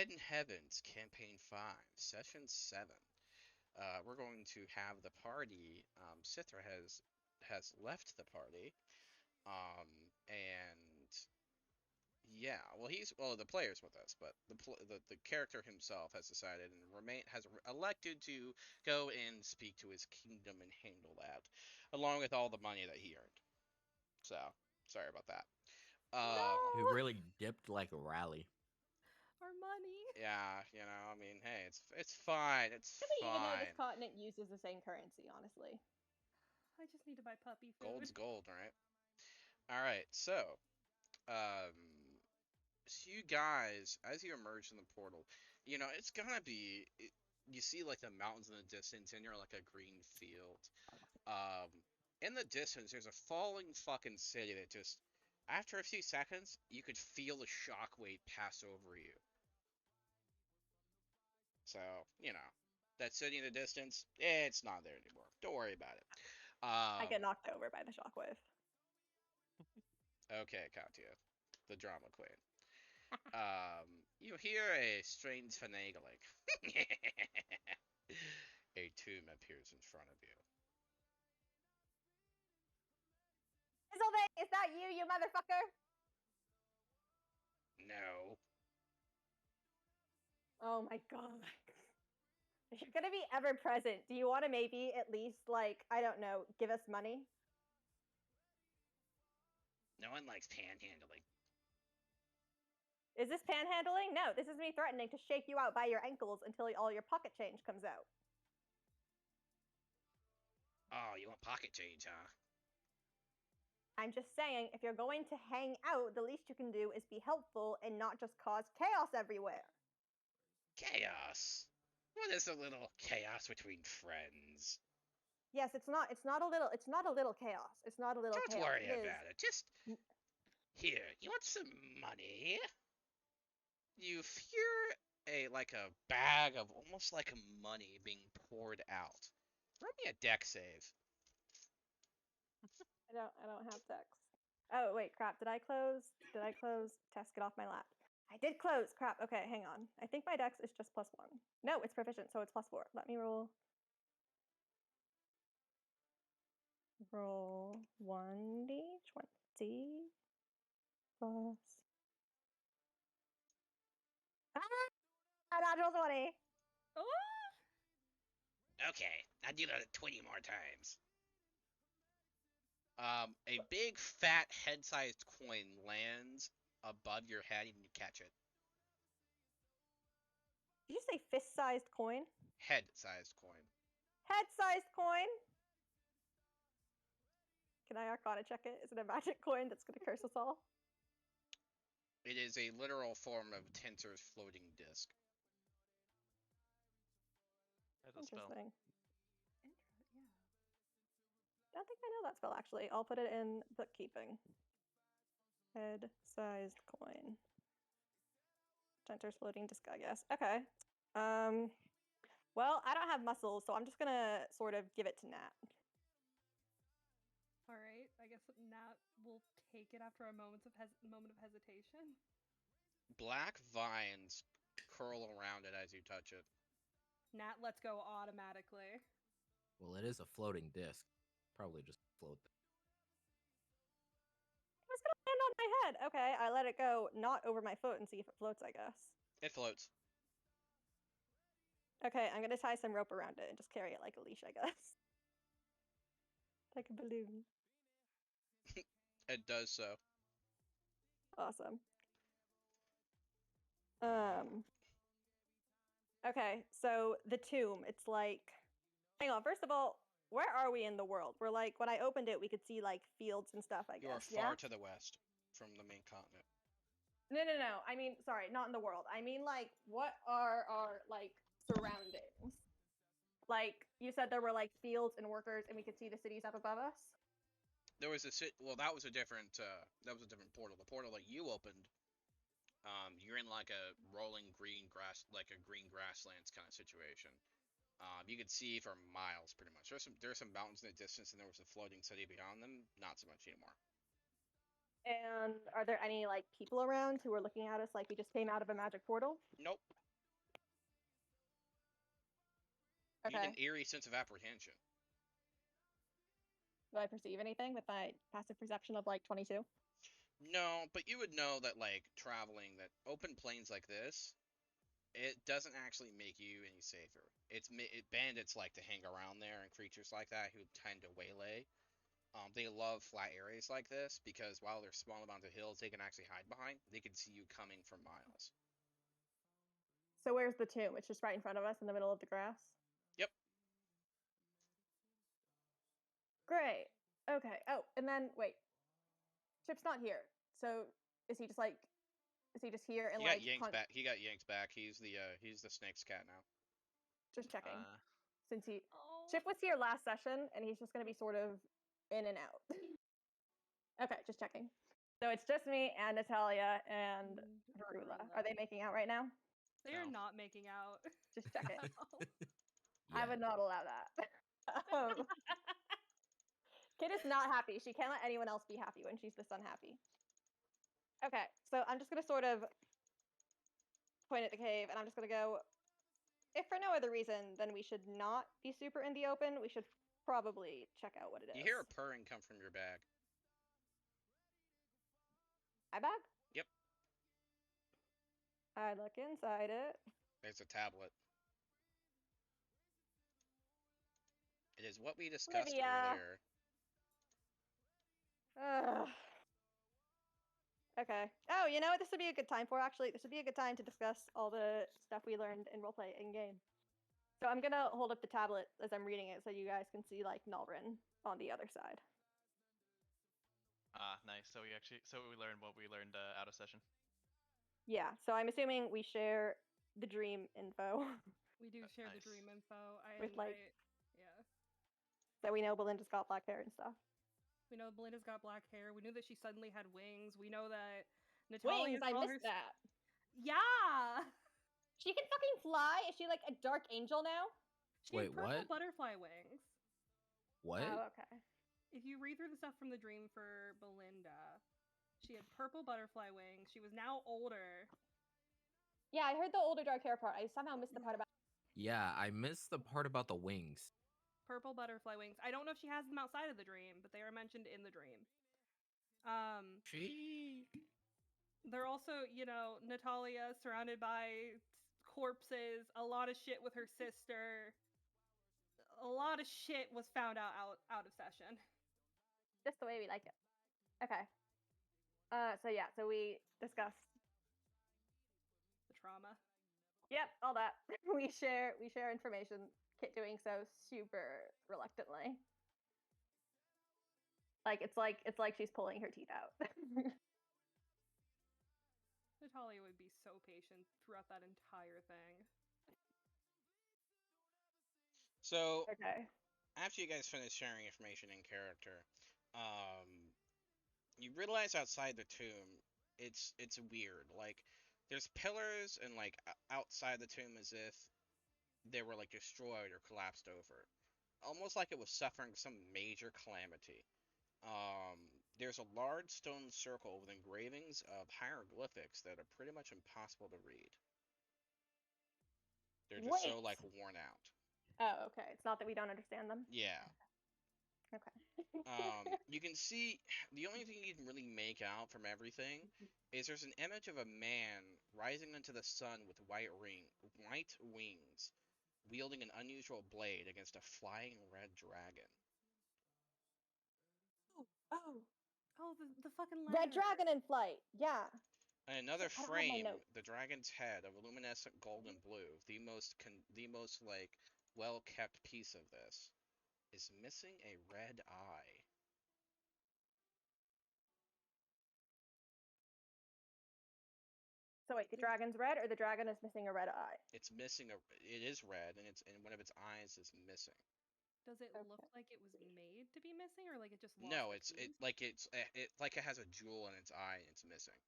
Hidden Heavens Campaign 5, Session 7. We're going to have the party. Cithra has left the party. And yeah, well, the player's with us, but the character himself has decided and has elected to go and speak to his kingdom and handle that, along with all the money that he earned. So sorry about that. Um, He No, really dipped like a rally. our money. yeah, I mean, hey, it's fine, it's I mean, even though this fine. continent uses the same currency, honestly. I just need to buy puppy Gold's food. gold, right? All right, um, so you guys, as you emerge from the portal, it's gonna be. You see like the mountains in the distance, and you're like a green field. Um, in the distance, there's a falling fucking city that just, after a few seconds, you could feel the shockwave pass over you. So, that city in the distance, it's not there anymore. Don't worry about it. I get Um, knocked over by the shockwave. okay, Katya, the drama queen. You hear a strange finagling. A tomb appears in front of you. Isolde, is that you motherfucker? No. Oh my god. If you're gonna be ever present, do you want to maybe at least, like, I don't know, give us money? No one likes panhandling. Is this panhandling? No, this is me threatening to shake you out by your ankles until all your pocket change comes out. Oh, you want pocket change, huh? I'm just saying, if you're going to hang out, the least you can do is be helpful and not just cause chaos everywhere. Chaos. What is a little chaos between friends? Yes, it's not a little chaos. It's not a little Don't chaos. worry It is. about it. Just here. You want some money? You hear a bag of almost like money being poured out. Roll me a deck save. I don't have text. Oh wait, crap. Did I close? Test, get off my lap. I did close. Crap. Okay, hang on. I think my dex is just +1. No, it's proficient, so it's +4. Let me roll 1d20 plus. Ah, natural 20. Oh, Okay, I'll do that 20 more times. A big fat head-sized coin lands above your head and you catch it. Did you say fist-sized coin? Head-sized coin. Head-sized coin. Can I Arcana check it? Is it a magic coin that's gonna curse us all? It is a literal form of Tensor's floating disc. That's a spell. Interesting. yeah. Don't think I know that spell actually. I'll put it in bookkeeping. Head-sized coin. Tensor's floating disc, I guess. Okay. Well, I don't have muscles, so I'm just gonna sort of give it to Nat. All right. I guess Nat will take it after a moment of hesitation. Black vines curl around it as you touch it. Nat lets go automatically. Well, it is a floating disc. Probably just float. It was gonna land on my head. Okay, I let it go, not over my foot, and see if it floats, I guess. It floats. Okay, I'm gonna tie some rope around it and just carry it like a leash, I guess. Like a balloon. It does so. Awesome. Okay, so the tomb, it's like, hang on, first of all, where are we in the world? We're like, when I opened it, we could see like fields and stuff, I You are guess. far Yeah? to the west from the main continent. No. I mean, sorry, not in the world. I mean, like, what are our like surroundings? Like, you said there were like fields and workers, and we could see the cities up above us. There was that was a different portal. The portal that you opened, you're in like a rolling green grass, like a green grasslands kind of situation. You could see for miles pretty much. There's some mountains in the distance, and there was a floating city beyond them. Not so much anymore. And are there any like people around who are looking at us like we just came out of a magic portal? Nope. You Okay. get an eerie sense of apprehension. Do I perceive anything with my passive perception of like 22? No, but you would know that like traveling that open plains like this, it doesn't actually make you any safer. Bandits like to hang around there, and creatures like that who tend to waylay. They love flat areas like this because while they're small amounts of hills they can actually hide behind, they can see you coming for miles. So where's the tomb? It's just right in front of us in the middle of the grass? Yep. Great. Okay. Oh, and then wait. Chip's not here. So is he just here and He like got yanked back. He got yanked back. He's the snake's cat now. just checking. Since Oh. Chip was here last session and he's just gonna be sort of in and out. Okay, just checking. So it's just me and Natalia and Varula. Are they making out right now? They are No. not making out. Just check it. Yeah. I would not allow that. Kid is not happy. She can't let anyone else be happy when she's this unhappy. Okay, so I'm just gonna sort of point at the cave, and I'm just gonna go. If for no other reason, then we should not be super in the open. We should probably check out what it is. You hear a purring come from your bag. My bag? Yep. I look inside it. There's a tablet. It is what we discussed Lydia. earlier. Ugh. Okay. Oh, you know what this would be a good time for, actually? This would be a good time to discuss all the stuff we learned in roleplay in-game. So I'm gonna hold up the tablet as I'm reading it so you guys can see, like, Nalrin on the other side. Nice. So we learned what we learned out of session. Yeah, so I'm assuming we share the dream info. We do share the Nice. dream info. Yeah. So we know Belinda's got black hair and stuff. We know Belinda's got black hair. We knew that she suddenly had wings. We know that Natalia. Wings! I missed that. Yeah. She can fucking fly? Is she like a dark angel now? She had Wait, purple what? butterfly wings. What? Oh, okay. If you read through the stuff from the dream for Belinda, she had purple butterfly wings. She was now older. Yeah, I heard the older dark hair part. I somehow missed the part about. Yeah, I missed the part about the wings. Purple butterfly wings. I don't know if she has them outside of the dream, but they are mentioned in the dream. She. They're also, Natalia surrounded by corpses, a lot of shit with her sister. A lot of shit was found out of session. Just the way we like it. Okay. So we discussed. The trauma. Yep, all that. We share information. Kit doing so super reluctantly. It's like she's pulling her teeth out. Natalia would be so patient throughout that entire thing. So Okay. after you guys finish sharing information in character, you realize outside the tomb, it's weird. Like, there's pillars and like outside the tomb as if they were like destroyed or collapsed over, almost like it was suffering some major calamity. There's a large stone circle with engravings of hieroglyphics that are pretty much impossible to read. They're just so like Wait. worn out. Oh, okay. It's not that we don't understand them. Yeah. Okay. You can see the only thing you can really make out from everything is there's an image of a man rising into the sun with white wings, wielding an unusual blade against a flying red dragon. Oh, the fucking Red letter. dragon in flight. Yeah. In another I don't have my frame, notes. the dragon's head of luminescent gold and blue, the most like well kept piece of this, is missing a red eye. So wait, the dragon's red, or the dragon is missing a red eye? It is red, and one of its eyes is missing. Does it look Okay. like it was made to be missing, or like it just lost No, a it piece? like it has a jewel in its eye and it's missing.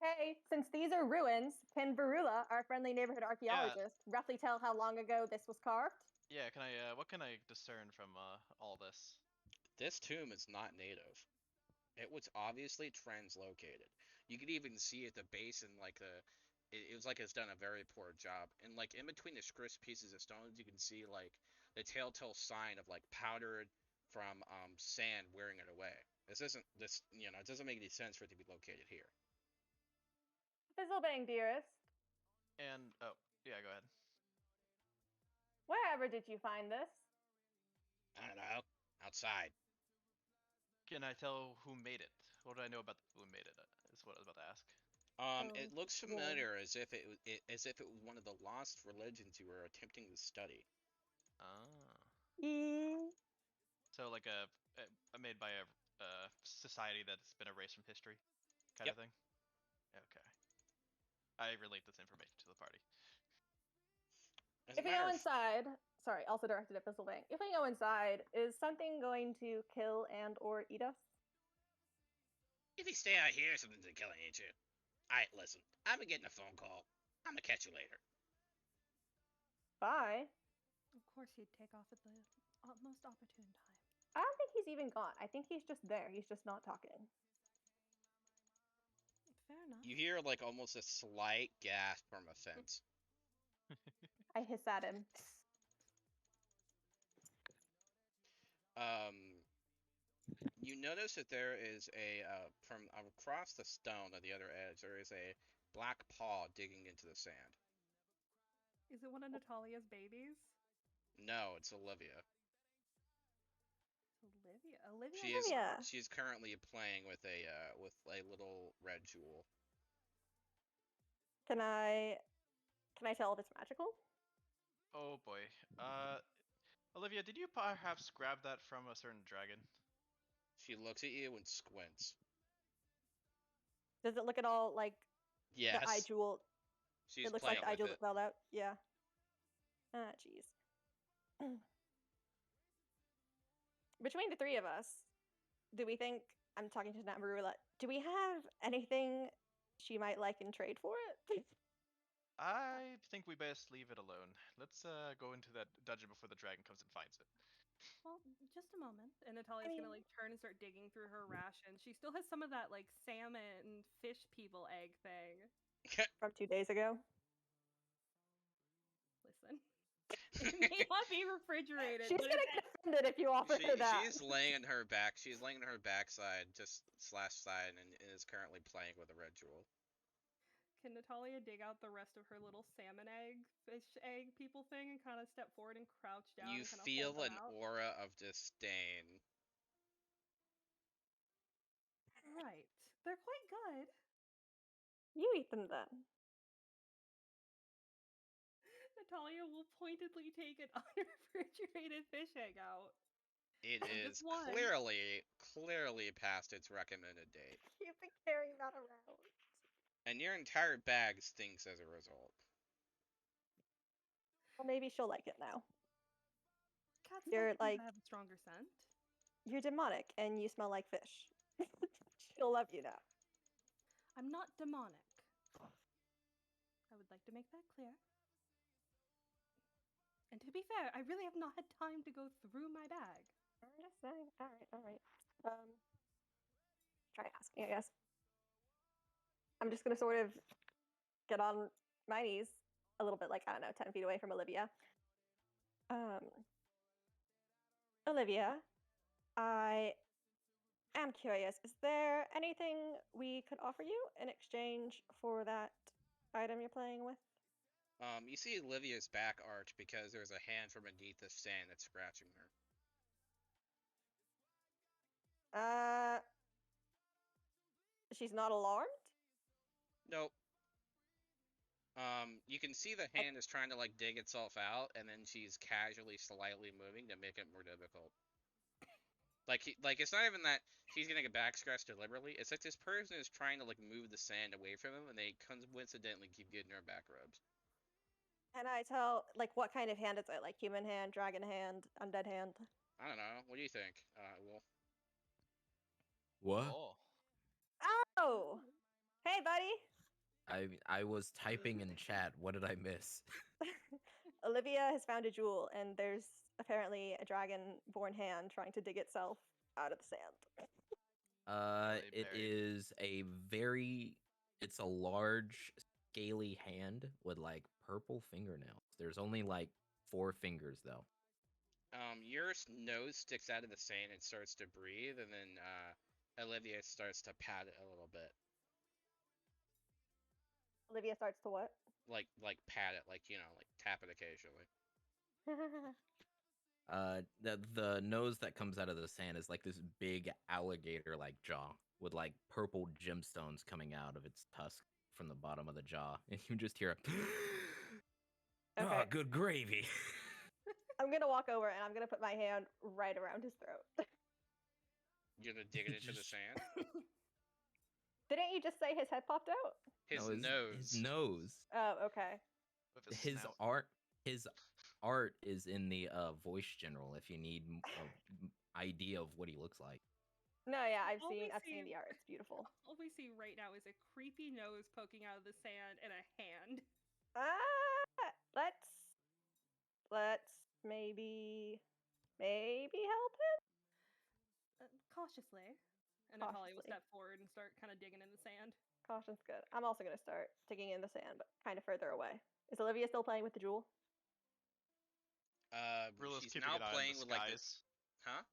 Hey, since these are ruins, can Varula, our friendly neighborhood archaeologist, roughly tell how long ago this was carved? Yeah. Can I? What can I discern from all this? This tomb is not native. It was obviously translocated. You could even see at the base and like it was like it's done a very poor job. And like in between the crisp pieces of stones, you can see like the telltale sign of like powdered from sand wearing it away. It doesn't make any sense for it to be located here. Fizzlebang, dearest, And oh yeah, go ahead. wherever did you find this? I don't know. Outside. Can I tell who made it? What do I know about who made it? Is what I was about to ask. It looks yeah. familiar, as if it was one of the lost religions you were attempting to study. Ah. Mm. So like made by a society that's been erased from history, kind Yep. of thing. Okay. I relate this information to the party. As a If we matter go of- inside, sorry, also directed at Fizzlebang. If we go inside, is something going to kill and or eat us? If you stay out here, something's killing you too. Alright, listen. I'm getting a phone call. I'm gonna catch you later. Bye. Of course, he'd take off at the most opportune time. I don't think he's even gone. I think he's just there. He's just not talking. Fair enough. You hear like almost a slight gasp from a fence. I hiss at him. You notice that there is from across the stone at the other edge, there is a black paw digging into the sand. Is it one of Natalia's babies? No, it's Olivia. Olivia. Olivia. She is Olivia. she is currently playing with a little red jewel. Can I tell if it's magical? Oh boy. Olivia, did you perhaps grab that from a certain dragon? She looks at you and squints. Does it look at all like Yes. the eye jewel? She's It looks playing like the eye with jewel it. well out. Yeah. Ah, jeez. Between the three of us, do we think I'm talking to Namarula? Do we have anything she might like in trade for it? I think we best leave it alone. Let's go into that dungeon before the dragon comes and finds it. Well, just a moment. And Natalia's gonna mean- like turn and start digging through her ration. She still has some of that like salmon fish people egg thing. From 2 days ago. Listen. It may not be refrigerated. She's but gonna it's get offended if you offer her that. She's laying on her back. She's laying on her backside, just slash side, and is currently playing with a red jewel. Can Natalia dig out the rest of her little salmon egg, fish egg people thing and kind of step forward and crouch down? You and kinda feel hold an them out? aura of disdain. Right. They're quite good. You eat them then. Natalia will pointedly take an unrefrigerated fish egg out. It Just is one. clearly past its recommended date, You've been carrying that around. and your entire bag stinks as a result. Well, maybe she'll like it now. Cats You're, don't seem to like- have a stronger scent. You're demonic and you smell like fish. She'll love you now. I'm not demonic. I would like to make that clear. And to be fair, I really have not had time to go through my bag. I'm just saying. Alright. Try asking, I guess. I'm just gonna sort of get on my knees a little bit, like, I don't know, 10 feet away from Olivia. Olivia, I am curious. Is there anything we could offer you in exchange for that item you're playing with? You see Olivia's back arch because there's a hand from beneath the sand that's scratching her. She's not alarmed? Nope. You can see the hand is trying to like dig itself out, and then she's casually, slightly moving to make it more difficult. Like it's not even that she's getting a back scratch deliberately. It's like this person is trying to like move the sand away from him, and they coincidentally keep getting her back rubs. Can I tell, like, what kind of hand is it? Like, human hand, dragon hand, undead hand? I don't know. What do you think, Wolf? What? Oh. Oh! Hey, buddy! I was typing in chat. What did I miss? Olivia has found a jewel, and there's apparently a dragon-born hand trying to dig itself out of the sand. It buried? is a very. It's a large, scaly hand with like purple fingernails. There's only like 4 fingers though. Your nose sticks out of the sand and starts to breathe, and then Olivia starts to pat it a little bit, Olivia starts to what? like pat it, like like tap it occasionally. The nose that comes out of the sand is like this big alligator like jaw with like purple gemstones coming out of its tusk from the bottom of the jaw, and you just hear a Okay. good gravy. I'm gonna walk over and I'm gonna put my hand right around his throat. You're gonna dig it into the Just- sand. Didn't you just say his head popped out? His No, nose. His nose. Oh, okay. With his His snout. art is in the voice general. If you need an idea of what he looks like. No, yeah, I've All we seen see- the art. It's beautiful. All we see right now is a creepy nose poking out of the sand and a hand. Let's maybe help him. Cautiously. And Natalia will Cautiously. step forward and start kind of digging in the sand. Caution's good. I'm also gonna start digging in the sand, but kind of further away. Is Olivia still playing with the jewel? Brulo's She's keeping now an eye on playing the with like the, skies. huh?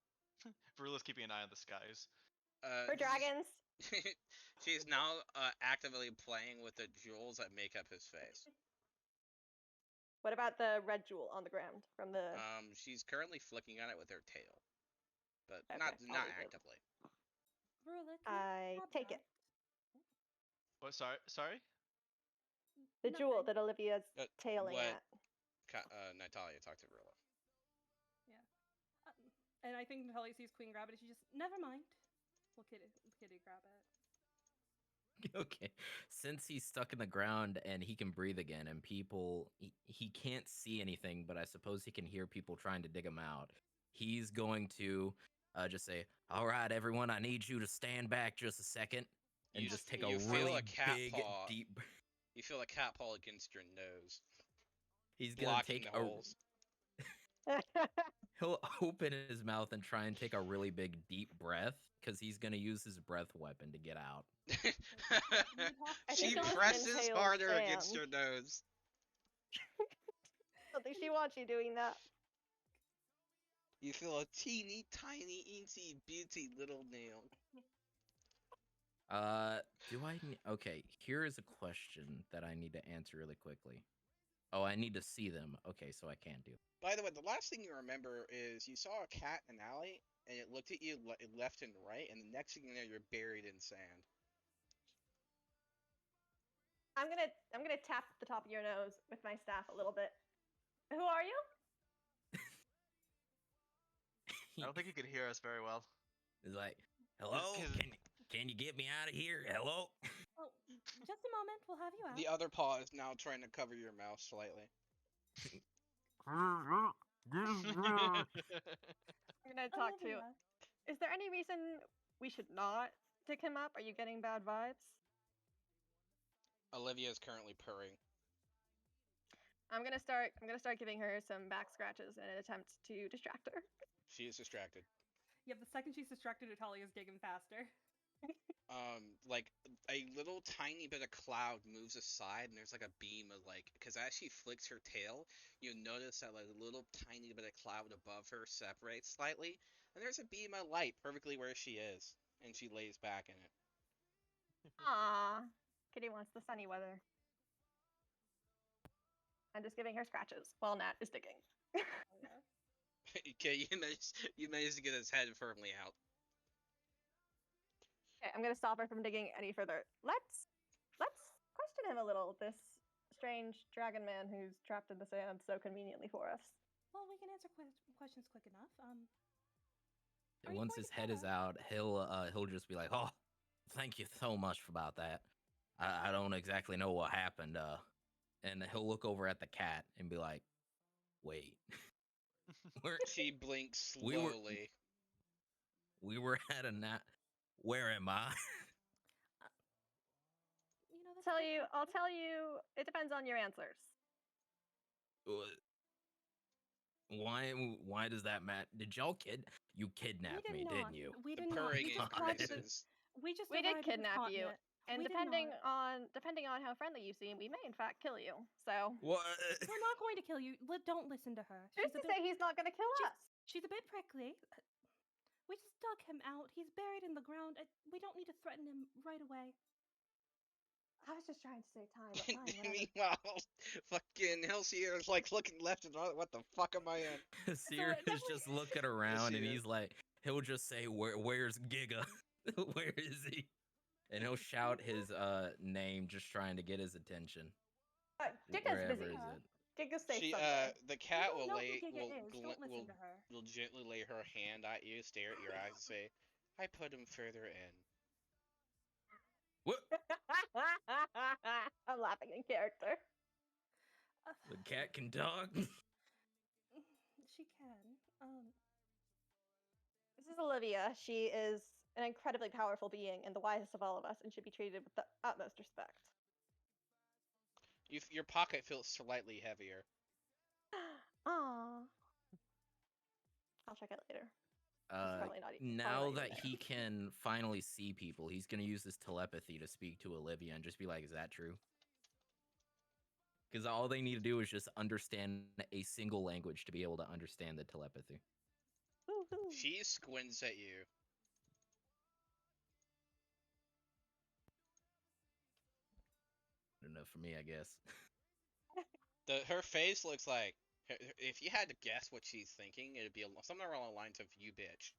Brulo's keeping an eye on the skies. For This is- dragons? She's now actively playing with the jewels that make up his face. What about the red jewel on the ground from the? She's currently flicking on it with her tail, but Okay, not I'll leave it. actively. Rula, can I have take that? it. What? Sorry. The jewel Nothing. that Olivia's tailing what- at. Natalia, talk to Rilla. And I think Natalia sees Queen grab it and she just, never mind. We'll kitty grab it. Okay. Since he's stuck in the ground and he can breathe again, and he can't see anything, but I suppose he can hear people trying to dig him out. He's going to just say, "All right, everyone, I need you to stand back just a second and You just f- take a you feel really a cat big, paw. deep." You feel a cat paw against your nose, He's gonna blocking take the a. holes. He'll open his mouth and try and take a really big, deep breath because he's gonna use his breath weapon to get out. I She think I'll presses inhale harder against sand. your nose. I don't think she wants you doing that. You feel a teeny tiny, eensy, beauty little nail. Do I? Okay, here is a question that I need to answer really quickly. Oh, I need to see them. Okay, so I can do. By the way, the last thing you remember is you saw a cat in an alley, and it looked at you left and right, and the next thing you know, you're buried in sand. I'm gonna tap the top of your nose with my staff a little bit. Who are you? I don't think you can hear us very well. It's like, hello, his- can you get me out of here? Hello. Oh, just a moment. We'll have you out. The other paw is now trying to cover your mouth slightly. I'm gonna talk to. Olivia. Is there any reason we should not pick him up? Are you getting bad vibes? Olivia is currently purring. I'm gonna start giving her some back scratches in an attempt to distract her. She is distracted. Yeah, the second she's distracted, Natalia's digging faster. Like a little tiny bit of cloud moves aside, and there's like a beam of like, because as she flicks her tail, you notice that like a little tiny bit of cloud above her separates slightly, and there's a beam of light perfectly where she is, and she lays back in it. Aww, Kitty wants the sunny weather. I'm just giving her scratches while Nat is digging. Oh, yeah. Okay, you managed to get his head firmly out. Okay, I'm gonna stop her from digging any further. Let's question him a little. This strange dragon man who's trapped in the sand so conveniently for us. Well, we can answer questions quick enough. Are you Once going his to head tell is us? out, he'll just be like, "Oh, thank you so much about that. I don't exactly know what happened." And he'll look over at the cat and be like, "Wait, where She blinks We were- slowly. we were at a nat? Where am I?" You know, that's a good I'll question. tell you. It depends on your answers. Why does that matter? Did y'all you kidnapped me, didn't you? We The did not. purring We just increases. arrived at the, we just We did arrived at the kidnap you, continent. and We did depending on how friendly you seem, we may in fact kill you. So What? We're not going to kill you. Don't listen to her. who's to say he's not going to kill she's- us? She's a bit prickly. We just dug him out. He's buried in the ground. We don't need to threaten him right away. I was just trying to save time. But fine, whatever. Meanwhile, fucking Hellseer is like looking left and right. What the fuck am I in? Seer is definitely- just looking around and Seer. he's like, he'll just say, "Where's Giga? Where is he?" And he'll shout his name, just trying to get his attention. Giga's Wherever busy. is it? Giga's safe She, somewhere. the cat You will don't know lay, who Giga will, is. Don't listen to her. will gently lay her hand at you, stare at your eyes, and say, "I put him further in." What? I'm laughing in character. The cat can talk. She can. This is Olivia. She is an incredibly powerful being and the wisest of all of us, and should be treated with the utmost respect. Your pocket feels slightly heavier. Aww. I'll check it later. probably not even- Now probably not that even he can finally see people, he's gonna use his telepathy to speak to Olivia and just be like, "Is that true?" Because all they need to do is just understand a single language to be able to understand the telepathy. Woohoo. She squints at you. Good enough for me, I guess. Her face looks like, if you had to guess what she's thinking, it'd be something along the lines of "you bitch."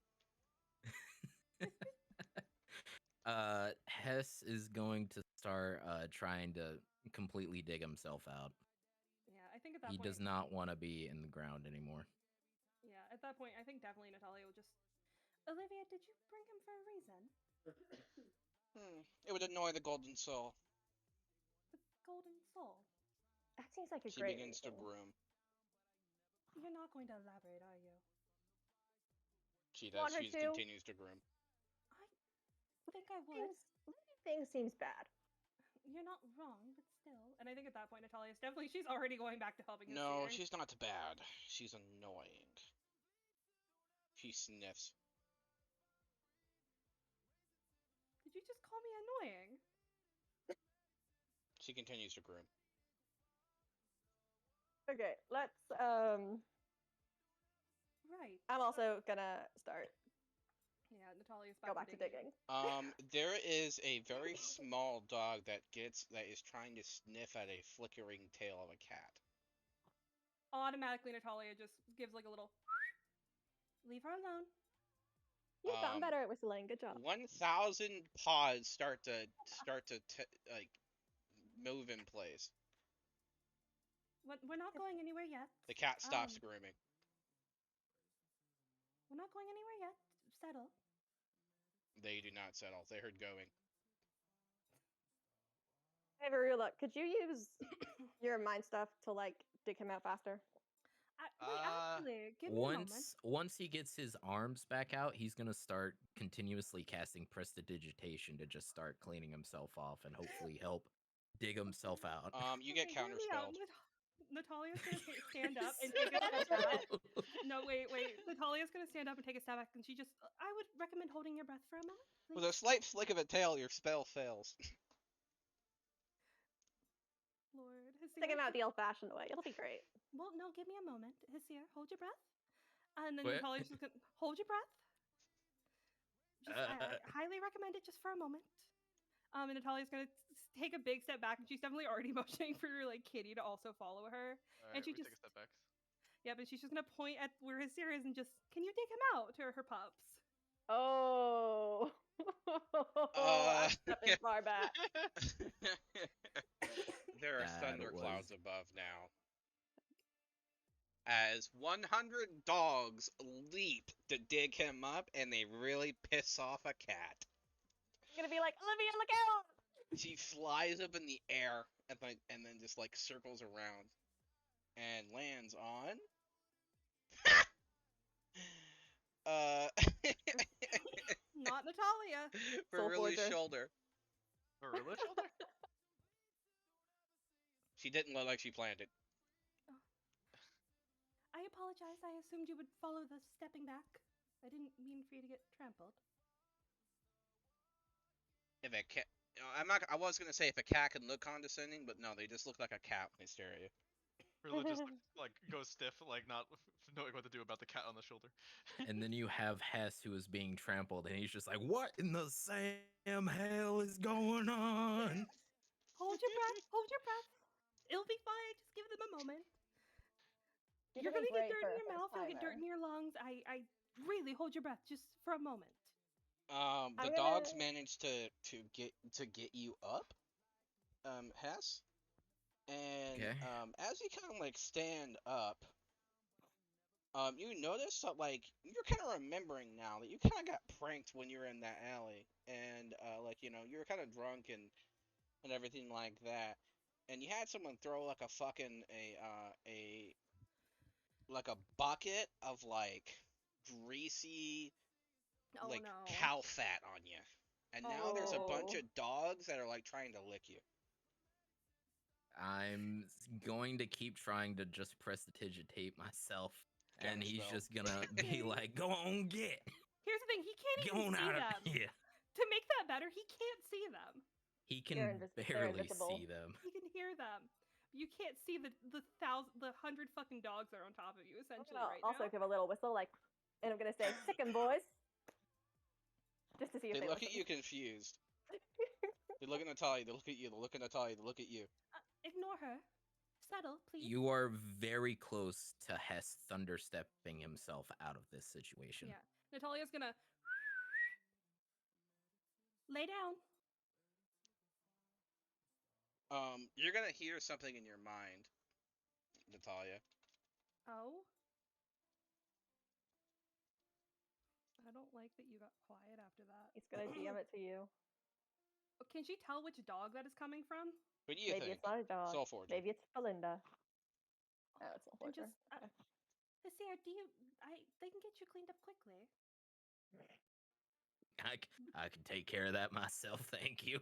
Hess is going to start trying to completely dig himself out. Yeah, I think at that He point. does not want to be in the ground anymore. Yeah, at that point, I think definitely Natalia will just. Olivia, did you bring him for a reason? It would annoy the Golden Soul. The Golden Soul. That seems like a She great begins to reason. groom. You're not going to elaborate, are you? She Want does. her She to? continues to groom. I think I would. Leaving things seems bad. You're not wrong, but still. And I think at that point, Natalia's definitely, she's already going back to helping. No, Hesir. she's not bad. She's annoying. She sniffs. Did you just call me annoying? She continues to groom. Okay, let's Right. I'm also gonna start Yeah, Natalia's go back to digging. There is a very small dog that is trying to sniff at a flickering tail of a cat. Automatically, Natalia just gives like a little. Leave her alone. You've gotten Um, better at whistling. Good job. 1,000 paws start to like move in place. We're not going anywhere yet. The cat stops Um, grooming. We're not going anywhere yet. Settle. They do not settle. They heard going. Hey, Varula, could you use your mind stuff to like dig him out faster? Wait, actually, give me a moment. Once he gets his arms back out, he's gonna start continuously casting prestidigitation to just start cleaning himself off and hopefully help dig himself out. You get Okay, hear me out. counterspelled. Natalia's gonna stand up and take a step back. No, wait. Natalia's gonna stand up and take a step back, and she just. I would recommend holding your breath for a moment. With a slight flick of a tail, your spell fails. Lord, Hesir. Dig him out the old-fashioned way. It'll be great. Well, no, give me a moment. Hesir, hold your breath. And then Wait. Natalia's just gonna hold your breath. Just, I highly recommend it just for a moment. And Natalia's gonna take a big step back, and she's definitely already motioning for like Kitty to also follow her. Alright, she we take just- a step back. Yeah, but she's just gonna point at where Hesir is and just, can you dig him out to her pups? Oh. I'm stepping far back. There are That thunderclouds was- above now. As 100 dogs leap to dig him up, and they really piss off a cat. I'm gonna be like, Olivia, look out! She flies up in the air and then just like circles around and lands on Not Natalia. Verilla's Forger. shoulder. Varilla shoulder? She didn't look like she planned it. I apologize. I assumed you would follow the stepping back. I didn't mean for you to get trampled. If a cat, I was gonna say if a cat can look condescending, but no, they just look like a cat when they stare at you. Rilla just like goes stiff, like not knowing what to do about the cat on the shoulder. And then you have Hess who is being trampled, and he's just like, "What in the Sam hell is going on?" Hold your breath. Hold your breath. It'll be fine. Just give them a moment. You're gonna get dirt in your mouth. You'll get dirt in your lungs. I really hold your breath just for a moment. The dogs managed to get you up, Hess, and Okay. as you kind of like stand up, you notice that like you're kind of remembering now that you kind of got pranked when you were in that alley, and like you were kind of drunk and everything like that, and you had someone throw like a fucking a like a bucket of like greasy Oh like no. cow fat on you. And now there's a bunch Oh. of dogs that are like trying to lick you. Going to keep trying to just prestidigitate myself, and he's Counterspell. just gonna be like, "Go on, get Here's the thing. He can't get even on see out them. of here." To make that better, he can't see them. He They're can they're barely invisible. see them. He can hear them. You can't see the 100 fucking dogs that are on top of you, I'm essentially, gonna right also now. give a little whistle, like, and I'm gonna say, "Sick 'em, boys," just to see if They they look at listen. you confused. They look at Natalia, they look at you, they look at Natalia, they look at you. Ignore her. Settle, please. You are very close to Hess thunderstepping himself out of this situation. Yeah. Natalia's gonna lay down. You're gonna hear something in your mind, Natalia. Oh. I don't like that you got quiet after that. He's gonna DM it to you. Can she tell which dog that is coming from? What do you Maybe think? it's not a dog. Soul Forger. Maybe it's Belinda. Oh, it's Soul And Forger. just, Okay. Sarah, they can get you cleaned up quickly. I can take care of that myself, thank you.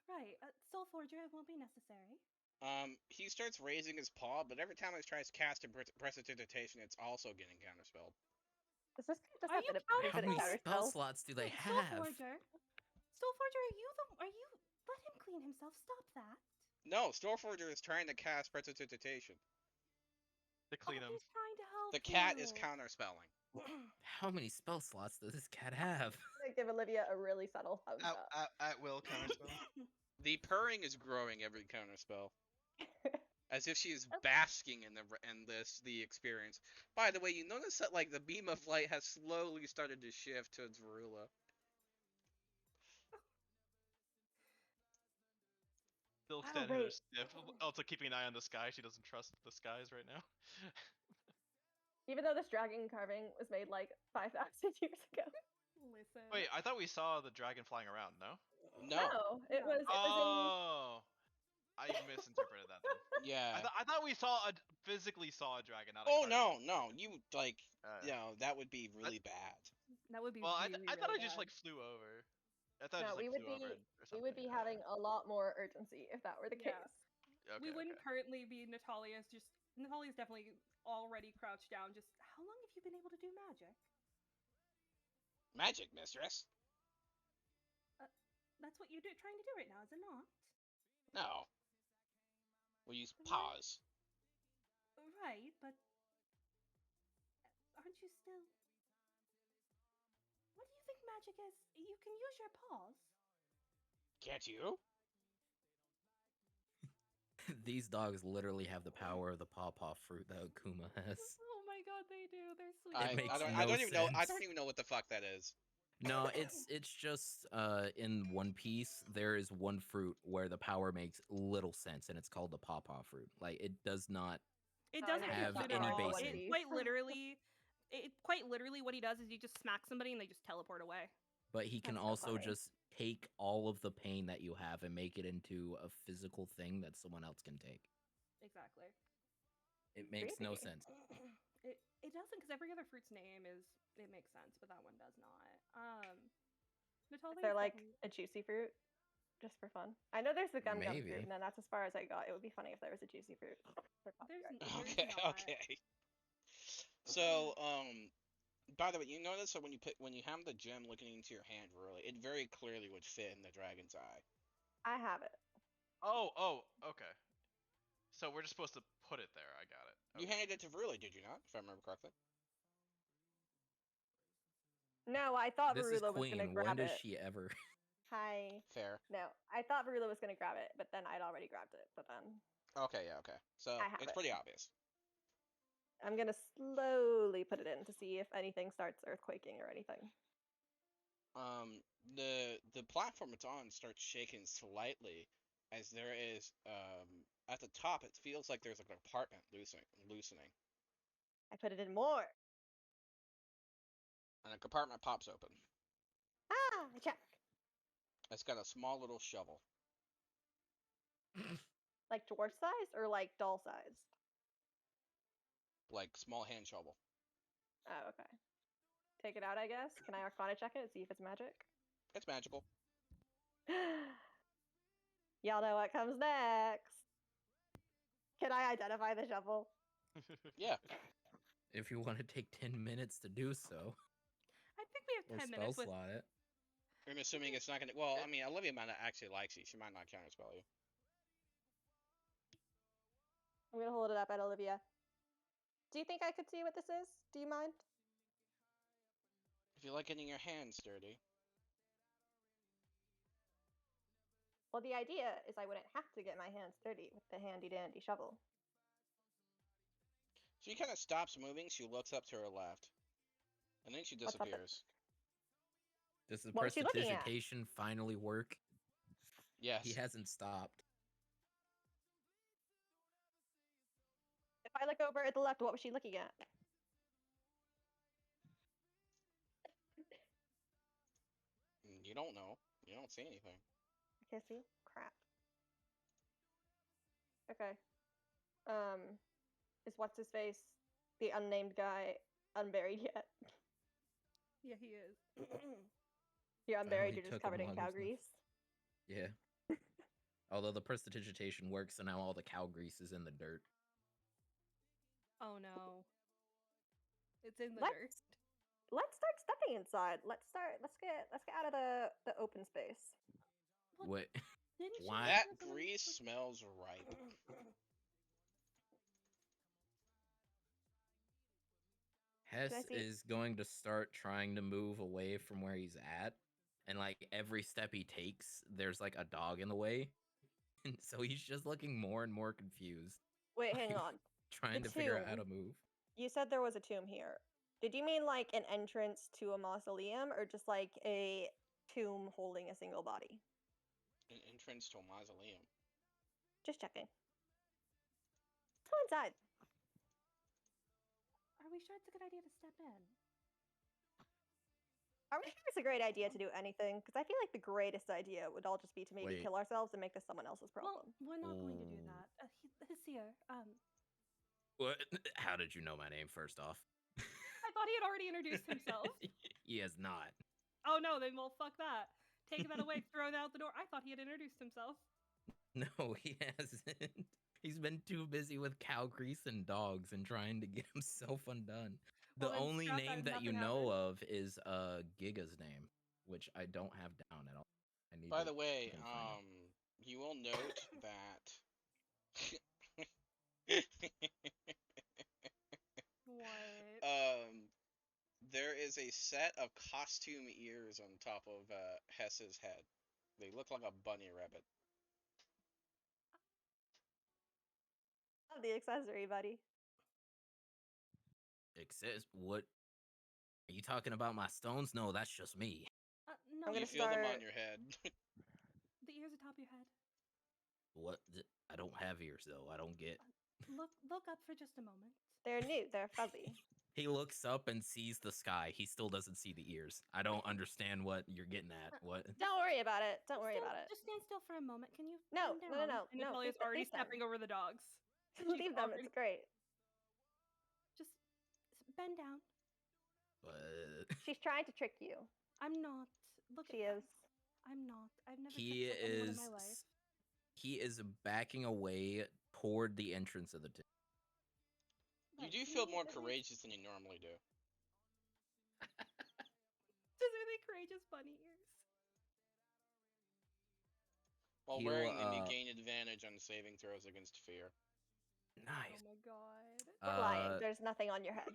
Right. Soul Forger, it won't be necessary. He starts raising his paw, but every time he tries casting prestidigitation, it's also getting counterspelled. Does this just Are have you an counting How infinite many counter spell spell? slots do they Wait, have? Soul Forger, are you let him clean himself? Stop that. No, Storeforger is trying to cast prestidigitation. To clean him. He's trying to help The cat you. is counterspelling. How many spell slots does this cat have? I'm gonna give Olivia a really subtle thumbs up. At will counterspell. The purring is growing every counterspell. As if she is basking in the experience. By the way, you notice that like the beam of light has slowly started to shift towards Varula. Still Oh, standing there wait. stiff. Also keeping an eye on the sky. She doesn't trust the skies right now. Even though this dragon carving was made like 5,000 years ago. Listen. Wait, I thought we saw the dragon flying around. No. No. It No. was. It was Oh, I misinterpreted that then. Yeah. I thought we physically saw a dragon. Not a Oh carving. no, you like, Uh, that would be really bad. That would be Well, really, I thought really I just bad. like flew over. I thought No, I just we like would flew be. over or something. We would be having a lot more urgency if that were the Yeah. case. Okay, We wouldn't okay. currently be Natalia's definitely already crouched down. Just how long have you been able to do magic? Magic, mistress. That's what you're trying to do right now, is it not? No. We use paws. Right, but aren't you still? What do you think magic is? You can use your paws. Can't you? These dogs literally have the power of the pawpaw fruit that Akuma has. Oh my god, they do. They're sweet. It makes I no don't even know. I sense. don't even know what the fuck that is. No, it's just in One Piece there is one fruit where the power makes little sense, and it's called the pawpaw fruit. Like it does not. It I doesn't have compute any at all. basis. It quite literally what he does is he just smacks somebody and they just teleport away. But he can That's so also funny. just take all of the pain that you have and make it into a physical thing that someone else can take. Exactly. It makes no Creepy. sense. It doesn't because every other fruit's name makes sense, but that one does not. Natalia, Is there like a juicy fruit? Just for fun. I know there's the gum Maybe. fruit, and then that's as far as I got. It would be funny if there was a juicy fruit. for There's copyright. n- Okay, not. okay. So, by the way, you notice that when you have the gem looking into your hand, really, it very clearly would fit in the dragon's eye. I have it. Oh, okay. So we're just supposed to put it there. I got it. You Okay. handed it to Veruli, did you not? If I remember correctly. No, I thought This is Varula was gonna Queen. When grab does it. she ever? Hi. Fair. No, I thought Varula was gonna grab it, but then I'd already grabbed it. But then Okay, yeah, okay. So I have it's it. pretty obvious. I'm gonna slowly put it in to see if anything starts earthquaking or anything. The platform it's on starts shaking slightly, as there is at the top. It feels like there's a compartment loosening, I put it in more. and a compartment pops open. Ah, check. It's got a small little shovel. Like dwarf size or like doll size? Like small hand shovel. Oh, okay. Take it out, I guess. Can I Arcana check it? See if it's magic. It's magical. Y'all know what comes next. Can I identify the shovel? Yeah. If you want to take 10 minutes to do so, I think we or have 10 spell minutes with. slot it. I'm assuming it's not gonna. Well, I mean, Olivia might not actually likes you. She might not counterspell you. I'm gonna hold it up at Olivia. Do you think I could see what this is? Do you mind? If you like getting your hands dirty. Well, the idea is I wouldn't have to get my hands dirty with the handy dandy shovel. She kind of stops moving. She looks up to her left, and then she What's up? disappears. Does the What was she looking at? prestidigitation finally work? Yes. He hasn't stopped. If I look over at the left, what was she looking at? You don't know. You don't see anything. I can't see. Crap. Okay. Is what's his face, the unnamed guy, unburied yet? Yeah, he is. You're unburied. he You're just took covered him in while cow he was grease. Yeah. Although the prestidigitation works, so now all the cow grease is in the dirt. Oh no. It's in the Let's dirt. let's start stepping inside. Let's get out of the open space. What? Didn't she Why? say That there's a- grease smells ripe. Hess see- is going to start trying to move away from where he's at, and like every step he takes, there's like a dog in the way, and so he's just looking more and more confused, Wait, hang on. trying The to figure out how to tomb. move. You said there was a tomb here. Did you mean like an entrance to a mausoleum, or just like a tomb holding a single body? An entrance to a mausoleum. Just checking. Let's go inside. Are we sure it's a good idea to step in? Are we sure it's a great idea to do anything? Because I feel like the greatest idea would all just be to maybe Wait. kill ourselves and make this someone else's problem. Well, we're not going to do Ooh. that. Hesir, What? How did you know my name? First off, I thought he had already introduced himself. He has not. Oh no, then well, fuck that. Take that away, throw it out the door. I thought he had introduced himself. No, he hasn't. He's been too busy with cow grease and dogs and trying to get himself undone. The Well, then only scrap that name and that you nothing know happened. of is Giga's name, which I don't have down at all. I need By to the way, go find it. you will note that What? there is a set of costume ears on top of Hess's head. They look like a bunny rabbit. Love the accessory, buddy. Exist? What? Are you talking about my stones? No, that's just me. No, I'm You gonna feel them on start- your head. the ears atop your head. What? I don't have ears though. I don't get. Look up for just a moment. They're new. They're fuzzy. He looks up and sees the sky. He still doesn't see the ears. I don't understand what you're getting at. What? Don't worry about it. Don't worry about it. Just stand still for a moment. Can you? No, bend no, no, down? no, And no, Natalia's leave them- already leave them. stepping over the dogs. Leave them. already- It's great. Just bend down. But She's trying to trick you. I'm not. Look She at is. I'm not. I've never he tricked anyone in is. my life. He is backing away toward the entrance of the tomb. You do Can feel more at least- courageous than you normally do. Specifically courageous bunny ears. While He'll, wearing them, you gain advantage on saving throws against fear. Nice. Oh my god. Quit lying. There's nothing on your head.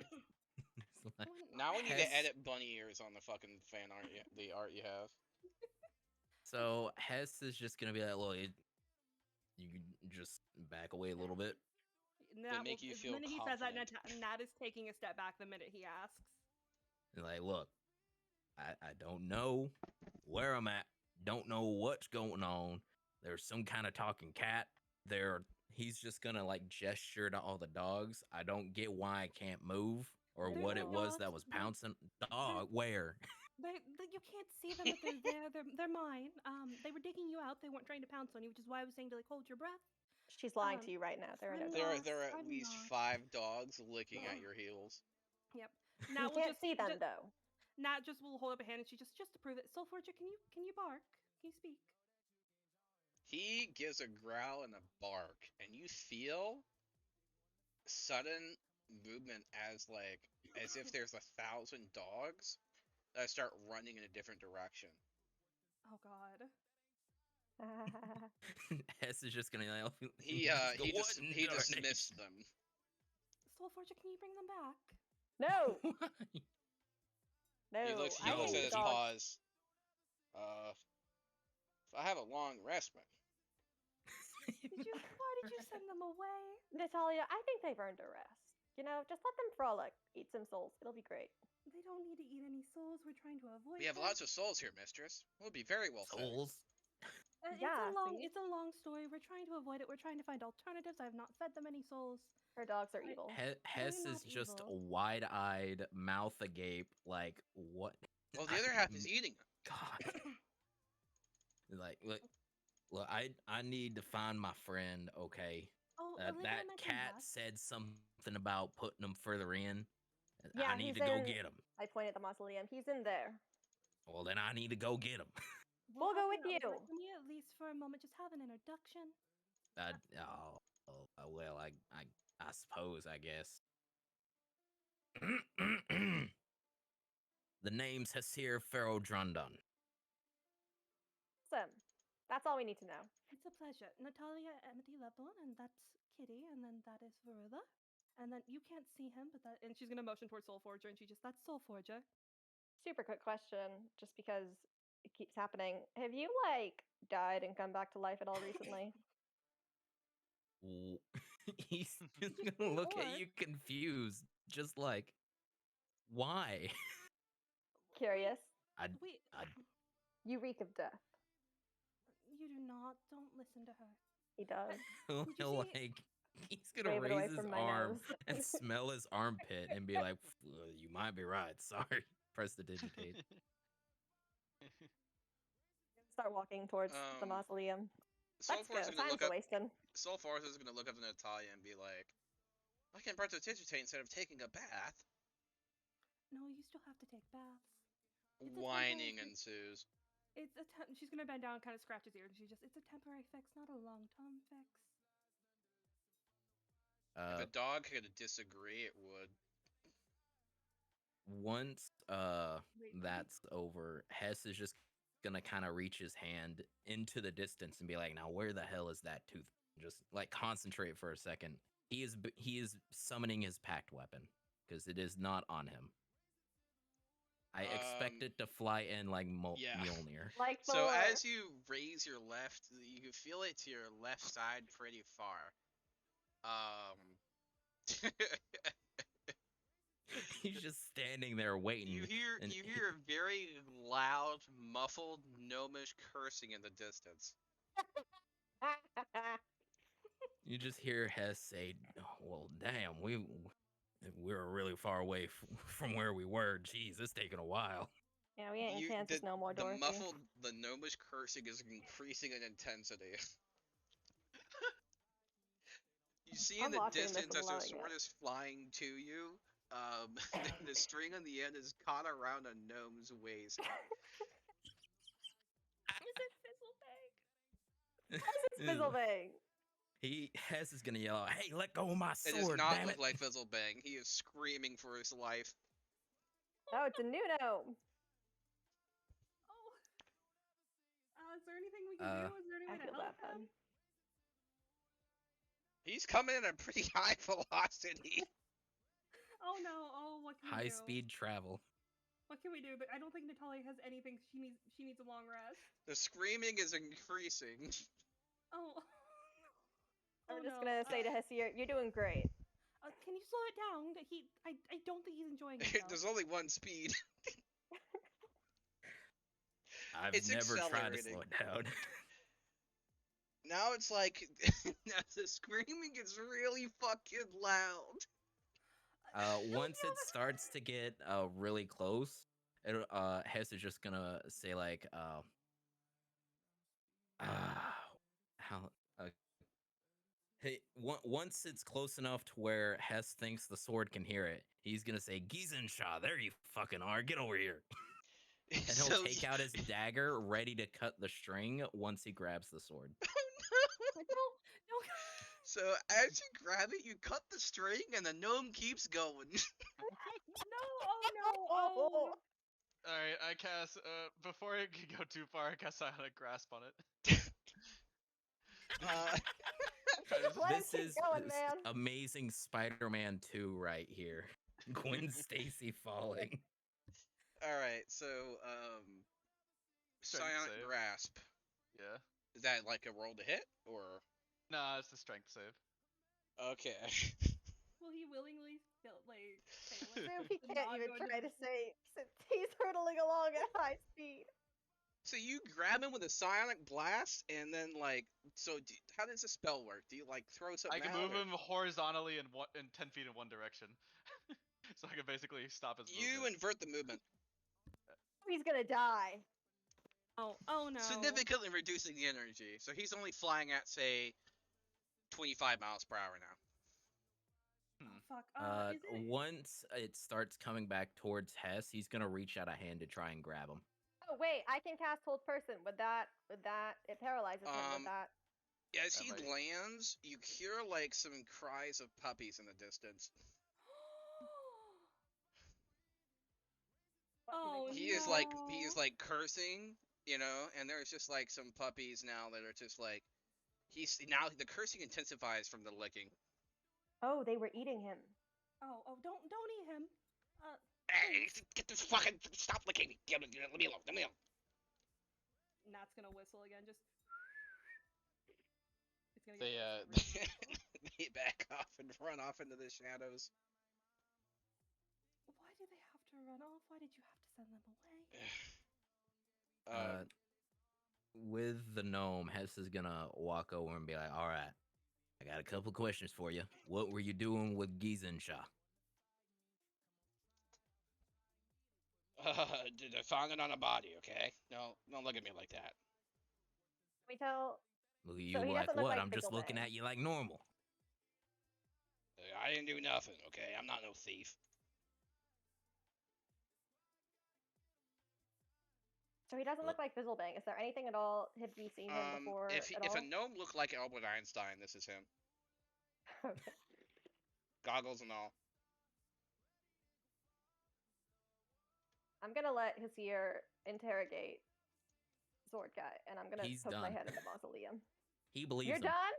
It's like- Now we need Hess- to edit bunny ears on the fucking fan art, the art you have. So Hess is just gonna be like, look, you can just back away a little bit. Nat make will- you the feel minute he says that, confident. Nat is taking a step back the minute he asks. And like, look, I don't know where I'm at. Don't know what's going on. There's some kind of talking cat there. He's just gonna like gesture to all the dogs. I don't get why I can't move or There's what no it was that dogs. was pouncing. Dog, where? You can't see them, but they're there. They're mine. They were digging you out. They weren't trying to pounce on you, which is why I was saying to like hold your breath. She's lying to you right now. There are no I'm dogs. There are not- at I'm least not. 5 dogs licking at your heels. Yep. You Nat will can't just see them ju- though. Nat just will hold up a hand and she just to prove it. Soulforger, can you bark? Can you speak? He gives a growl and a bark, and you feel sudden movement as if there's 1,000 dogs that start running in a different direction. Oh god. Hess is just gonna like, He just go, he "What just in he darnation?" dismissed them. Soulforger, can you bring them back? No, Why? no. He looks I at hate his dogs. paws. If I have a long respite. Why did you send them away? Natalia, I think they've earned a rest. You know, just let them frolic, eat some souls. It'll be great. They don't need to eat any souls. We're trying to avoid. We have them. lots of souls here, mistress. We'll be very well fed. Souls. Yeah, see? It's a long story. We're trying to avoid it. We're trying to find alternatives. I've not fed them any souls. Her dogs are I- evil. Hess not is just evil. wide-eyed, mouth agape, like what? Well, the other half is eating them. God. Like, look, I need to find my friend. Okay, Oh, Olivia that mentioned cat that. said something about putting him further in. Yeah, I need he's to go in- get him. I point at the mausoleum. He's in there. Well, then I need to go get him. We'll go with Can you. we at least for a moment just have an introduction? Well, I suppose, I guess. The name's Hesir Pharaoh-Drundun. Awesome. That's all we need to know. It's a pleasure. Natalia Amity Leblon, and that's Kitty, and then that is Verula. And then you can't see him, but that and she's gonna motion towards Soulforger, and that's Soulforger. Super quick question, just because it keeps happening. Have you like died and come back to life at all recently? He's just Just gonna say look or. at you confused, just like, why? Curious. Wait, You reek of death. you do not. Don't listen to her. He does. you He'll see- like, he's gonna Wave it away raise his from my arm nose. and smell his armpit and be like, "You might be right. Sorry." Press the digitate. Start walking towards the Um, mausoleum. Let's go. Soulforce is gonna Time's look up. wasting. Soulforce is gonna look up to Natalia and be like, "I can press the digitate instead of taking a bath." No, you still have to take baths. It's a Whining temporary ensues. She's gonna bend down and kind of scratch his ear, and it's a temporary fix, not a long-term fix. If a dog could disagree, it would. Once Wait, that's over, Hess is just gonna kind of reach his hand into the distance and be like, "Now where the hell is that tooth?" Just like concentrate for a second. He is summoning his packed weapon because it is not on him. I expect it to fly in like yeah. Mjolnir. Like So Thor. as you raise your left, you can feel it to your left side pretty far. He's just standing there waiting. you and hear a very loud, muffled, gnomish cursing in the distance. You just hear Hess say, "Well, damn, we're really far away from where we were. Jeez, it's taking a while." Yeah, we ain't in You- Kansas no more, Dorothy. The gnomish cursing is increasing in intensity. You see in I'm the watching this distance and as your loving sword it. is flying to you. The string on the end is caught around a gnome's waist. Is it Fizzlebag? It's Fizzlebang. Hess is gonna yell out, "Hey, let go of my It sword, does not damn look it!" like Fizzlebang. He is screaming for his life. Oh, it's a new gnome. Oh. Is there anything we can Uh, do? Is there any I way to feel help bad. him? He's coming at a pretty high velocity. Oh no! Oh, what can we High do? speed travel. What can we do? But I don't think Natalia has anything. She needs a long rest. The screaming is increasing. Oh. I'm Oh, just no. gonna say to Hessia, you're doing great. Can you slow it down? I don't think he's enjoying himself. There's only one speed. I've It's never tried to accelerating. slow it down. Now it's like the screaming is really fucking loud. Once it starts to get really close, Hess is just gonna say like, how, hey, once it's close enough to where Hess thinks the sword can hear it, he's gonna say, "Gizenshaw, there you fucking are, get over here." And he'll So take out his dagger, ready to cut the string once he grabs the sword. No. So as you grab it, you cut the string, and the gnome keeps going. No. Oh no. Oh. All right, I cast. Before it can go too far, I cast Silent Grasp on it. Just let him This keep is going, man. amazing Spider-Man 2 right here. Gwen Stacy falling. All right, so Strength Psionic save. Grasp. Yeah. Is that like a roll to hit, or Nah, it's the strength save. okay? Will he willingly fail it? So he and can't not even go into try to the- say since he's hurtling along at high speed. So you grab him with a psionic blast, and then like, how does the spell work? Do you like throw something I can out, move or- him horizontally in 10 feet in one direction, so I can basically stop his You movement. invert the movement, He's gonna die. Oh no. significantly reducing the energy. So he's only flying at say 25 miles per hour now. Oh, fuck. Is it? Once it starts coming back towards Hess, he's gonna reach out a hand to try and grab him. Oh wait, I can cast Hold Person. Would that it paralyzes him? Would that? As That he might- lands, you hear like some cries of puppies in the distance. What do they Oh, want? He is no. like cursing, and there's just like some puppies now that are just like now the cursing intensifies from the licking. Oh, they were eating him. Oh, don't eat him. Hey, get this fucking stop licking! Let me alone. Let me alone. Nat's gonna whistle again. Just. It's gonna They get closer every time. they back off and run off into the shadows. Why do they have to run off? Why did you have to send them away? With the gnome, Hess is gonna walk over and be like, "All right, I got a couple questions for you. What were you doing with Gizenshaw?" They found it on a body. Okay, don't look at me like that. Can we tell? Well, you So he like doesn't look what? like I'm just looking Fizzlebang. at you like normal. I didn't do nothing. Okay, I'm not no thief. So he doesn't look like Fizzlebang. Is there anything at all? Have we seen him before If at if a all? gnome looked like Albert Einstein, this is him. Okay. Goggles and all. I'm gonna let Hesir interrogate Sword Guy, and I'm gonna He's poke my done. head in the mausoleum. He believes You're him. done?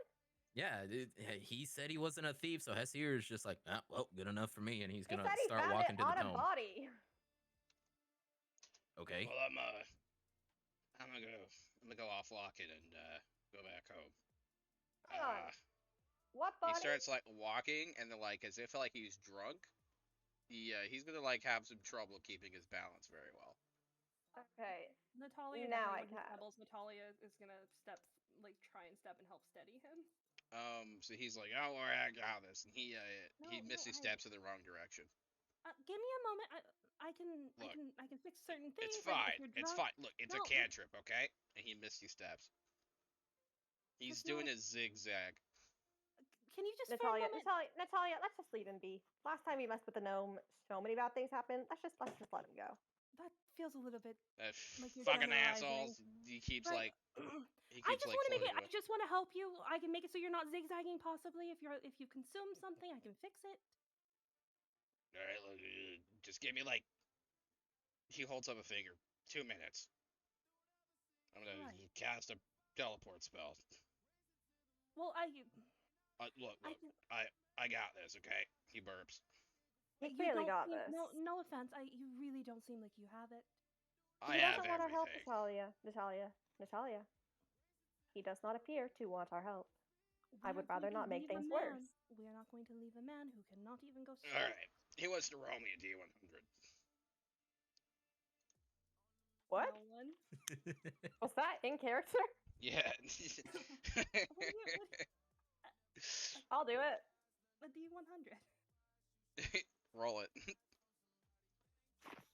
Yeah, he said he wasn't a thief, so Hessier is just like, well, good enough for me, and he's He gonna said he start found walking it to the on a tomb. body. Okay. Well, I'm gonna go off lock it and go back home. Hang on. What He body? starts like walking, and then like as if like he's drunk. He's gonna like have some trouble keeping his balance very well. Okay. Natalia. Now I definitely when he cast. stumbles, Natalia is gonna try and step and help steady him. So he's like, "Oh, worry, I got this," and he No, misty I- steps in the wrong direction. Give me a moment. I Look, can fix certain things. It's like, fine. if you're It's drunk- fine. Look, it's No, a cantrip, okay? And he misty steps. He's That's doing not- his zigzag. Can you just Natalia, for a moment? Natalia, let's just leave him be. Last time he messed with the gnome, so many bad things happened. Let's just let him go. that feels a little bit. That Like you're fucking generalizing. assholes. He keeps Like, like he I keeps just like want to make it. floating I away. just want to help you. I can make it so you're not zigzagging. Possibly, if you consume something, I can fix it. All right, look, just give me like. He holds up a finger. 2 minutes. I'm gonna Right. cast a teleport spell. Well, Look, I look. can. I got this. Okay. He burps. He You clearly don't got seem, this. no offense. You really don't seem like you have it. I He have doesn't want our help, everything. Natalia. He does not appear to want our help. I We would are going rather to not make leave a things man- worse. We are not going to leave a man who cannot even go straight. All right. He wants to roll me a D100. What? No one. Was that in character? Yeah. I'll do it. A D100. Roll it.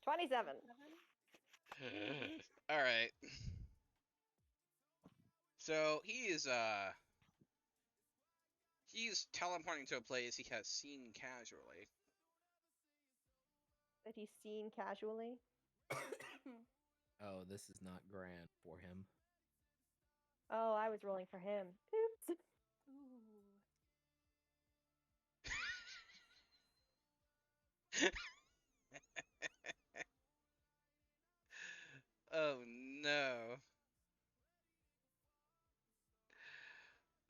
27. All right. So he's teleporting to a place he has seen casually. That he's seen casually. Oh, this is not grand for him. Oh, I was rolling for him. Oops. Ooh. Oh no.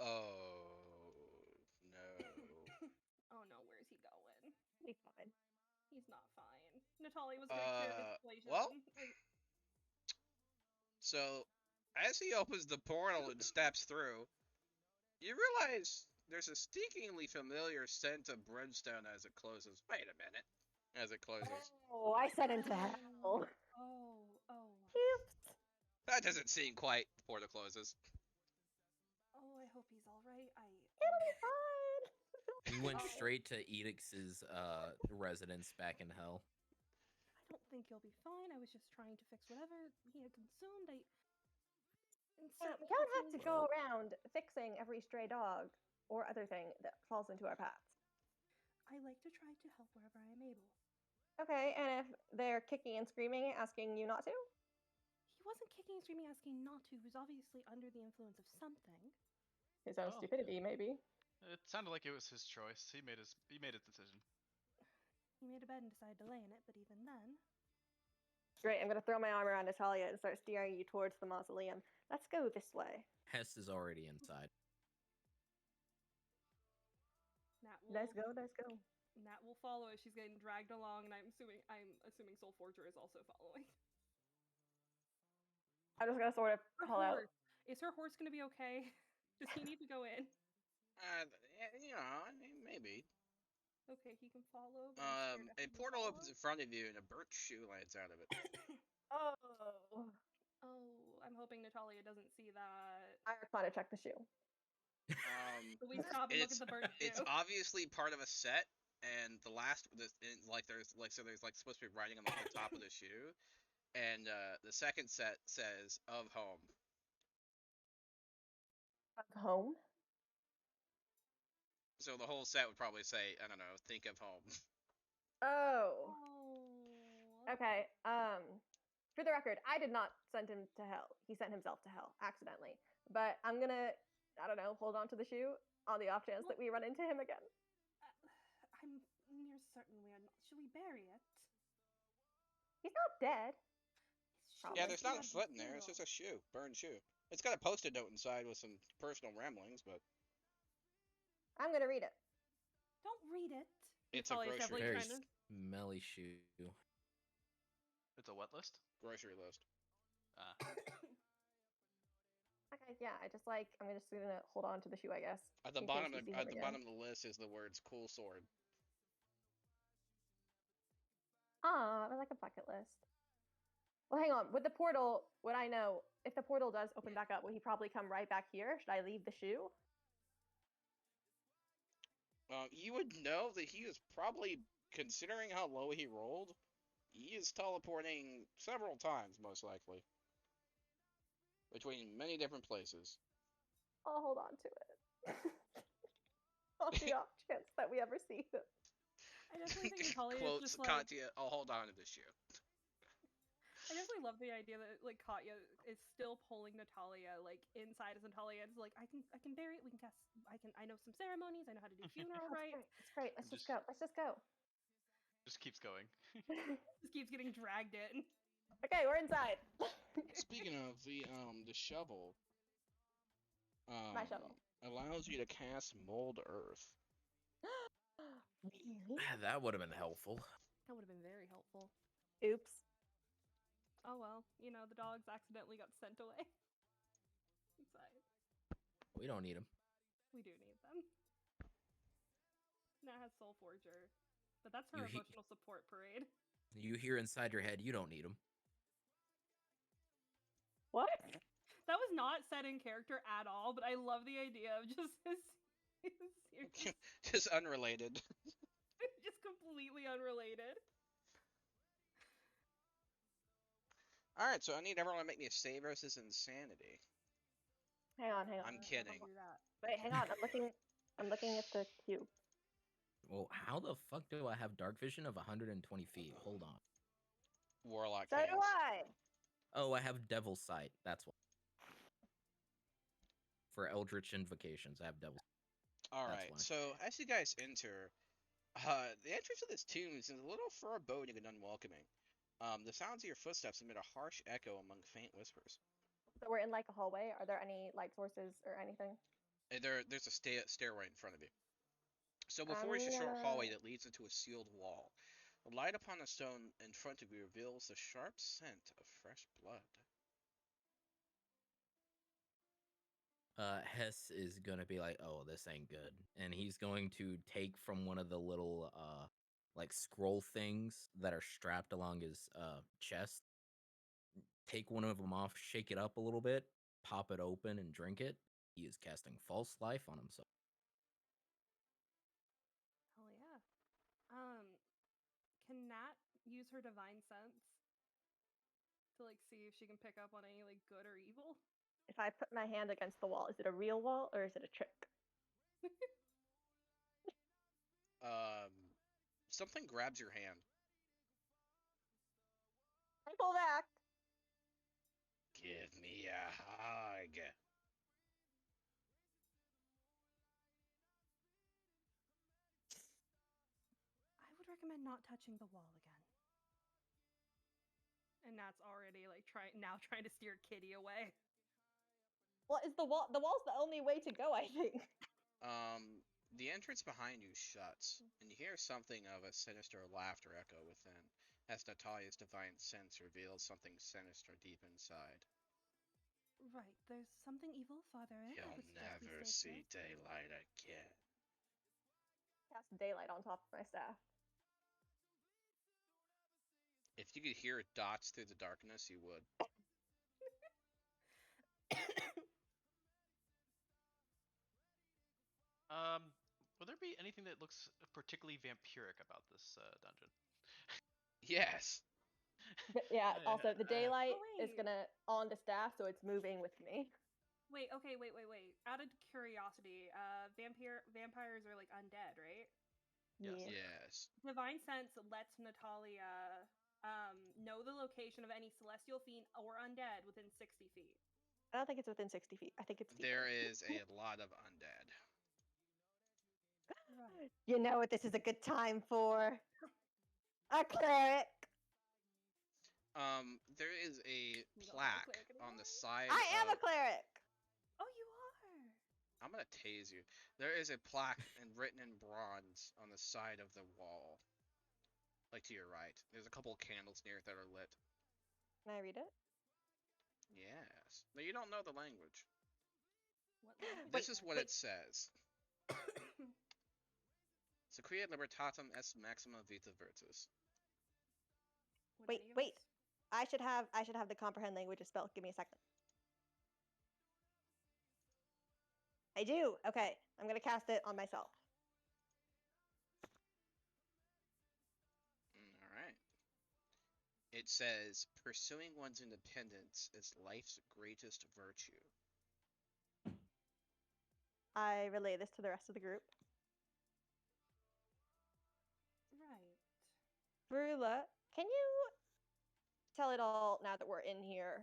Oh no. Oh no, where's he going? Be fine. He's not fine. Natalia was gonna cure this situation. well. So, as he opens the portal and steps through, you realize there's a stinkingly familiar scent of brimstone as it closes. Wait a minute. As it closes. Oh, I said into hell. Oh. Oops. That doesn't seem quite before the closes. Oh, I hope he's alright. It'll be fine. He went Oh. straight to Edix's residence back in hell. I don't think he'll be fine. I was just trying to fix whatever he had consumed. We don't have to go around fixing every stray dog or other thing that falls into our paths. I like to try to help wherever I am able. Okay, and if they're kicking and screaming, asking you not to? He wasn't kicking and screaming, asking not to. He was obviously under the influence of something. His own Oh. stupidity, maybe. It sounded like it was his choice. He made his decision. He made a bed and decided to lay in it, but even then, Great, I'm gonna throw my arm around Natalia and start steering you towards the mausoleum. Let's go this way. Hess is already inside. Let's go. Nat will follow as she's getting dragged along, and I'm assuming Soul Forger is also following. I'm just gonna sort of Her call out. horse. Is her horse gonna be okay? Does he need to go in? Maybe. Okay, he can follow. but I'm scared A if he portal follows. opens in front of you and a burnt shoe lands out of it. Oh. Oh, I'm hoping Natalia doesn't see that. I Arcana check the shoe. So we stop and look at the burnt shoe. It's obviously part of a set, and the last, there's supposed to be writing on the top of the shoe, and the second set says of home. Home? So the whole set would probably say, I don't know, think of home. Oh. Oh. Okay. For the record, I did not send him to hell. He sent himself to hell accidentally. But I'm gonna, I don't know, hold on to the shoe on the off chance that we run into him again. I'm near certain we are not. Should we bury it? He's not dead. Should Yeah, we there's not a add foot in there. It's material? just a shoe, burned shoe. It's got a post-it note inside with some personal ramblings, but I'm gonna read it. Don't read it. it's a Natalia's grocery Very definitely trying to. smelly shoe. It's a what list? grocery list. Okay, yeah, I'm just gonna hold on to the shoe, I guess. At the in case bottom, we see him at the again. bottom of the list is the words "cool sword." I like a bucket list. Well, hang on. With the portal, would I know if the portal does open back up? Will he probably come right back here? Should I leave the shoe? You would know that he is probably, considering how low he rolled, he is teleporting several times, most likely, between many different places. I'll hold on to it. On the off chance that we ever see him. I definitely think Natalia is Quotes just like. Katya, I'll hold on to the shoe. I definitely love the idea that like Katya is still pulling Natalia like inside as Natalia is like, I can bury it. We can cast. I know some ceremonies. I know how to do funeral That's rites. great. That's great. Let's And just just- go. Let's just go. Just keeps going. Just keeps getting dragged in. Okay, we're inside. Speaking of the shovel, My shovel. allows you to cast mold earth. Really? That would have been helpful. That would have been very helpful. Oops. Oh well, you know, the dogs accidentally got sent away. Inside. We don't need him. We do need them. Nat has Soul Forger, but that's her You he- emotional support parade. You hear inside your head, you don't need him. What? That was not said in character at all, but I love the idea of just his Just unrelated. just completely unrelated. All right, so I need everyone to make me a save versus insanity. Hang on. I'm kidding. I'll do that. Wait, hang on. I'm looking at the cube. Well, how the fuck do I have dark vision of 120 feet? Hold on. Warlock. So phase. do I. Oh, I have Devil's Sight. That's why. For Eldritch Invocations, I have Devil's. All That's right. why. So as you guys enter, the entrance of this tomb is a little foreboding and unwelcoming. The sounds of your footsteps emit a harsh echo among faint whispers. So we're in like a hallway. Are there any light sources or anything? There's a stairway in front of you. So before is a short hallway that leads into a sealed wall. The light upon the stone in front of you reveals the sharp scent of fresh blood. Hess is gonna be like, "Oh, this ain't good," and he's going to take from one of the little like scroll things that are strapped along his chest. Take one of them off, shake it up a little bit, pop it open, and drink it. He is casting false life on himself. Hell yeah. Can Nat use her divine sense to like see if she can pick up on any like good or evil? If I put my hand against the wall, is it a real wall or is it a trick? Something grabs your hand. I pull back. Give me a hug. I would recommend not touching the wall again. And Nat's already like trying to steer Kitty away. Well, is the wall? The wall's the only way to go, I think. The entrance behind you shuts, and you hear something of a sinister laughter echo within, as Natalia's divine sense reveals something sinister deep inside. Right, there's something evil farther in. You'll never see daylight again. Cast daylight on top of my staff. If you could hear dots through the darkness, you would. Will there be anything that looks particularly vampiric about this dungeon? Yes. But yeah, also the daylight is wait. gonna on the staff, so it's moving with me. Wait. Out of curiosity, vampires are like undead, right? Yes. Yeah. Yes. Divine sense lets Natalia know the location of any celestial fiend or undead within 60 feet. I don't think it's within 60 feet. I think it's deeper. There is a lot of undead. Right. You know what this is a good time for? A cleric. There is a You don't have a plaque cleric on the anymore? side. I am a of- cleric. Oh, you are. I'm gonna tase you. There is a plaque and written in bronze on the side of the wall, like to your right. There's a couple of candles near it that are lit. Can I read it? Yes. No, you don't know the language. What language This is is what wait. it says. Secrea libertatum est maxima vita virtus. Would Wait, any of wait. us- I should have the comprehend languages spell. Give me a second. I do. Okay, I'm gonna cast it on myself. All right. It says, pursuing one's independence is life's greatest virtue. I relay this to the rest of the group. Right. Brula, can you tell it all now that we're in here.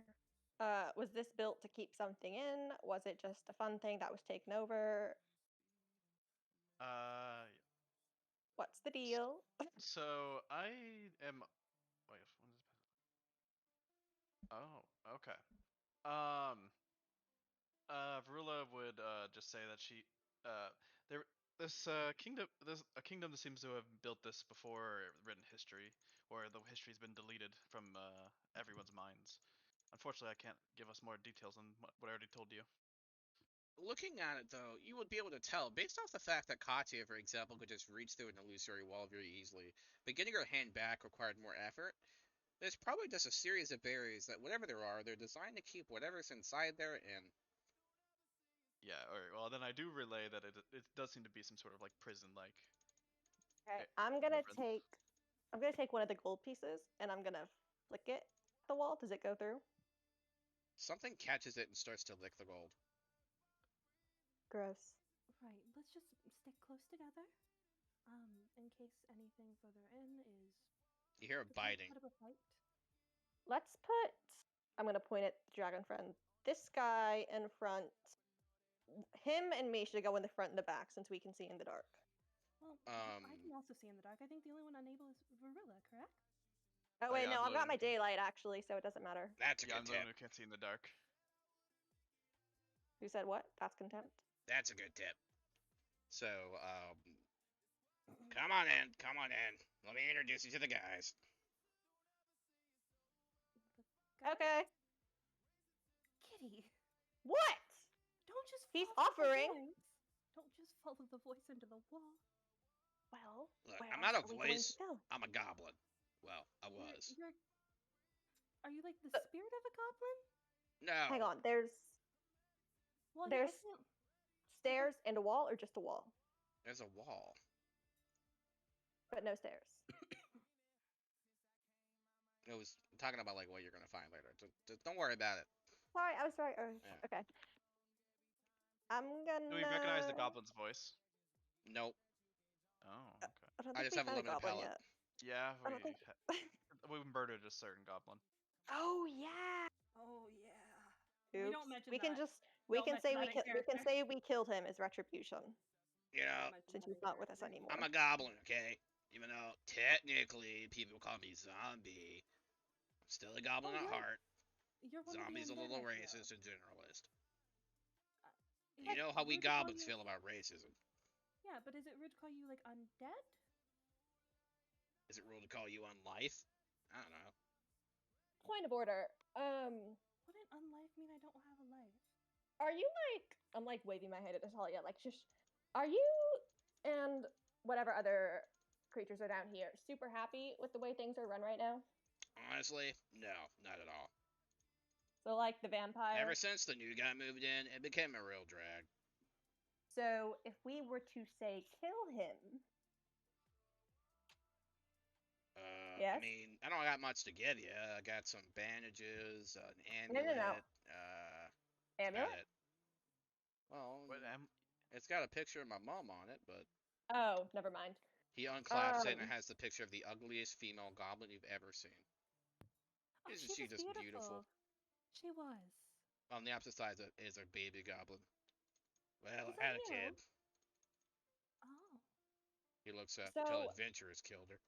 Was this built to keep something in? Was it just a fun thing that was taken over? What's the deal? So I am. Wait, when is Oh, okay. Varula would just say that she there this kingdom this a kingdom that seems to have built this before written history, or the history's been deleted from everyone's minds. Unfortunately, I can't give us more details on what I already told you. Looking at it, though, you would be able to tell, based off the fact that Katya, for example, could just reach through an illusory wall very easily, but getting her hand back required more effort. There's probably just a series of barriers that, whatever there are, they're designed to keep whatever's inside there in. Yeah, alright, well then I do relay that it does seem to be some sort of like prison like. Okay, Eh, I'm gonna different. take one of the gold pieces and I'm gonna flick it at the wall. Does it go through? Something catches it and starts to lick the gold. Gross. Right. Let's just stick close together. In case anything further in is You hear a to put biting. up a fight. Let's put. I'm gonna point at the dragon friend. This guy in front. Him and me should go in the front and the back since we can see in the dark. Well, I can Um, also see in the dark. I think the only one unable is Varilla, correct? Oh Oh, wait, yeah, no, I'm I've got the- my daylight actually, so it doesn't matter. that's a Yeah, good I'm the one tip. who can't see in the dark. Who said what? That's contempt. That's a good tip. So, come on in, come on in. Let me introduce you to the guys. Guys? Okay. Kitty, What? don't just. He's follow the offering. voice. Don't just follow the voice into the wall. Well, Look, where I'm not a else are we going voice. to go? I'm a goblin. Well, I was. Are you like the Uh, spirit of a goblin? No. Hang on. There's Well, There's- I can't. stairs and a wall, or just a wall, There's a wall. but no stairs. It was talking about like what you're gonna find later. Just don't worry about it. Sorry, I was sorry. Yeah. Okay. I'm gonna. Do we recognize the goblin's voice? Nope. Oh, okay. I don't I think just we've have a met limited goblin palette. yet. Yeah, I don't think. we murdered a certain goblin. Oh yeah. Oh yeah. Oops. We don't mention We can that. just. We Don't can say mention we that in we can character. say we killed him as retribution You know, Don't mention since that he's in not with us character. anymore. I'm a goblin, okay? Even though technically people call me zombie, I'm still a goblin Oh, at yeah. heart. You're one Zombie's a of the little undead, Ezra. racist and generalist. You Heck, know how we rude to call goblins you- feel about racism. Yeah, but is it rude to call you like undead? Is it rude to call you on life? I don't know. Point of order. Wouldn't unlife mean I don't have a life? Are you like? I'm like waving my hand at Natalia. Like, just. Are you and whatever other creatures are down here super happy with the way things are run right now? Honestly, no, not at all. So like the vampire. Ever since the new guy moved in, it became a real drag. So if we were to say kill him, I Yes? mean, I don't got much to give you. I got some bandages, an No, no, amulet. no. About amulet. it. Well, But it's got a picture of my mom on it, but Oh, never mind. he unclaps it and Um. it has the picture of the ugliest female goblin you've ever seen. Oh, Isn't she she was just beautiful. beautiful? She was. On the opposite side is a baby goblin. Well, Is I had that a you? kid. Oh. He looks up until So- adventurers killed her.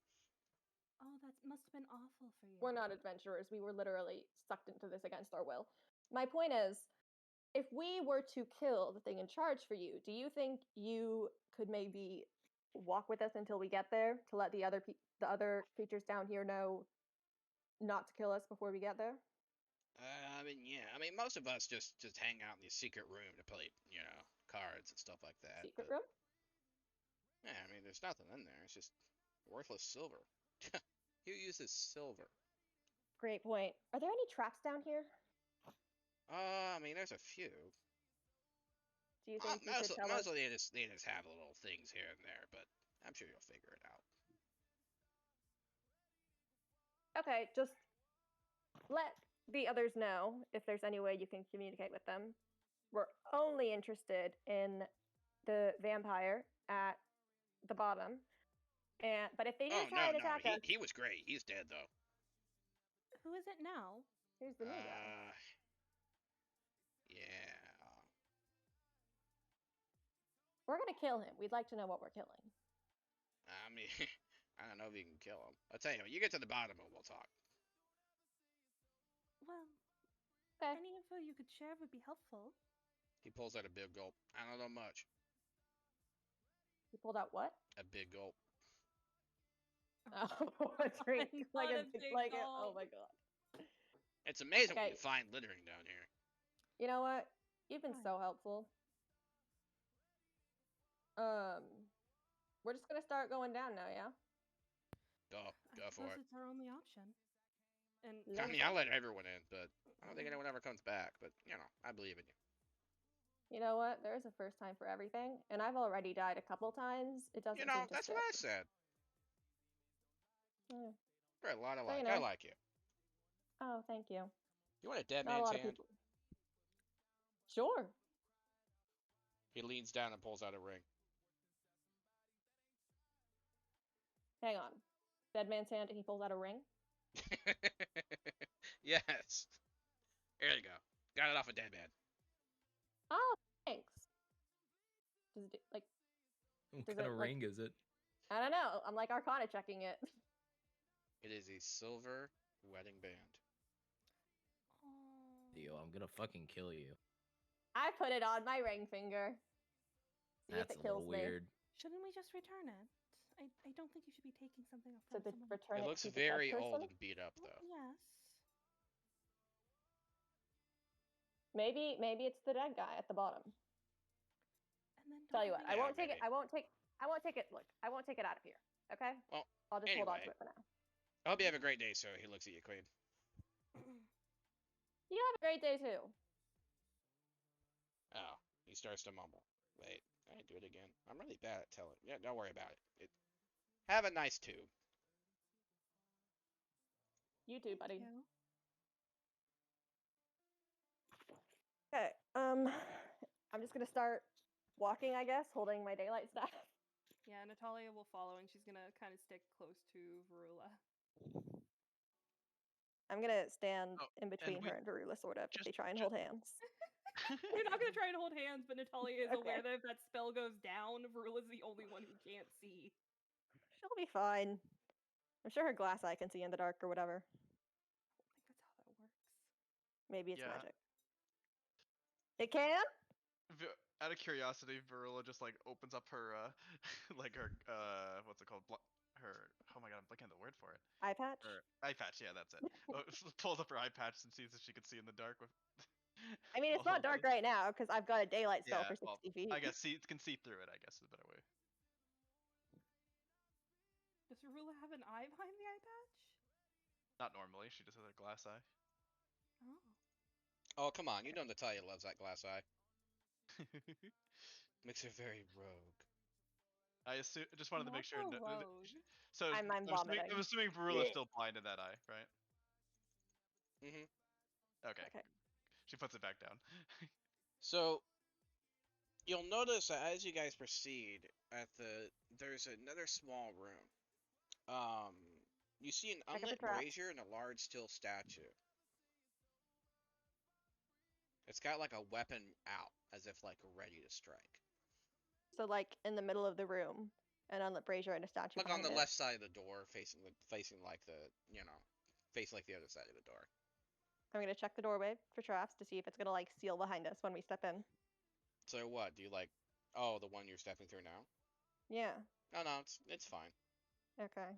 Oh, that must have been awful for you. We're not adventurers. We were literally sucked into this against our will. My point is, if we were to kill the thing in charge for you, do you think you could maybe walk with us until we get there to let the other creatures down here know not to kill us before we get there? I mean, yeah. I mean, most of us just hang out in the secret room to play, cards and stuff like that. Secret but- room? Yeah, I mean, there's nothing in there. It's just worthless silver. Who uses silver? Great point. Are there any traps down here? I mean, there's a few. Do you think you could tell us? Mostly they just have little things here and there, but I'm sure you'll figure it out. Okay, just let the others know if there's any way you can communicate with them. We're only interested in the vampire at the bottom. But if they do Oh try no, and attack us, he was great. He's dead though. Who is it now? Who's the new guy? Yeah. We're gonna kill him. We'd like to know what we're killing. I mean, I don't know if you can kill him. I'll tell you what, you get to the bottom and we'll talk. Well, Okay. any info you could share would be helpful. He pulls out a big gulp. I don't know much. He pulled out what? A big gulp. Oh, a drink. Not a big Oh gulp. my god. It's amazing what Okay. you find littering down here. You know what? You've been Fine. so helpful. We're just gonna start going down now, yeah? Go I for suppose it. it's our only option. And Yeah. I mean, I'll let everyone in, but I don't think anyone ever comes back. But, you know, I believe in you. You know what? There is a first time for everything, and I've already died a couple times. It doesn't You know, seem to that's stick. what I said. Yeah. You're a lot of So, you like. I know. like you. Oh, thank you. You want a dead Not a man's lot of hand? people. Sure. He leans down and pulls out a ring. Hang on. Dead man's hand, and he pulls out a ring. Yes. Here you go. Got it off a dead man. Oh, thanks. Does it do, like, What Does kind it, of like- ring is it? I don't know. I'm like Arcana checking it. It is a silver wedding band. Yo, I'm gonna fucking kill you. I put it on my ring finger. See That's if a it kills little me. weird. Shouldn't we just return it? I don't think you should be taking something So from to someone. return It it looks to the dead very old person? and beat up, Well, though. yes. Maybe it's the dead guy at the bottom. And then Tell don't you what, forget- I Yeah, won't take it. maybe. I won't take it. Look, I won't take it out of here. Okay. Well, I'll just hold on to anyway. it for now. I hope you have a great day, sir. He looks at you, Queen. You have a great day too. Oh, he starts to mumble. Wait, I do it again. I'm really bad at telling. Yeah, don't worry about it. Have a nice tube. You too, buddy. You. Okay. I'm just gonna start walking, I guess, holding my daylight staff. Yeah, Natalia will follow, and she's gonna kind of stick close to Varula. I'm gonna stand Oh, in between we- her and Varula, sort of, if just- they try and ju- hold hands. We're not gonna try and hold hands, but Natalia is aware Okay. that if that spell goes down, Varula's the only one who can't see. She'll be fine. I'm sure her glass eye can see in the dark or whatever. I think that's how that works. Maybe it's Yeah. magic. It can? Out of curiosity, Varula just like opens up her like her what's it called? Her oh my god, I'm blanking on the word for it. Eye patch? Her eye patch, yeah, that's it. Pulls up her eye patch and sees if she can see in the dark with. I mean, it's while not dark holding it. right now because I've got a daylight spell Yeah, for 60 well, feet. I guess it can see through it. I guess is a better way. Does Varula have an eye behind the eye patch? Not normally. She just has a glass eye. Oh. Oh, come on. You know Natalia loves that glass eye. Makes her very rogue. I assume. Just wanted to make sure. Not No, so rogue. so I'm I'm vomiting. assuming Varula's still blind in that eye, right? Mm-hmm. Okay. Okay. She puts it back down. So, you'll notice that as you guys proceed, there's another small room. You see an Check out the unlit traps. brazier and a large steel statue. It's got like a weapon out, as if like ready to strike. So, like, in the middle of the room, an unlit brazier and a statue Like on behind the it. left side of the door, facing like facing like the other side of the door. I'm gonna check the doorway for traps to see if it's gonna, like, seal behind us when we step in. So what? Do you like? Oh, the one you're stepping through now? Yeah. No, it's fine. Okay.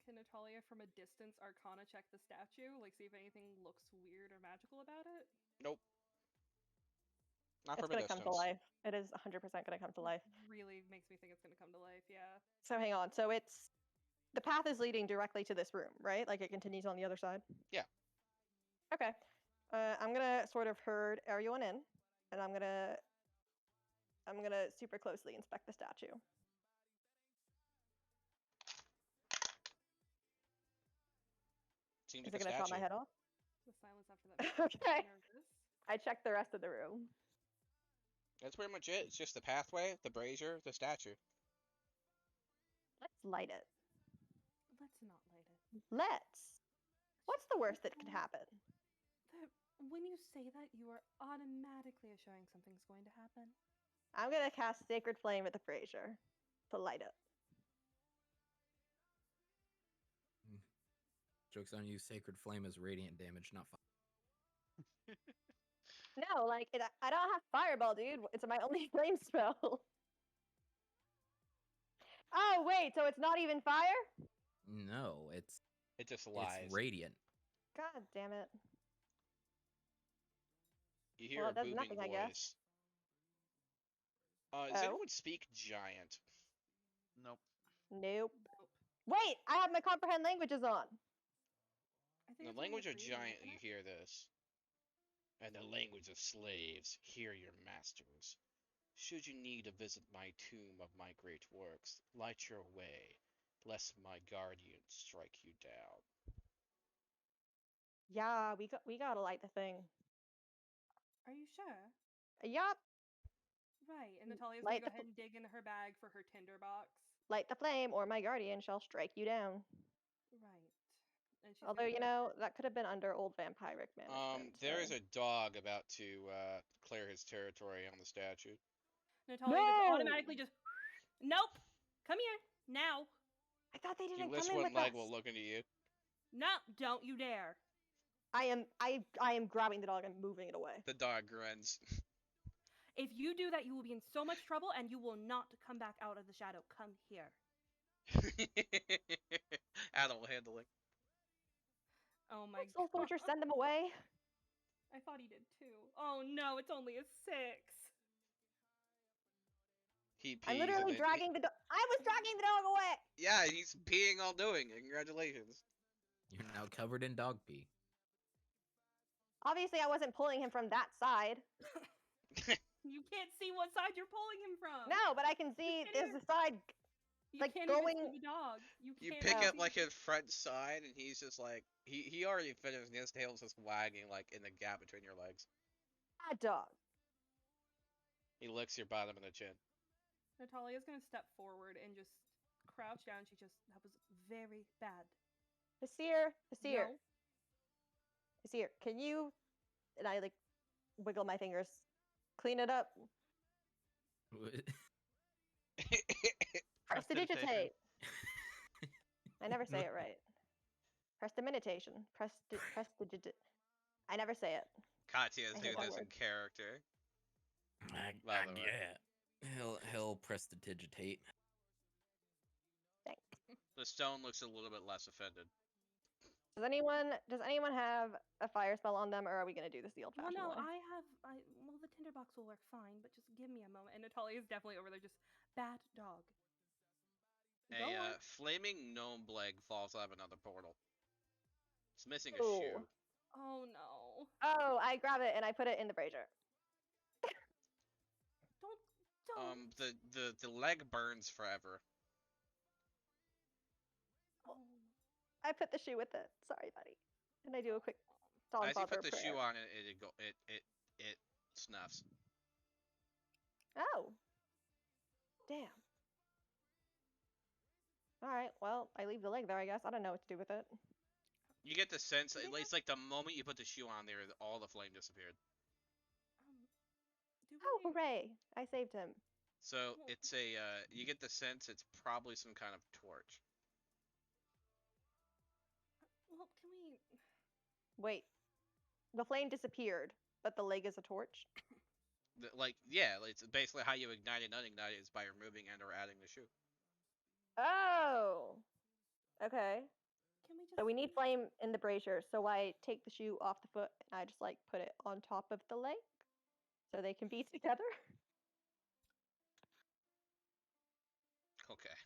Can Natalia from a distance Arcana check the statue? Like see if anything looks weird or magical about it? Nope. Not It's from a gonna come to distance. life. It is 100% gonna come to life. Really makes me think it's gonna come to life, yeah. So hang on. So it's the path is leading directly to this room, right? Like it continues on the other side. Yeah. Okay. I'm gonna sort of herd everyone in, and I'm gonna super closely inspect the statue. Seems Is like it a gonna chop my statue. head off? The silence after that makes me Okay. nervous. I checked the rest of the room. That's pretty much it. It's just the pathway, the brazier, the statue. Let's light it. Let's not light it. Let's. What's the worst that could happen? When you say that, you are automatically assuring something's going to happen. I'm gonna cast Sacred Flame at the brazier to light it. Joke's on you, Sacred Flame is radiant damage, not fire. No, like I don't have Fireball, dude. It's my only flame spell. Oh wait, so it's not even fire? No, it's It just lies. it's radiant. God damn it. You hear Well, a it does booming nothing, I guess. voice. Does Oh. anyone speak giant? Nope. Nope. Nope. Wait, I have my comprehend languages on. I think In the it's only language of Korean, giant, isn't you it? hear this. And the language of slaves, hear your masters. Should you need to visit my tomb of my great works, light your way, lest my guardian strike you down. Yeah, we gotta light the thing. Are you sure? Yup. Right. And L- Natalia's light gonna go the ahead and dig in her bag for her tinderbox. Light the flame, or my guardian shall strike you down. Right. And she's Although, gonna you go know, that could have been under old vampiric management. There is so- a dog about to clear his territory on the statue. Natalia just No! automatically just nope. Come here now. I thought they You didn't list come in one with leg us. while looking at you. No, don't you dare. I am grabbing the dog and moving it away. The dog grins. If you do that, you will be in so much trouble and you will not come back out of the shadow. Come here. Animal handling. Oh my Soul god. Soldier, send them away. I thought he did too. Oh no, it's only a 6. He pees. I'm and literally then- dragging the dog. I was dragging the dog away. Yeah, he's peeing all doing it. Congratulations. You're now covered in dog pee. Obviously, I wasn't pulling him from that side. You can't see what side you're pulling him from. No, but I can see can't there's even- a side. you like, can't even going- see the dog. You can't pick Oh. up see- like his front side, and he's just like he already finished, and his tail's just wagging like in the gap between your legs. A dog. He licks your bottom of the chin. Natalia's gonna step forward and just crouch down. That was very bad. Hasir, No. Hasir, can you? And I like wiggle my fingers. Clean it up. Prestidigitation. Prestidigitate. I never say it right. Prestidigitation. Prestidigit. I never say it. Katya's I doing hate that this in word. character. By the way. Yeah. He'll prestidigitate. The stone looks a little bit less offended. Does anyone have a fire spell on them, or are we gonna do this the Well, old-fashioned no, way? well, the tinderbox will work fine, but just give me a moment. And Natalia's definitely over there, just bad dog. Go A on. flaming gnome leg falls out of another portal. It's missing a Oh. shoe. Oh no! Oh, I grab it and I put it in the brazier. Don't. The leg burns forever. Oh. I put the shoe with it. Sorry, buddy. And I do a quick Dawn As you Father put the prayer. shoe on it, it snuffs. Oh. Damn. Alright, well, I leave the leg there, I guess. I don't know what to do with it. You get the sense, Yeah. it's like the moment you put the shoe on there, all the flame disappeared. Do Oh, we? hooray! I saved him. So Well- it's you get the sense it's probably some kind of torch. Well, can we? Wait. The flame disappeared, but the leg is a torch? It's basically how you ignite and unignite it is by removing and or adding the shoe. Oh! Okay. Can we just? So we need flame in the brazier, so I take the shoe off the foot and I just like put it on top of the leg so they can be together. Okay.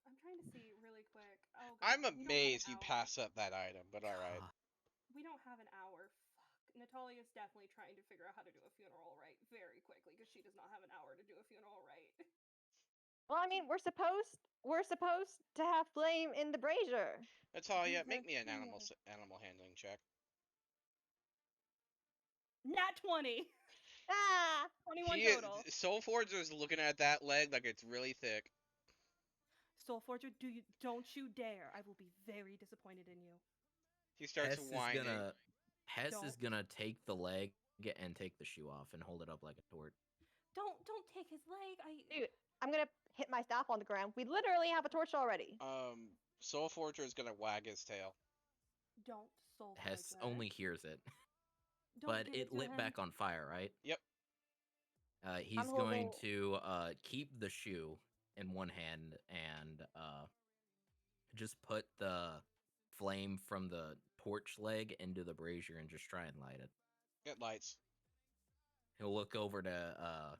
I'm trying to see really quick. Oh, I'm God, we don't have an amazed you hour. pass up that item, but alright. We don't have an hour. Fuck. Natalia's definitely trying to figure out how to do a funeral right very quickly because she does not have an hour to do a funeral right. Well, I mean, we're supposed to have flame in the brazier. Natalia, These make are me an females. animal handling check. Nat 20. Ah! 21 He- total. Soulforger's looking at that leg like it's really thick. Soul Forger, don't you dare. I will be very disappointed in you. He starts whining. Hess is Don't. gonna take the leg and take the shoe off and hold it up like a torch. Don't take his leg. Dude, I'm gonna hit my staff on the ground. We literally have a torch already. Soul Forger is gonna wag his tail. Don't soul Hess forger. only hears it, Don't but give it to lit him. back on fire, right? Yep. He's I'm going holding- to keep the shoe in one hand and just put the flame from the torch leg into the brazier and just try and light it. Get lights. He'll look over to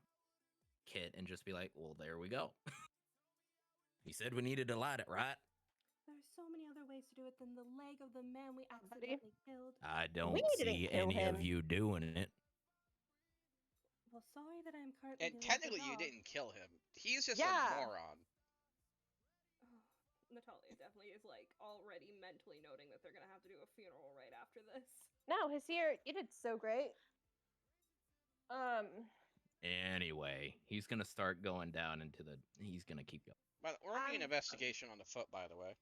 Kit and just be like, "Well, there we go." He said we needed to light it, right? There's so many other ways to do it than the leg of the man we Buddy. accidentally killed. I don't didn't see kill any of him. you doing it. Well, sorry that I'm currently And dealing with the technically, you dog. didn't kill him. He's just Yeah. a moron. Natalia definitely is like already mentally noting that they're gonna have to do a funeral right after this. No, Hasir, you did so great. Anyway, he's gonna start going down into the. He's gonna keep going. But we're making an Um, investigation on the foot, by the way.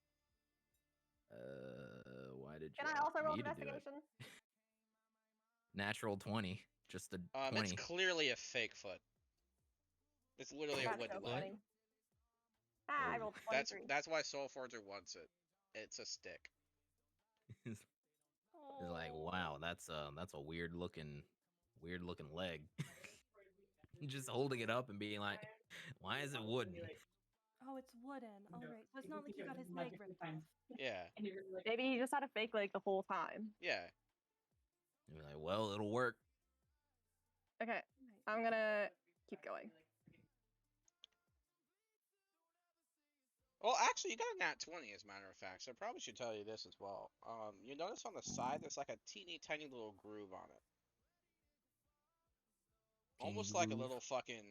Why did you? Can I ask also roll me to do it? investigation? Natural 20, just a 20. It's clearly a fake foot. It's literally a That's wooden so leg. funny. Ah, I Oh, rolled That's 23. that's why Soul Forger wants it. It's a stick. It's like, wow, that's a weird looking leg. Just holding it up and being like, why is it wooden? Oh, it's wooden. All right, so it's not like he got his leg ripped off. Yeah, Maybe he just had a fake leg the whole time. yeah. And be like, well, it'll work. Okay, Right. I'm gonna keep going. Well, actually, you got a nat 20, as a matter of fact, so I probably should tell you this as well. You notice on the side there's like a teeny tiny little groove on it. Almost Teeny like a groove? little fucking,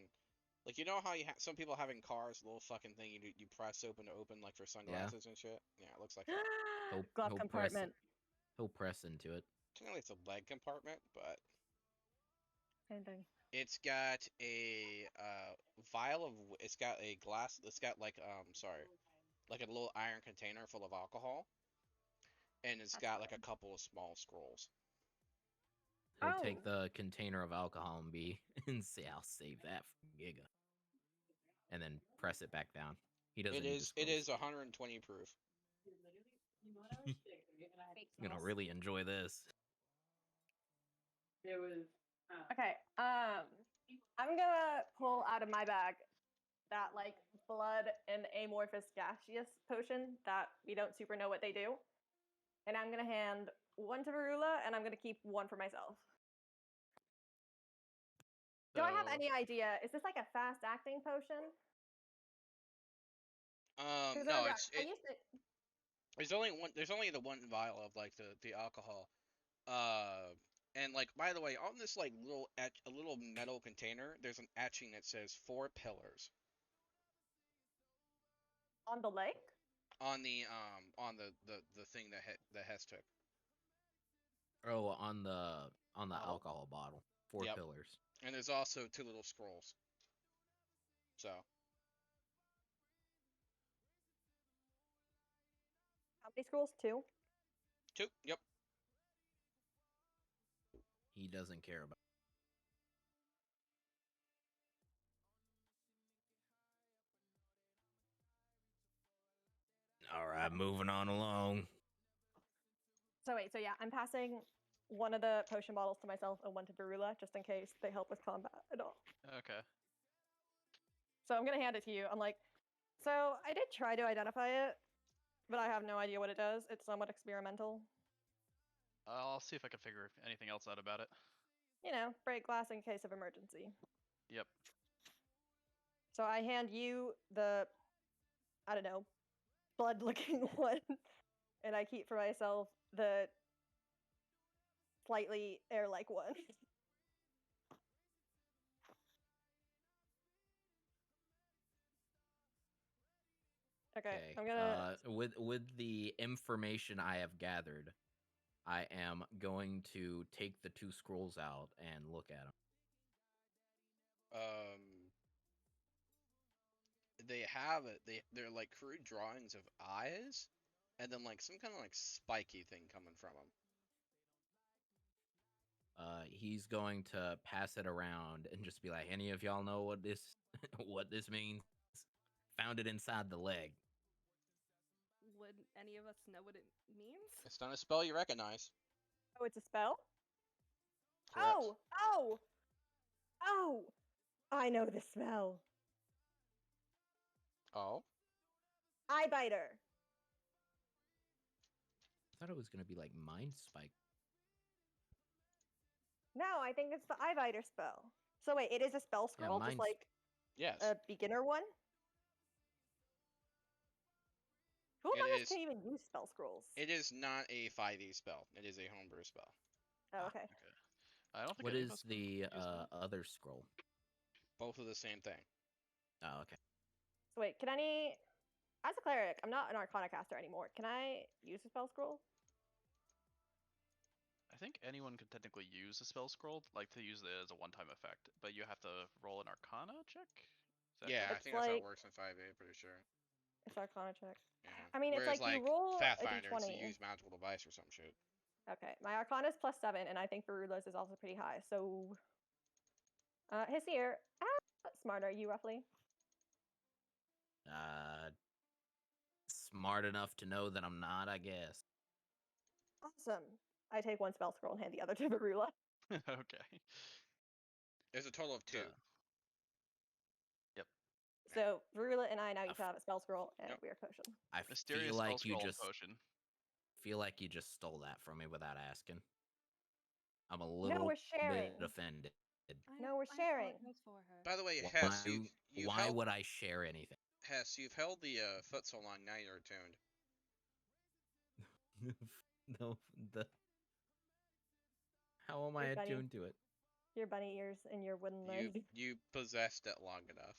like, you know how some people have in cars a little fucking thing you press open to open, like for sunglasses and shit? Yeah, it looks like that. Glove he'll compartment. He'll press into it. Technically it's a leg compartment, but Same thing. it's got a vial of, it's got a glass, it's got like, like a little iron container full of alcohol. And it's That's got like fine. a couple of small scrolls. He'll Oh. take the container of alcohol and be and say, "I'll save that for Giga," and then press it back down. He doesn't. It is 120 proof. He's gonna really enjoy this. Okay, I'm gonna pull out of my bag that like blood and amorphous gaseous potion that we don't super know what they do. And I'm gonna hand one to Varula and I'm gonna keep one for myself. Do I have So- any idea? Is this like a fast acting potion? 'Cause No, remember, it's I used to there's only one. There's only the one vial of like the alcohol. And like by the way, on this like a little metal container, there's an etching that says 4 pillars on the lake. on the thing that Hess took. Oh, on the Oh. alcohol bottle, 4 Yep. pillars. And there's also 2 little scrolls. So How many scrolls? 2. 2. Yep. He doesn't care about. All right, moving on along. So wait, so yeah, I'm passing one of the potion bottles to myself and one to Varula just in case they help with combat at all. Okay. So I'm gonna hand it to you. I'm like, so I did try to identify it, but I have no idea what it does. It's somewhat experimental. I'll see if I can figure anything else out about it. You know, break glass in case of emergency. Yep. So I hand you the, I don't know, blood-looking one, and I keep for myself the slightly air-like one. Okay, I'm gonna. With the information I have gathered, I am going to take the 2 scrolls out and look at them. They have it. They're like crude drawings of eyes, and then like some kind of like spiky thing coming from him. He's going to pass it around and just be like, "Any of y'all know what this what this means? Found it inside the leg." Would any of us know what it means? It's not a spell you recognize. Oh, it's a spell? Correct. Oh! Oh! Oh! I know the spell. Oh. Eye biter. I thought it was gonna be like Mind Spike. No, I think it's the eye biter spell. So wait, it is a spell scroll, just mine's- like Yes. a beginner one? Who It among us is- can even use spell scrolls? It is not a 5e spell. It is a homebrew spell. Oh, okay. Okay. I don't think What any of is us can the use that. other scroll? Both are the same thing. Oh, okay. So wait, can any... As a cleric, I'm not an Arcana caster anymore. Can I use a spell scroll? I think anyone could technically use a spell scroll, like to use it as a one-time effect, but you have to roll an Arcana check. Is that Yeah, I It's think that's how it like- works in 5e. Pretty sure. It's Arcana check. Yeah. I mean, it's Whereas, like you roll a Pathfinder, it's d20. to use magical device or some shit. Okay, my Arcana is +7, and I think Varula's is also pretty high. So, Hissir, how smart are you roughly? Smart enough to know that I'm not, I guess. Awesome. I take one spell scroll and hand the other to Varula. Okay. There's a total of 2. So Varula and I now each f- have a spell scroll and Yep. we are potion. I Mysterious feel spell like you scroll and just potion. feel like you just stole that from me without asking. I'm a little No, we're sharing. bit offended. No, we're sharing. apologize for her. By the way, Why, Hess, you've why held, would I share anything? Hess, you've held the foot so long. Now you're attuned. No, the. How am I Hey, buddy. attuned to it? Your bunny ears and your wooden You leg. you possessed it long enough.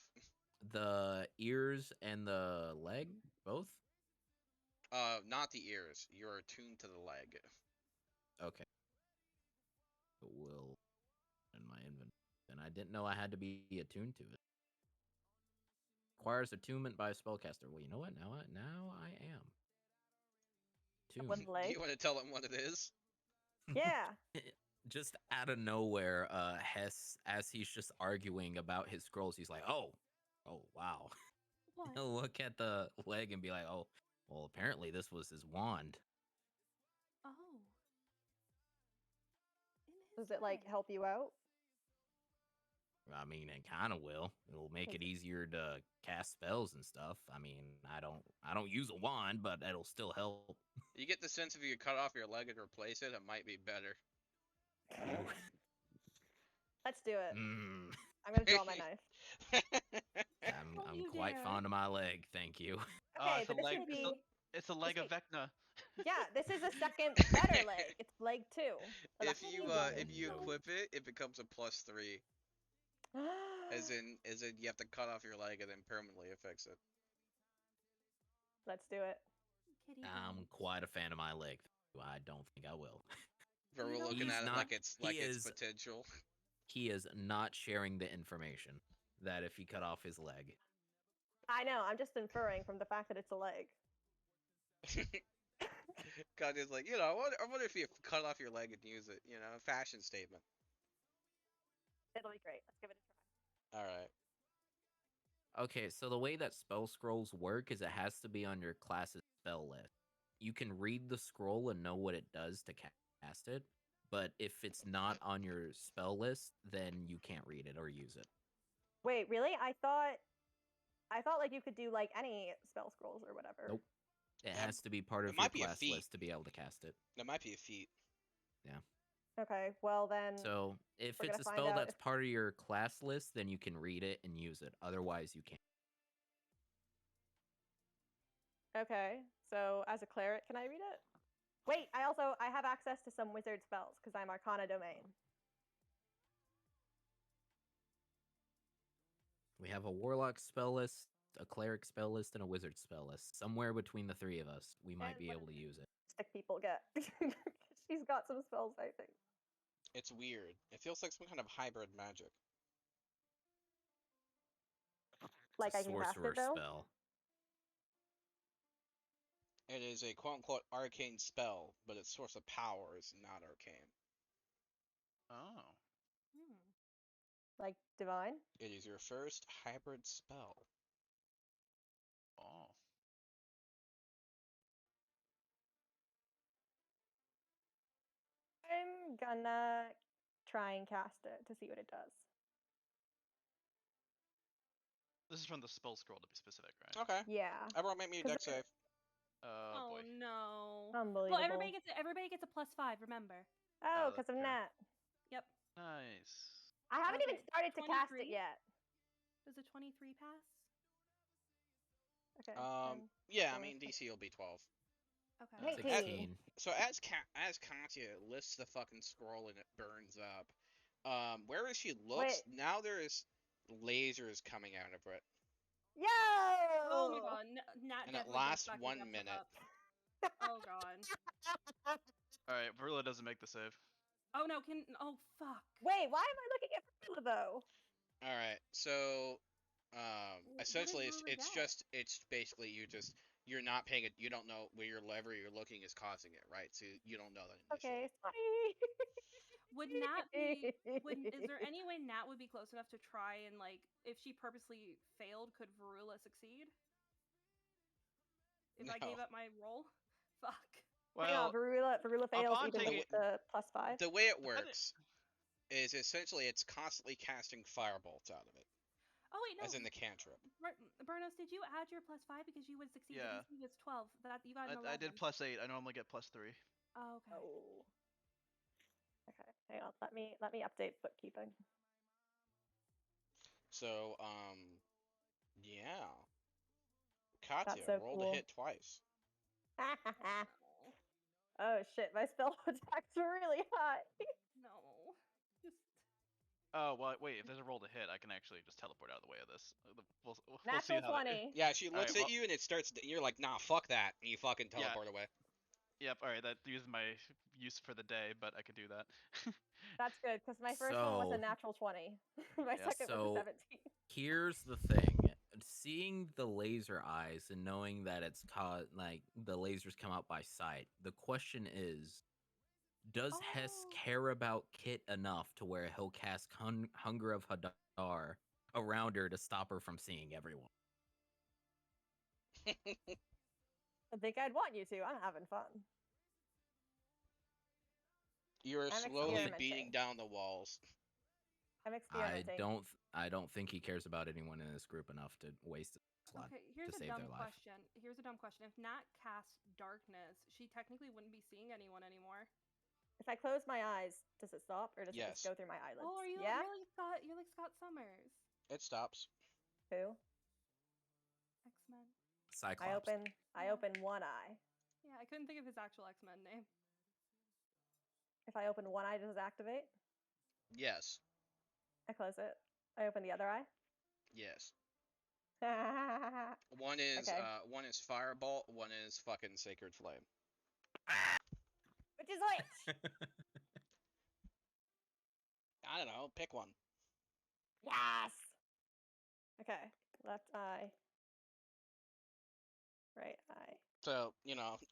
The ears and the leg, both. Not the ears. You're attuned to the leg. Okay. It will in my inventory. And I didn't know I had to be attuned to it. Requires attunement by a spellcaster. Well, you know what? Now I am. A Attuned. wooden Do leg. you want to tell him what it is? Yeah. Just out of nowhere, Hess, as he's just arguing about his scrolls, he's like, "Oh, wow." What? He'll look at the leg and be like, "Oh, well, apparently this was his wand." Oh. In Does his it like leg. help you out? I mean, it kind of will. It'll make it easier to cast spells and stuff. I mean, I don't use a wand, but it'll still help. You get the sense if you cut off your leg and replace it, it might be better. Let's do it. Mm, I'm gonna draw my knife. I'm Don't you quite dare. fond of my leg, thank you. Okay, it's a but this leg. may be. It's a leg of may- Vecna. Yeah, this is a second better leg. It's leg 2. if you No. equip it, it becomes a +3. As in you have to cut off your leg and then permanently affix it. Let's do it. Kitty I'm buns. quite a fan of my leg. I don't think I will. Where we're You know, looking He's at it not- like it's he is- potential. He is not sharing the information that if he cut off his leg. I know. I'm just inferring from the fact that it's a leg. Kanye's like, I wonder if you cut off your leg and use it, a fashion statement. It'll be great. Let's give it a try. All right. Okay, so the way that spell scrolls work is it has to be on your class's spell list. You can read the scroll and know what it does to cast it, but if it's not on your spell list, then you can't read it or use it. Wait, really? I thought like you could do like any spell scrolls or whatever. Nope. It Yeah, has to be part it of might your be a class feat. list to be able to cast it. That might be a feat. Okay, well then. So if We're it's gonna a find spell out that's if- part of your class list, then you can read it and use it. Otherwise, you can't. Okay, so as a cleric, can I read it? Wait, I have access to some wizard spells because I'm Arcana domain. We have a warlock spell list, a cleric spell list, and a wizard spell list. Somewhere between the three of us, we might And be what able to use it. Stick people get. She's got some spells, I think. It's weird. It feels like some kind of hybrid magic. Like It's a I can cast sorcerer it though. spell. It is a quote-unquote arcane spell, but its source of power is not arcane. Oh. Hmm. Like divine? It is your first hybrid spell. Oh. I'm gonna try and cast it to see what it does. This is from the spell scroll to be specific, right? Okay. Yeah. Everyone make me a 'Cause deck it- save. Oh boy. no. Unbelievable. Well, everybody gets a +5. Remember. Oh, Oh, because of that's fair. Nat. Yep. Nice. I haven't even Okay, started to cast it 23? yet. Does a 23 pass? Okay. Yeah, I four, mean DC will be 12. Okay. Hey, 16. So as Katya lifts the fucking scroll and it burns up, wherever she looks, Wait. now there's lasers coming out of it, Yo! Oh my god. Nat and it definitely lasts goes back 1 and minute. up. Oh god. Alright, Verula doesn't make the save. Oh no, oh fuck. Wait, why am I looking at Frula though? All right, so What did essentially Rula it's get? it's basically you're not paying it. You don't know where your lever you're looking is causing it, right? So you don't know that initially. Okay, sorry. Would Nat be is there any way Nat would be close enough to try and like if she purposely failed, could Verula succeed? If I gave No. up my roll? Fuck. Hang on, Well, Verula fails upon even taking- with the +5. The way it works is essentially it's constantly casting firebolts out of it, Oh wait, no. as in the cantrip. Burnos, did you add your +5 because you would succeed? Yeah. The DC was 12. That you got an 11. I did +8. I normally get +3. Oh, okay. Oh. Okay, hang on. Let me update bookkeeping. So yeah, Katya so rolled cool. a hit twice. No. Oh shit, my spell attacks are really high. No. Just Oh, well, wait, if there's a roll to hit, I can actually just teleport out of the way of this. We'll see Natural how that- 20. Yeah, she looks Alright, at you and it starts. You're like, nah, fuck that, and you fucking Yeah. teleport away. Yep, alright, that used my use for the day, but I could do that. That's good, because my first one was a So- natural 20. My Yeah, second was a so- 17. Here's the thing. Seeing the laser eyes and knowing that it's like the lasers come out by sight, the question is, does Hess Oh. care about Kit enough to where he'll cast Hunger of Hadar around her to stop her from seeing everyone? I think I'd want you to. I'm having fun. You're I'm slowly experimenting. beating down the walls. I'm I experimenting. don't think he cares about anyone in this group enough to waste a slot Okay, here's to a save dumb their life. question. Here's a dumb question. If Nat casts darkness, she technically wouldn't be seeing anyone anymore. If I close my eyes, does it stop or does it Yes. just go through my eyelids? Oh, are you? Yeah. You're like Scott Summers. It stops. Who? X-Men. Cyclops. I open one eye. Yeah, I couldn't think of his actual X-Men name. If I open one eye, does it activate? Yes. I close it. I open the other eye. Yes. Which One is Firebolt, one is fucking Sacred Flame. is which? I don't know, pick one. Yes. Okay. Left eye. Right eye. So,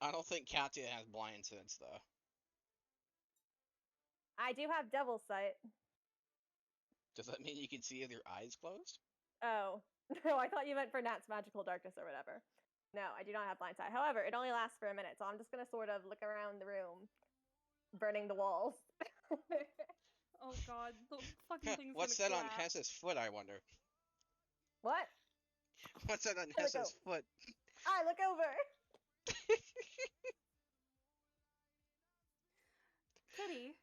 I don't think Katya has blind sense though. I do have devil's sight. Does that mean you can see with your eyes closed? Oh. No, I thought you meant for Nat's magical darkness or whatever. No, I do not have blind sight. However, it only lasts for a minute, so I'm just gonna sort of look around the room, burning the walls. Oh god, the fucking thing's What's gonna that on collapse. Hess's foot, I wonder? What? What's that on There we Hess's foot? I look over. Kitty.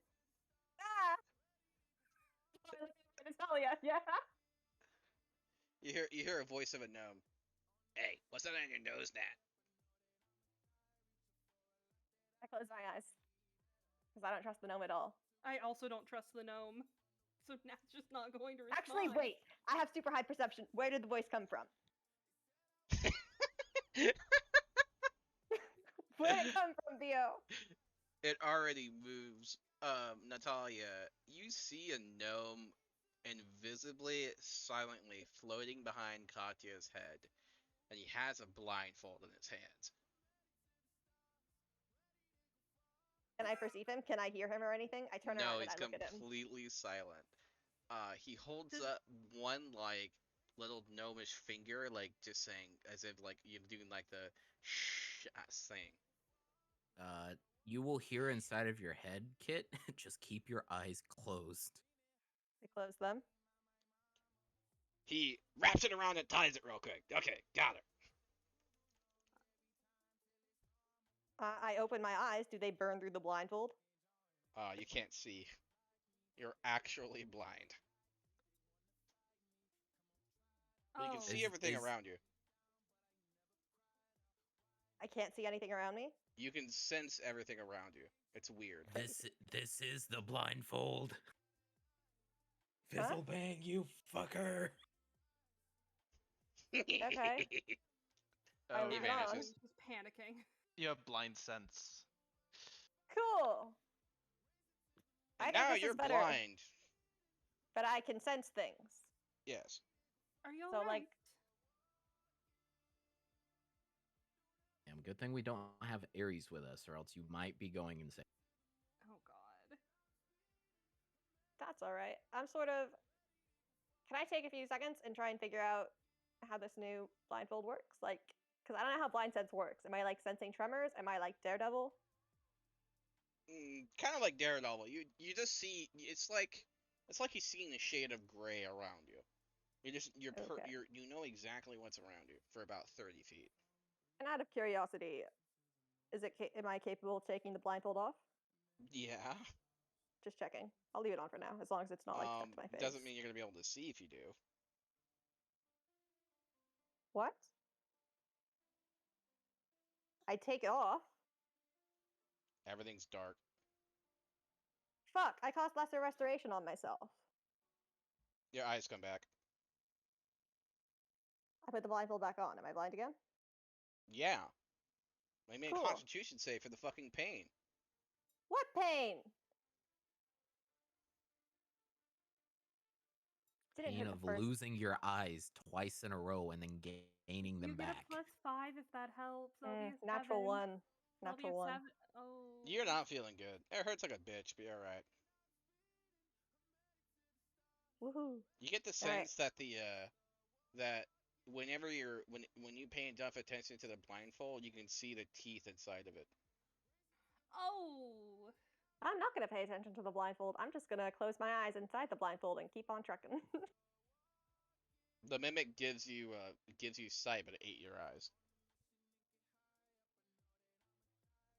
Ah. I look over at Natalia. Yeah. You hear a voice of a gnome. Hey, what's that on your nose, Nat? I close my eyes because I don't trust the gnome at all. I also don't trust the gnome. So Nat's just not going to respond. Actually, wait. I have super high perception. Where did the voice come from? Where did it come from, Theo? It already moves. Natalia, you see a gnome invisibly, silently floating behind Katya's head, and he has a blindfold in his hands. Can I perceive him? Can I hear him or anything? I turn No, around and he's I look at him. completely silent. He holds Does- up one like little gnomish finger, like just saying, as if like you're doing like the shh thing. You will hear inside of your head, Kit. Just keep your eyes closed. I close them. He wraps it around and ties it real quick. Okay, got it. I open my eyes. Do they burn through the blindfold? You can't see. You're actually blind. But you can Oh. see Is- everything is- around you. I can't see anything around me. You can sense everything around you. It's weird. This is the blindfold. Huh? Fizzlebang, you fucker. Okay. I Oh, leave He it on. vanishes. Just panicking. you have blind sense. Cool. I And think now this you're is better, blind. but I can sense things. Yes. Are you So, alright? like- Damn, good thing we don't have Ares with us, or else you might be going insane. Oh god. That's all right. I'm sort of. Can I take a few seconds and try and figure out how this new blindfold works? Like, because I don't know how blind sense works. Am I like sensing tremors? Am I like Daredevil? Kind of like Daredevil. You just see it's like you're seeing a shade of gray around you. Okay. You know exactly what's around you for about 30 feet. And out of curiosity, am I capable of taking the blindfold off? Yeah. Just checking. I'll leave it on for now, as long as it's not like stuck to my face. Doesn't mean you're gonna be able to see if you do. What? I take it off. Everything's dark. Fuck! I cast lesser restoration on myself. Your eyes come back. I put the blindfold back on. Am I blind again? Yeah. I made a Cool. Constitution save for the fucking pain. What pain? Didn't Pain hit the of first. losing your eyes twice in a row and then gaining them You get back. a +5 if that helps. That'll be a Natural 7. one. That'll be Natural a one. 7. Oh. You're not feeling good. It hurts like a bitch, but you're alright. Woohoo! You get the All right. sense that that whenever when you pay enough attention to the blindfold, you can see the teeth inside of it. Oh. I'm not gonna pay attention to the blindfold. I'm just gonna close my eyes inside the blindfold and keep on trucking. The mimic gives you sight, but it ate your eyes.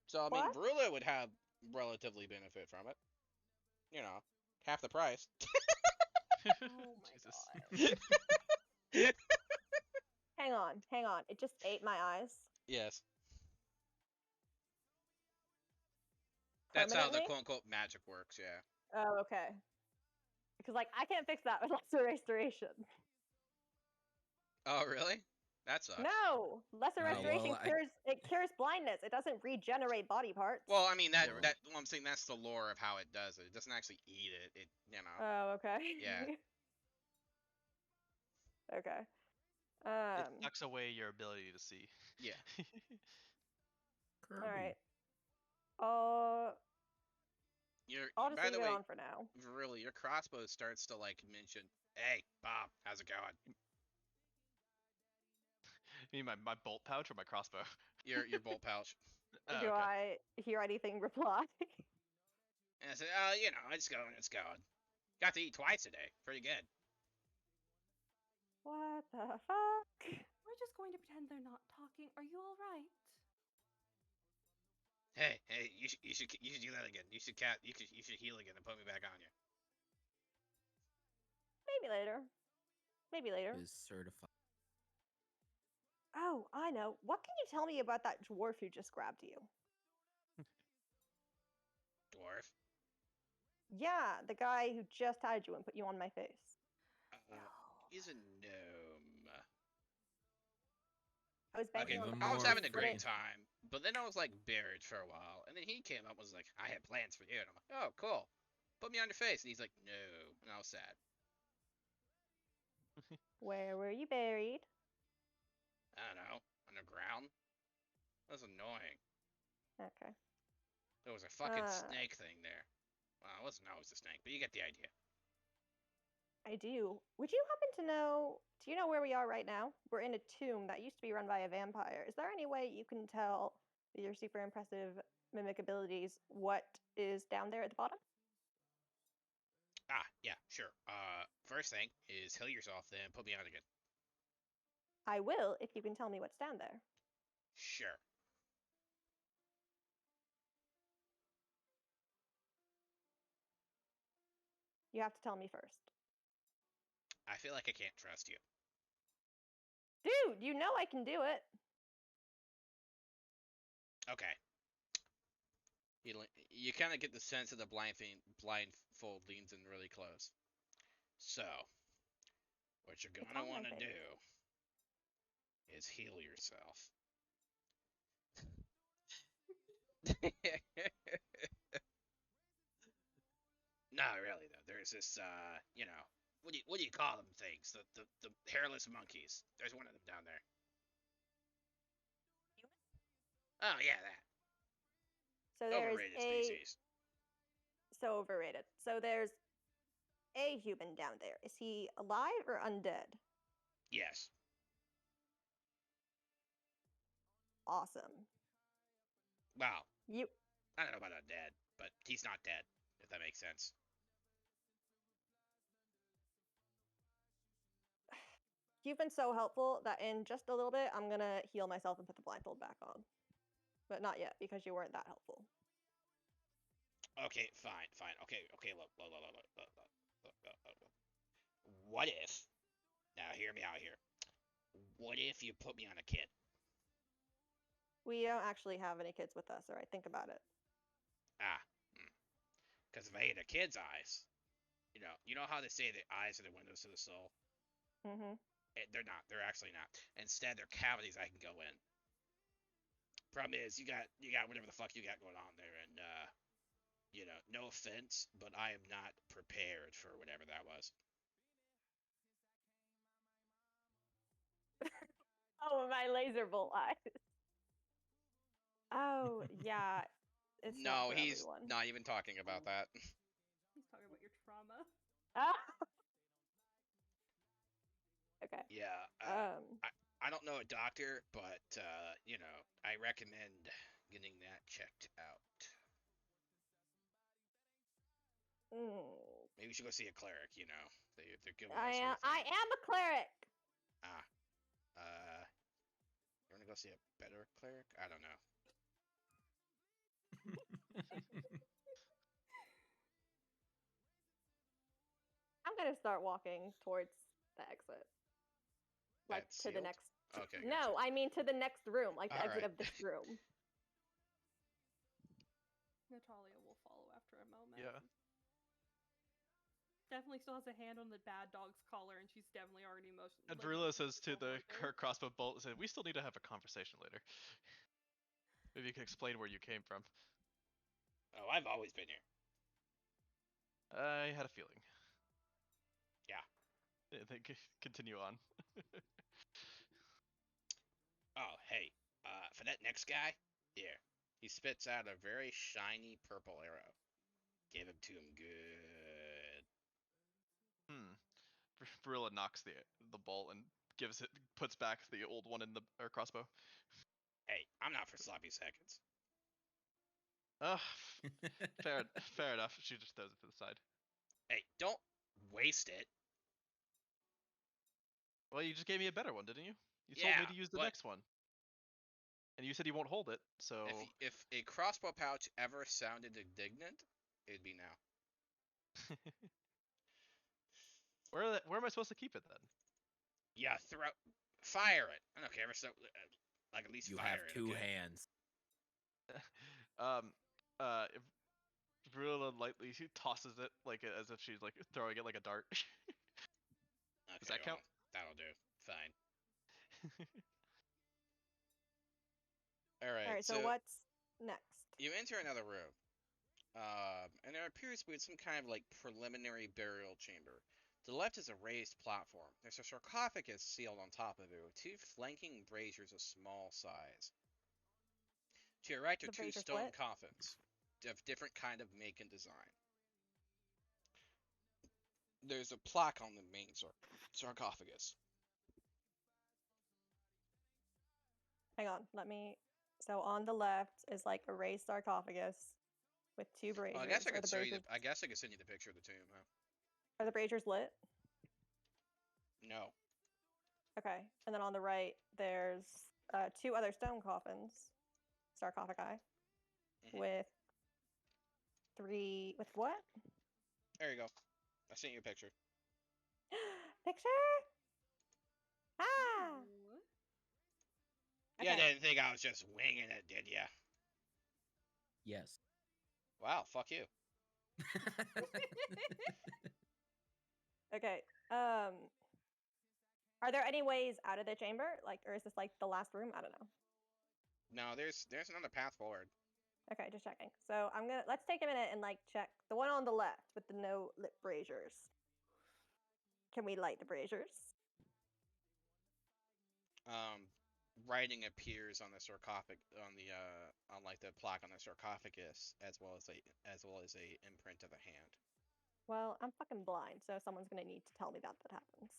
So I mean, What? Brula would have relatively benefit from it. You know, half the price. Oh my Jesus. god. hang on. It just ate my eyes. Yes. That's how the Permanently? quote unquote magic works. Yeah. Oh, okay. Because like I can't fix that with lesser restoration. Oh really? That sucks. No, lesser Oh, restoration well, cures blindness. It doesn't regenerate body parts. Well, I mean Yeah, right. well, I'm saying that's the lore of how it does it. It doesn't actually eat it. It Oh, okay. Yeah. okay. It sucks away your ability to see. Yeah. All right. I'll just By leave the it way, on for now. really, your crossbow starts to like mention, "Hey, Bob, how's it going?" You mean my bolt pouch or my crossbow? Your bolt pouch. Oh, Do okay. I hear anything reply? And I said, it's going. Got to eat twice a day. Pretty good. What the fuck? We're just going to pretend they're not talking. Are you alright? Hey, you should do that again. You should heal again and put me back on you. Maybe later. Is certified. Oh, I know. What can you tell me about that dwarf who just grabbed you? Dwarf. Yeah, the guy who just had you and put you on my face. He's a gnome. I was banging Okay, on Even the I was more having a but great it- time, but then I was like buried for a while, and then he came up and was like, "I had plans for you," and I'm like, "Oh, cool. Put me on your face," and he's like, "No," and I was sad. Where were you buried? I don't know, underground. That's annoying. Okay. There was a fucking Uh. snake thing there. Well, it wasn't always a snake, but you get the idea. I do. Would you happen to know? Do you know where we are right now? We're in a tomb that used to be run by a vampire. Is there any way you can tell with your super impressive mimic abilities what is down there at the bottom? Ah, yeah, sure. First thing is heal yourself, then put me on again. I will if you can tell me what's down there. Sure. You have to tell me first. I feel like I can't trust you. Dude, you know I can do it. Okay. You kind of get the sense that the blindfold leans in really close. So, what you're It's gonna on my want to face. do is heal yourself. No, really though. There's this, what do you call them things? The hairless monkeys. There's one of them down there. Oh yeah, that So there's overrated a species. so overrated. So there's a human down there. Is he alive or undead? Yes. Awesome. Well, You I don't know about undead, but he's not dead. If that makes sense. you've been so helpful that in just a little bit I'm gonna heal myself and put the blindfold back on. But not yet because you weren't that helpful. Okay, fine. Okay, look. What if? Now, hear me out here. What if you put me on a kid? We don't actually have any kids with us, alright? Think about it. Because if I had a kid's eyes, you know how they say the eyes are the windows to the soul? Mm-hmm. They're not. They're actually not. Instead, they're cavities I can go in. Problem is, you got whatever the fuck you got going on there, and no offense, but I am not prepared for whatever that was. Oh, my laser bolt eyes. Oh, yeah. It's not No, for he's everyone. not even talking about that. He's talking about your trauma. Ah! Okay. Yeah. I don't know a doctor, but I recommend getting that checked out. Mm. Maybe you should go see a cleric. They're good with that sort of I thing. am a cleric. Ah. You want to go see a better cleric? I don't know. I'm gonna start walking towards the exit. Like That's to the sealed? next. Okay. No, gotcha. I mean to the next room, like the exit Alright. of this room. Natalia will follow after a moment. Yeah. Definitely still has a hand on the bad dog's collar, and she's definitely already emotional. And Verula says to the crossbow bolt, said, "We still need to have a conversation later. Maybe you can explain where you came from." Oh, I've always been here. I had a feeling. Yeah. Then continue on. Oh, hey. For that next guy, here. He spits out a very shiny purple arrow. Give it to him good. Verilla knocks the bolt and puts back the old one in the crossbow. Hey, I'm not for sloppy seconds. Fair enough. She just throws it to the side. Hey, don't waste it. Well, you just gave me a better one, didn't you? You Yeah, told me to use the but- next one. And you said you won't hold it, so If a crossbow pouch ever sounded indignant, it'd be now. where am I supposed to keep it then? Yeah, fire it. I don't care. Like at least You fire have it. two okay? hands. If Verilla lightly tosses it like as if she's like throwing it like a dart. Okay, Does that count? well, that'll do. Fine. All right. Alright, so what's next? You enter another room, and there appears to be some kind of like preliminary burial chamber. To the left is a raised platform. There's a sarcophagus sealed on top of it with two flanking braziers of small size. To your right are The two brazier stone split? coffins. of different kind of make and design. There's a plaque on the main sarcophagus. Hang on, let me. So on the left is like a raised sarcophagus with two braziers. Well, I guess I Are could the show you. braziers, I guess I could send you the picture of the tomb. Huh? are the braziers lit? No. Okay, and then on the right there's two other stone coffins, sarcophagi, Mhm. with three. With what? There you go. I sent you a picture. Picture? Ah. Ooh. You Okay. didn't think I was just winging it, did ya? Yes. Wow, fuck you. Okay. Are there any ways out of the chamber? Like, or is this like the last room? I don't know. No, there's another path forward. Okay, just checking. So let's take a minute and like check the one on the left with the no lit braziers. Can we light the braziers? Writing appears on the sarcophagus on like the plaque on the sarcophagus as well as a imprint of a hand. Well, I'm fucking blind, so someone's gonna need to tell me that happens.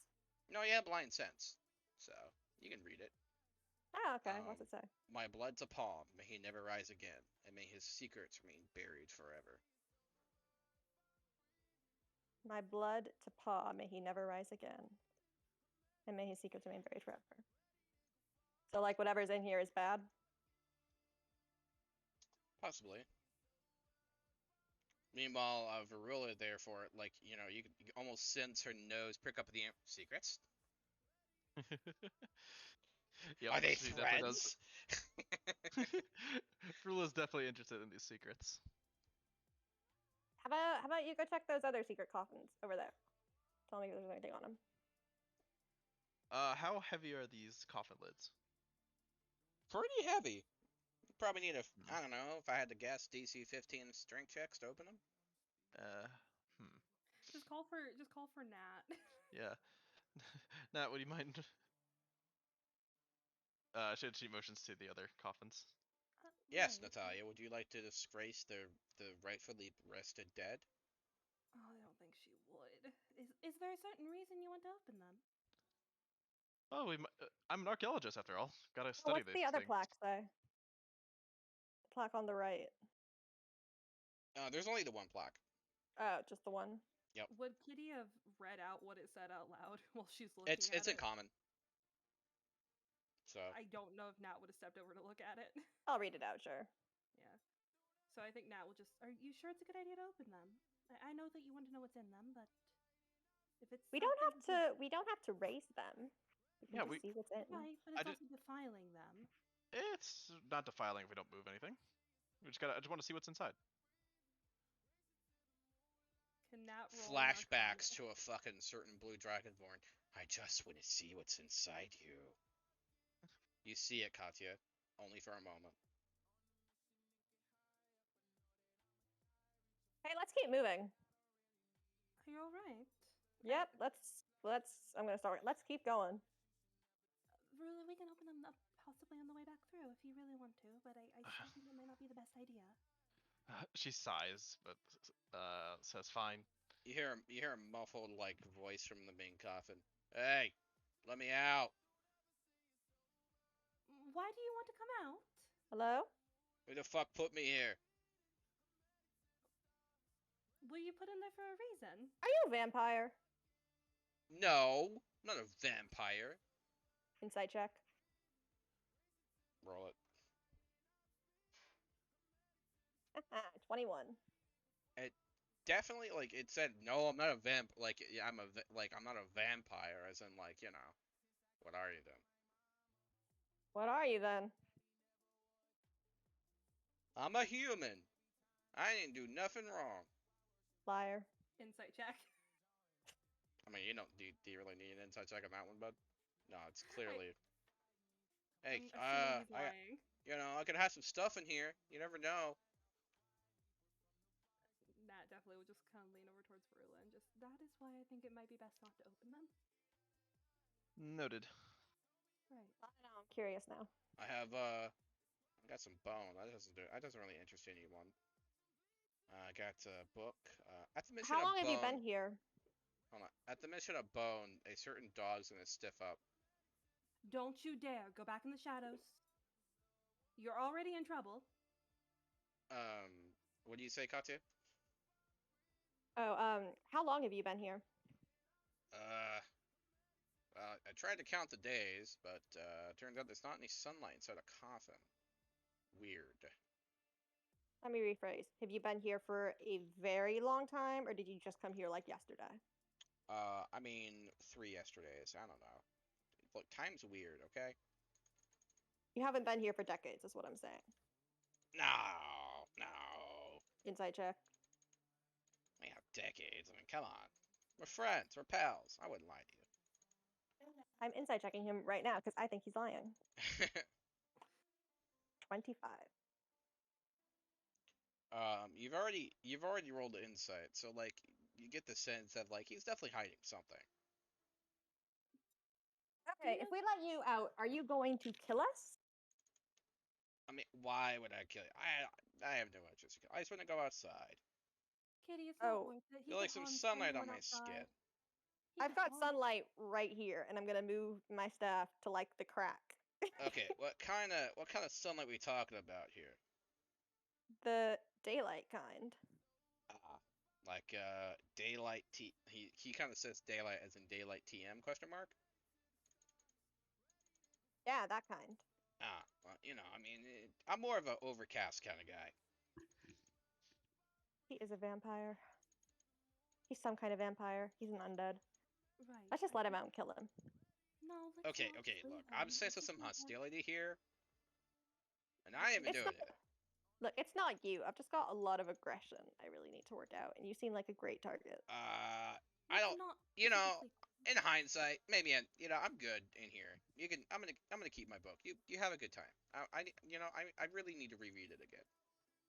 No, yeah, blind sense, so you can read it. Oh, okay. What's it say? My blood's a palm, may he never rise again, and may his secrets remain buried forever. My blood to paw, may he never rise again, and may his secrets remain buried forever. So, like, whatever's in here is bad. Possibly. Meanwhile, Varula, therefore, like, you know, you can almost sense her nose prick up the secrets. Yep, Are they she definitely does. threads? Rula's definitely interested in these secrets. How about you go check those other secret coffins over there? Tell me if there's anything on them. How heavy are these coffin lids? Pretty heavy. Probably need I don't know, if I had to guess, DC 15 strength checks to open them. Hmm. Just call for Nat. Yeah. Nat, would you mind? Should she motions to the other coffins? Yes, Right. Natalia, would you like to disgrace the rightfully rested dead? Oh, I don't think she would. Is there a certain reason you want to open them? Oh, I'm an archaeologist after all. Gotta Oh, study what's these the other things. plaque say? The plaque on the right. There's only the one plaque. Oh, just the one. Would Kitty have read out what it said out loud while she's looking It's at in it? common. So I don't know if Nat would have stepped over to look at it. I'll read it out, sure. Yeah. So I think Nat will just. Are you sure it's a good idea to open them? I know that you want to know what's in them, but if it's We don't have something to. We don't have to raise them. We can Yeah, just see what's in. Right, but I it's did- also defiling them. It's not defiling if we don't move anything. I just want to see what's inside. Can Nat roll an flashbacks Arcana? to a fucking certain blue dragonborn. I just want to see what's inside you. You see it, Katya, only for a moment. Hey, let's keep moving. Are you all right? Yep, let's. I'm gonna start. Let's keep going. Rula, we can open them up possibly on the way back through if you really want to, but I still think it might not be the best idea. She sighs, but says fine. You hear a muffled like voice from the main coffin. Hey, let me out. Why do you want to come out? Hello? Who the fuck put me here? Were you put in there for a reason? Are you a vampire? No, not a vampire. Insight check. Roll it. 21. Definitely, like it said. No, I'm not a vamp. Like yeah, I'm not a vampire. As in, like, you know, what are you then? What are you then? I'm a human. I didn't do nothing wrong. Liar. Insight check. I mean, you don't. Do you really need an inside check on that one, bud? No, it's clearly. Hey, I'm assuming he's I, lying. you know, I could have some stuff in here. You never know. Nat definitely would just kind of lean over towards Varula and just, that is why I think it might be best not to open them. Noted. Right. I don't know. I'm curious now. I have I got some bone. That doesn't really interest anyone. I got a book. At the mention How of long have you been bone, here? hold on. At the mention of bone, a certain dog's gonna stiff up. Don't you dare go back in the shadows. You're already in trouble. What do you say, Katya? Oh, how long have you been here? I tried to count the days, but turns out there's not any sunlight inside a coffin. Weird. Let me rephrase. Have you been here for a very long time, or did you just come here like yesterday? I mean, 3 yesterdays. I don't know. Look, time's weird, okay? You haven't been here for decades, is what I'm saying. No. Inside check. We have decades. I mean, come on. We're friends. We're pals. I wouldn't lie to I'm inside checking him right now because I think he's lying. you. 25. You've already rolled the insight, so like you get the sense that like he's definitely hiding something. Okay, if we let you out, are you going to kill us? I mean, why would I kill you? I have no interest. I just want to go outside. Kitty, it's not Oh. worth it. He Feel like can some harm sunlight on anyone my outside. skin. He I've can got harm- sunlight right here, and I'm gonna move my staff to like the crack. Okay, what kind of sunlight we talking about here? The daylight kind. Like daylight T. He kind of says daylight as in daylight TM question mark. Yeah, that kind. Well, I mean, I'm more of an overcast kind of guy. He is a vampire. He's some kind of vampire. He's an undead. Right. Let's just let him out and kill him. No, let's Okay, not okay, free look, him. I'm sensing Let's some just let him- hostility here, and I haven't It's doing not- it. Look, it's not you. I've just got a lot of aggression I really need to work out, and you seem like a great target. I Let's don't. not You know, specifically- in hindsight, maybe I'm good in here. You can. I'm gonna keep my book. You have a good time. I really need to reread it again.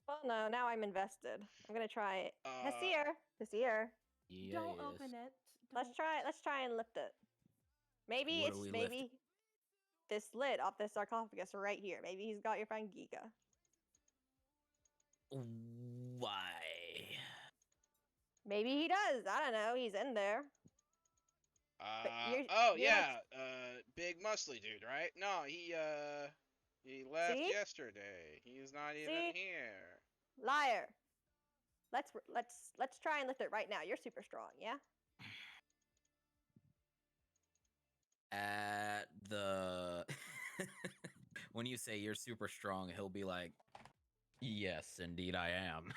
Well, no, now I'm invested. I'm gonna try it. Uh, Hesir. Don't Yes. open it. Let's try and lift it. Maybe What it's are we lifting? maybe this lid off the sarcophagus right here. Maybe he's got your friend Giga. Why? Maybe he does. I don't know. He's in there. you're- Oh you're like- yeah. Big muscly dude, right? No, he left See? yesterday. He's not even See? here. Liar. Let's try and lift it right now. You're super strong, yeah? At the when you say you're super strong, he'll be like, "Yes, indeed, I am,"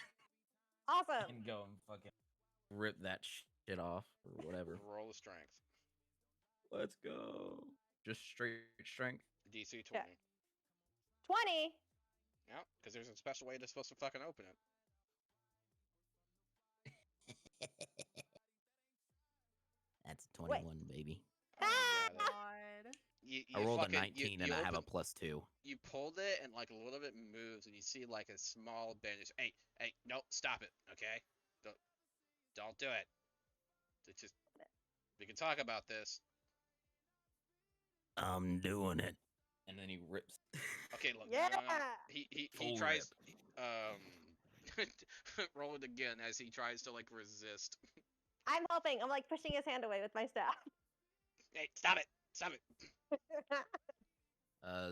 Awesome. and go and fucking rip that shit off or whatever. Roll the strength. Let's go. Just straight strength. DC 20. Yeah. 20. Yeah, because there's a special way they're supposed to fucking open it. That's a 21, baby. Oh, Ah! yeah, God. I rolled a fucking- 19 and I have a +2. You pulled it and like a little bit moves and you see like a small bandage. Hey, no, stop it, okay? Don't do it. It's just we can talk about this. I'm doing it. And then he rips. Okay, look. Yeah. He Full tries roll it again as he tries to like resist. I'm helping. I'm like pushing his hand away with my staff. Hey, stop it. Stop it.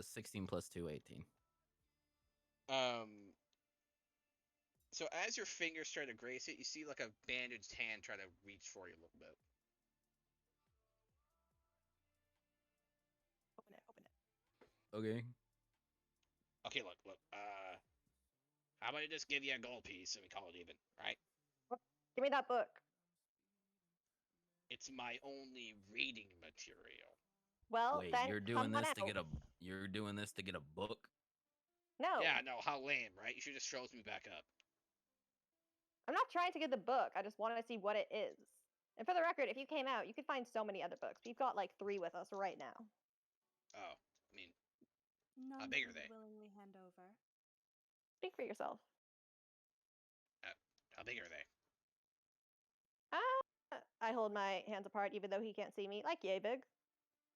16 + 2, 18. So as your fingers try to grace it, you see like a bandaged hand try to reach for you a little bit. Open it. Okay. Okay, look. How about I just give you a gold piece and we call it even, right? Give me that book. It's my only reading material. Well, Wait, then you're doing come on this to out. get a you're doing this to get a book? No. Yeah, no, how lame, right? You should just froze me back up. I'm not trying to get the book. I just wanted to see what it is. And for the record, if you came out, you could find so many other books. We've got like 3 with us right now. Oh, I mean, None big that are we they? willingly hand over. Speak for yourself. how big are they? I hold my hands apart even though he can't see me. Like yay big.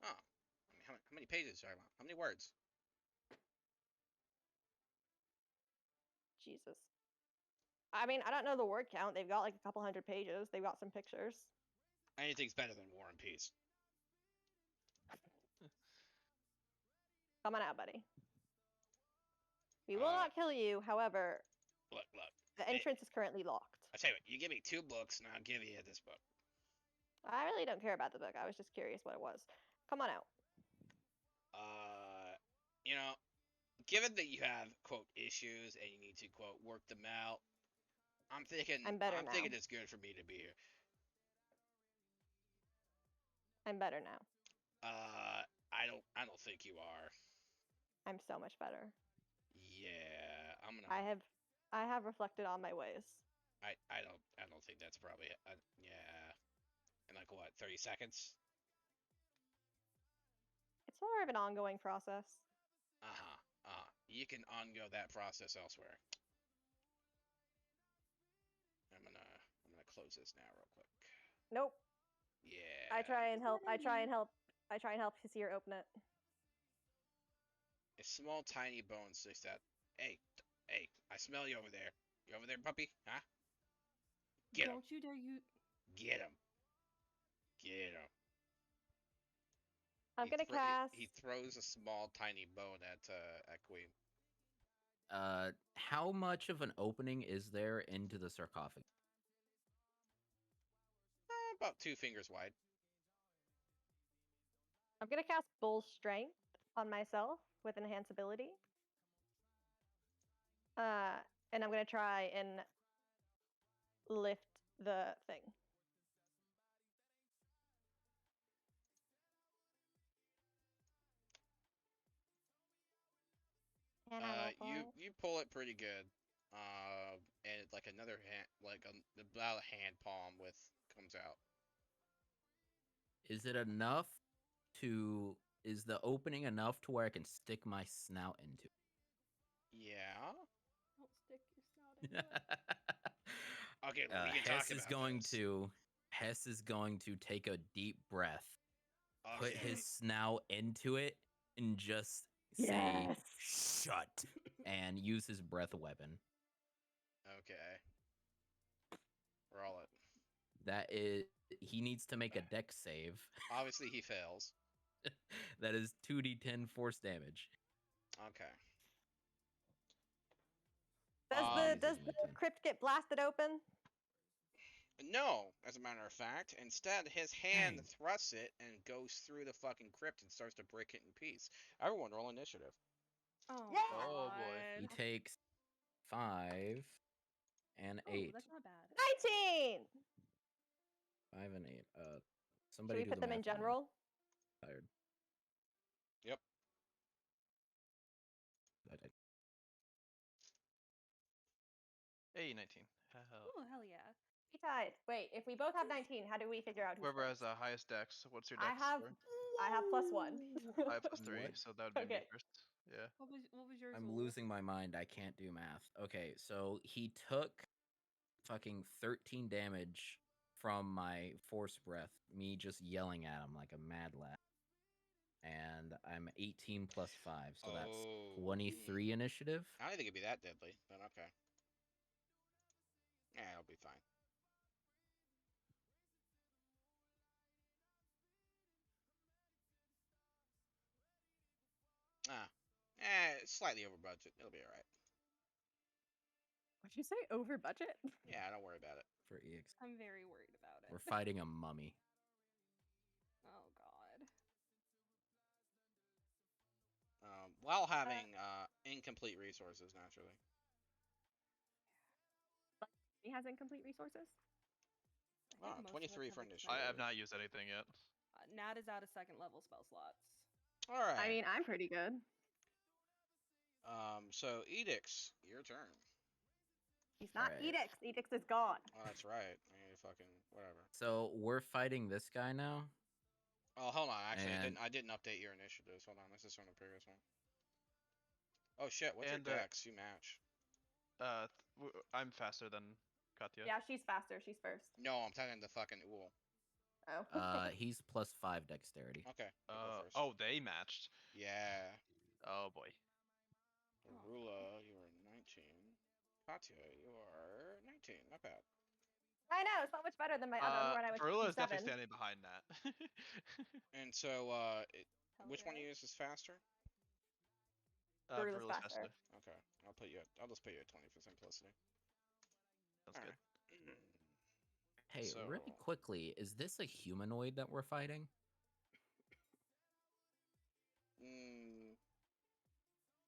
Oh, I mean, how many pages are I want? How many words? Jesus. I mean, I don't know the word count. They've got like a couple hundred pages. They've got some pictures. Anything's better than War and Peace. Come on out, buddy. We will Uh, not kill you. However, Look. the Hey. entrance is currently locked. I tell you what, you give me 2 books, and I'll give you this book. I really don't care about the book. I was just curious what it was. Come on out. You know, given that you have quote issues and you need to quote work them out, I'm thinking I'm better now. thinking it's good for me to be here. I'm better now. I don't think you are. I'm so much better. Yeah, I'm gonna. I have reflected on my ways. I don't think that's probably it. Yeah. In like what, 30 seconds? It's more of an ongoing process. You can ungo that process elsewhere. I'm gonna close this now real quick. Nope. Yeah. I try and help. I try and help Hisir open it. A small tiny bone sticks out. Hey, I smell you over there. You over there, puppy? Huh? Get him. Don't you dare you. Get him. Get him. I'm gonna cast. He throws a small tiny bone at Queen. How much of an opening is there into the sarcophagus? About 2 fingers wide. I'm gonna cast Bull Strength on myself with enhance ability. And I'm gonna try and lift the thing. And I roll for it. You pull it pretty good. And like another hand, like about a hand palm width comes out. Is it enough to? Is the opening enough to where I can stick my snout into? Yeah. Don't stick your snout into it. Okay, we can Hess talk is about going this. to. Hess is going to take a deep breath, put Okay. his snout into it, and just say Yes. "shut" and use his breath weapon. Okay. Roll it. That is, he needs to make a dex save. Obviously, he fails. That is 2d10 force damage. Okay. Does the crypt get blasted open? No, as a matter of fact. Instead, his hand Dang. thrusts it and goes through the fucking crypt and starts to break it in piece. Everyone roll initiative. Oh, Yeah! Oh, boy. He God. takes 5 and Oh, 8. that's not bad. 19! 5 and 8. Should Somebody we do put the them in math on that. general? Tired. Yep. I did. Hey, 19. Hell. Oh, hell yeah. We tied. Wait, if we both have 19, how do we figure out who's Whoever has first? the highest dex, what's your I dex have score? I have +1. I have +3, What? so that would be me Okay. first. Yeah. What was yours? I'm Wolf? losing my mind. I can't do math. Okay, so he took fucking 13 damage from my force breath, me just yelling at him like a mad lad. And I'm 18 plus 5, so that's Oh. 23 initiative. I don't think it'd be that deadly, but okay. Yeah, it'll be fine. Slightly over budget. It'll be alright. What'd you say? Over budget? Yeah, don't worry about it. For EX. I'm very worried about it. We're fighting a mummy. Oh God. While having incomplete resources, naturally. He has incomplete resources? I think Oh, most of us 23 have for extended. I have initiative. not used anything yet. Nat is out of second level spell slots. Alright. I mean, I'm pretty good. So Edix, your turn. He's not Alright. Edix. Edix is gone. Oh, that's right. Fucking whatever. So we're fighting this guy now. Oh, hold on. Actually, And- I didn't update your initiatives. Hold on. This is from the previous one. Oh shit! What's And, your dex? You match. I'm faster than Katya. Yeah, she's faster. She's first. No, I'm talking the fucking Uul. Oh. He's plus 5 dexterity. Okay. you go first. Oh, they matched. Yeah. Oh boy. Rula, you are 19. Katya, you are 19. Not bad. I know, it's not much better than my other run. I went Farula is 7. definitely standing behind that. And so, Hell which one yeah. of you is faster? Farula's Farula's faster. Okay, I'll just put you at 20 for simplicity. Sounds All good. right. Hey, So- really quickly, is this a humanoid that we're fighting?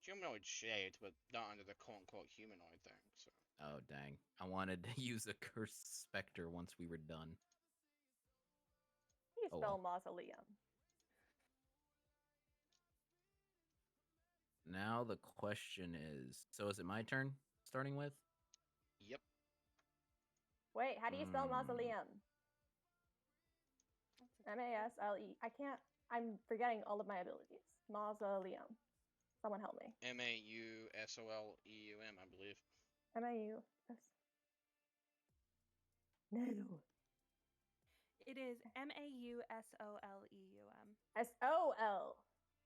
Humanoid shaped, but not under the quote unquote humanoid thing. So Oh, dang. I wanted to use a cursed specter once we were done. You Oh, spell well. mausoleum. Now the question is, so is it my turn starting with? yep. Wait, how do you spell Hmm. mausoleum? M-A-S-L-E. I can't. I'm forgetting all of my abilities. Mausoleum. Someone help me. MAUSOLEUM, I believe. M-A-U-S. No. It is MAUSOLEUM. S-O-L.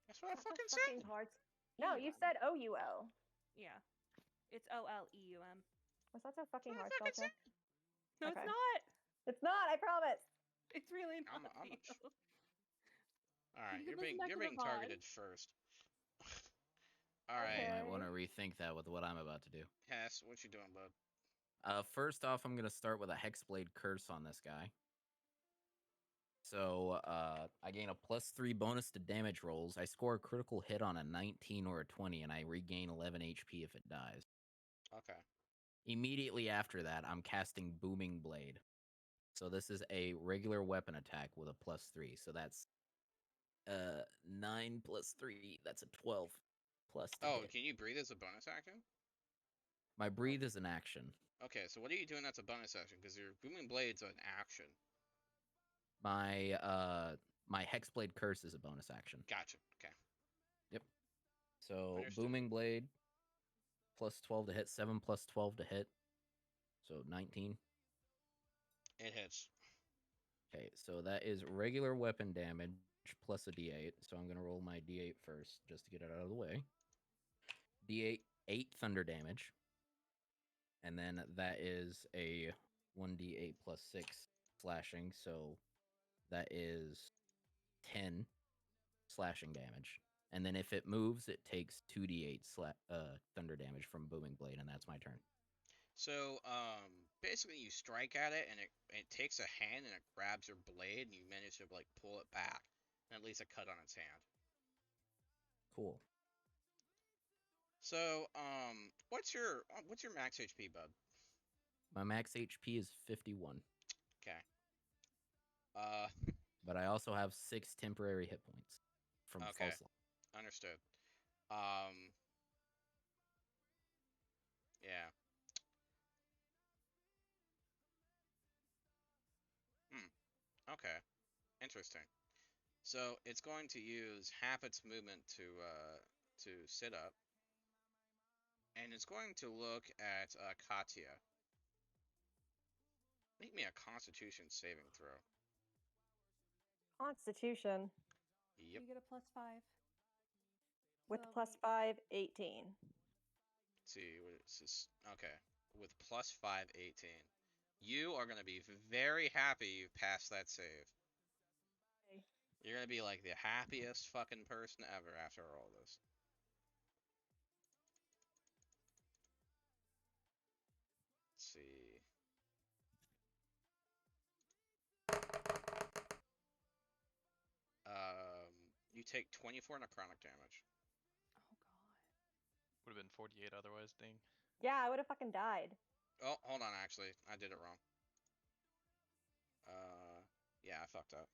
That's what I That's a fucking fucking said. hard. No, you EUM. said O-U-L. Yeah. It's OLEUM. Was that so fucking What hard I spell fucking check? No, Okay. it's not. It's not, I promise. It's really not. I'm a Theo. All right, You you're listen being back to the VOD. targeted first. All right, Okay. I might want to rethink that with what I'm about to do. Hess, what you doing, bud? First off, I'm gonna start with a Hexblade Curse on this guy. So, I gain a +3 bonus to damage rolls. I score a critical hit on a 19 or a 20, and I regain 11 HP if it dies. Okay. Immediately after that, I'm casting Booming Blade. So this is a regular weapon attack with a +3. So that's 9 + 3. That's a 12 plus to Oh, hit. can you breathe as a bonus action? My breathe is an action. Okay, so what are you doing that's a bonus action? Because your booming blade's an action. My Hexblade Curse is a bonus action. Gotcha. Okay. So Understood. Booming Blade +12 to hit, 7 + 12 to hit. So 19. It hits. Okay, so that is regular weapon damage plus a d8. So I'm gonna roll my d8 first just to get it out of the way. D8 8 thunder damage. And then that is a 1d8 plus 6 slashing, so that is 10 slashing damage. And then if it moves, it takes 2d8 thunder damage from Booming Blade, and that's my turn. So, basically you strike at it, and it takes a hand, and it grabs your blade, and you manage to, like, pull it back, and it leaves a cut on its hand. Cool. So, what's your max HP, bud? My max HP is 51, Okay. but I also have 6 temporary hit points from Okay. false lock. Understood. Yeah. Okay. Interesting. So it's going to use half its movement to sit up, and it's going to look at Katya. Make me a Constitution saving throw. Constitution. Yep. You get a +5. With So +5, 18. Let's see what it's this. Okay. With +5, 18. You are gonna be very happy you passed that save. Okay. You're gonna be like the happiest fucking person ever after all this. Let's see. You take 24 necrotic damage. Oh god. Would have been 48 otherwise. Ding. Yeah, I would have fucking died. Oh, hold on, actually, I did it wrong. Yeah, I fucked up.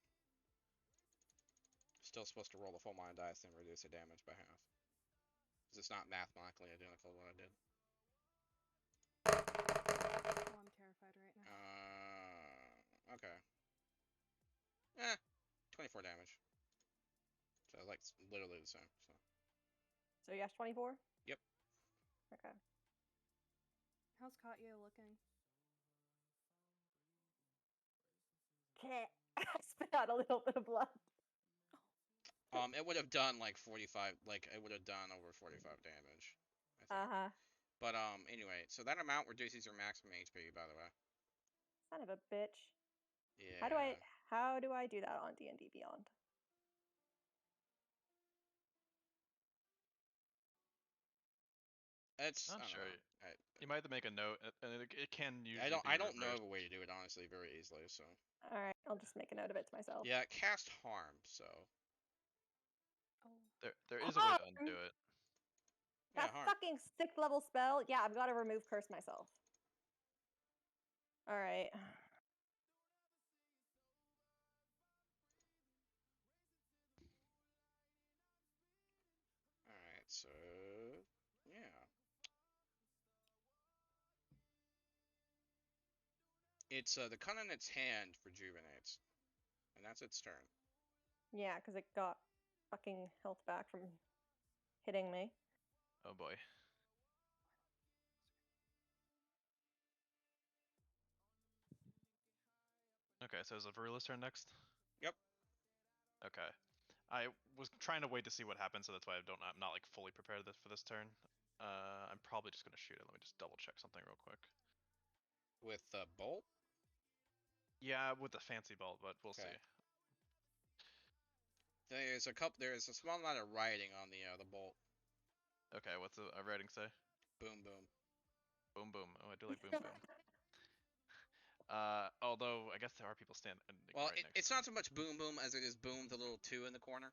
Still supposed to roll the full mind dice and reduce the damage by half. Because it's not mathematically identical to what I did. Oh, I'm terrified right now. Okay. 24 damage. So, like, it's literally the same, so. So yes, 24? Yep. Okay. How's Katya looking? Okay. I spit out a little bit of blood. It would have done, like, 45, like, it would have done over 45 damage, I think. Uh-huh. But anyway, so that amount reduces your maximum HP, by the way. Son of a bitch. Yeah. How do I do that on D&D Beyond? It's Not I don't sure. know. You might have to make a note, and it can usually. I be don't know of reversed. a way to do it honestly very easily. So All right, I'll just make a note of it to myself. yeah, cast harm. So Oh. There is a way to Harm? undo it. yeah, That harm. fucking 6th level spell. Yeah, I've got to remove curse myself. All right. All right, so yeah, it's the cut in its hand rejuvenates, and that's its turn. Yeah, because it got fucking health back from hitting me. Oh boy. Okay, so is it Varula's turn next? Yep. Okay. I was trying to wait to see what happens, so that's why I'm not like fully prepared for this turn. I'm probably just gonna shoot it. Let me just double check something real quick. With the bolt. Yeah, with the fancy bolt, but we'll Okay. see. There's a small amount of writing on the bolt. Okay, what's the writing say? Boom, boom. Boom boom. Oh, I do like boom boom. Although I guess there are people standing Well, right next it's to not so much boom boom as it is boom the little 2 in the corner.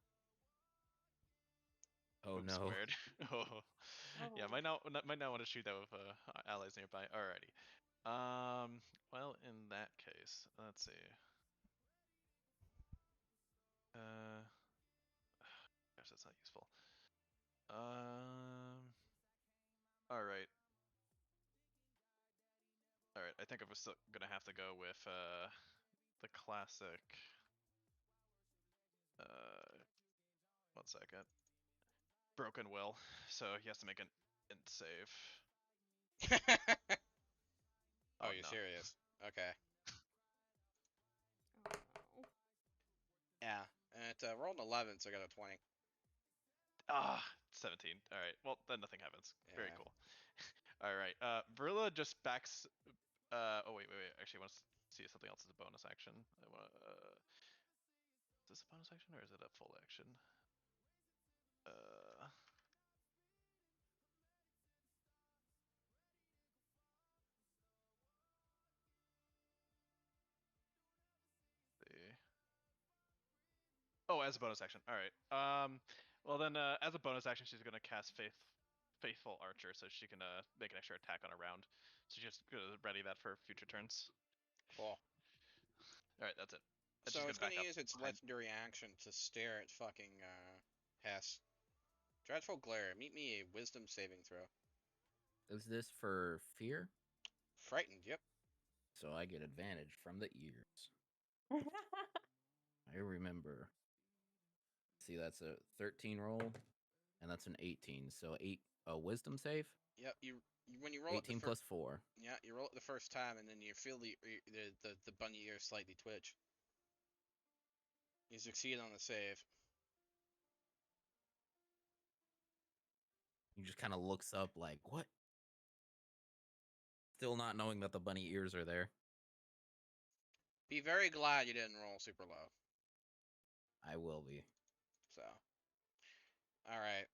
Oh Oops, no. squared. Oh. Yeah, Oh. might not want to shoot that with allies nearby. Alrighty. Well, in that case, let's see. Gosh, that's not useful. All right. All right. I think I'm still gonna have to go with the classic. 1 second. Broken will. So he has to make an int save. Oh, Oh you're no. serious? Okay. Oh. Yeah. And it rolled an 11, so I got a 20. Ah, 17. All right. Well, then nothing happens. Very Yeah. cool. All right. Varilla just backs. Oh wait. Actually, I want to see if something else is a bonus action. I want to. Is this a bonus action or is it a full action? See. Oh, as a bonus action. All right. Well then, as a bonus action, she's gonna cast Faithful Archer, so she can make an extra attack on a round. So just gonna ready that for future turns. Cool. All right, that's it. And So she's it's gonna gonna back up use its behind. legendary action to stare at fucking Hess. Dreadful glare. Meet me a wisdom saving throw. Is this for fear? Frightened. Yep. So I get advantage from the ears. I remember. See, that's a 13 roll, and that's an 18. So a wisdom save. Yep. You when you roll 18 it the plus 4. yeah, you roll it the first time, and then you feel the bunny ears slightly twitch. You succeed on the save. He just kind of looks up like, what? Still not knowing that the bunny ears are there. Be very glad you didn't roll super low. I will be. So. Alright.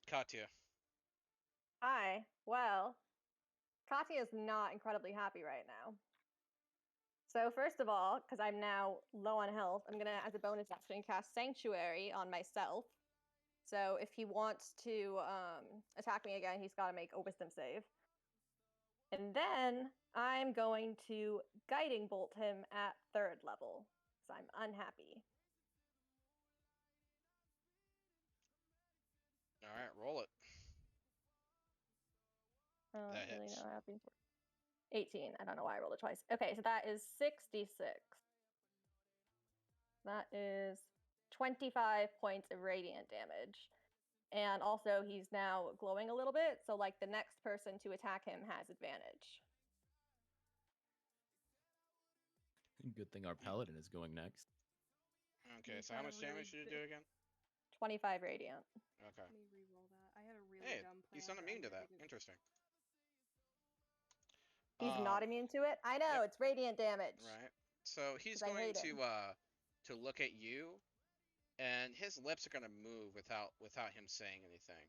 Katya. Hi. Well, Katya is not incredibly happy right now. So first of all, because I'm now low on health, I'm gonna, as a bonus action, cast Sanctuary on myself. So if he wants to attack me again, he's got to make a Wisdom save. And then I'm going to Guiding Bolt him at 3rd level, because I'm unhappy. Alright, roll it. I don't That really hits. know how happy. 18. I don't know why I rolled it twice. Okay, so that is 66. That is 25 points of radiant damage. And also, he's now glowing a little bit, so like the next person to attack him has advantage. Good thing our paladin is going next. Okay, You've so how got a much damage really did you do again? 25 radiant. Okay. Let me re-roll that. I had a really really Hey, dumb plan. he's not but immune to I that. didn't- Interesting. He's not immune to it. I know, it's radiant damage. Right. So he's 'Cause I going hate him. to look at you, and his lips are gonna move without him saying anything.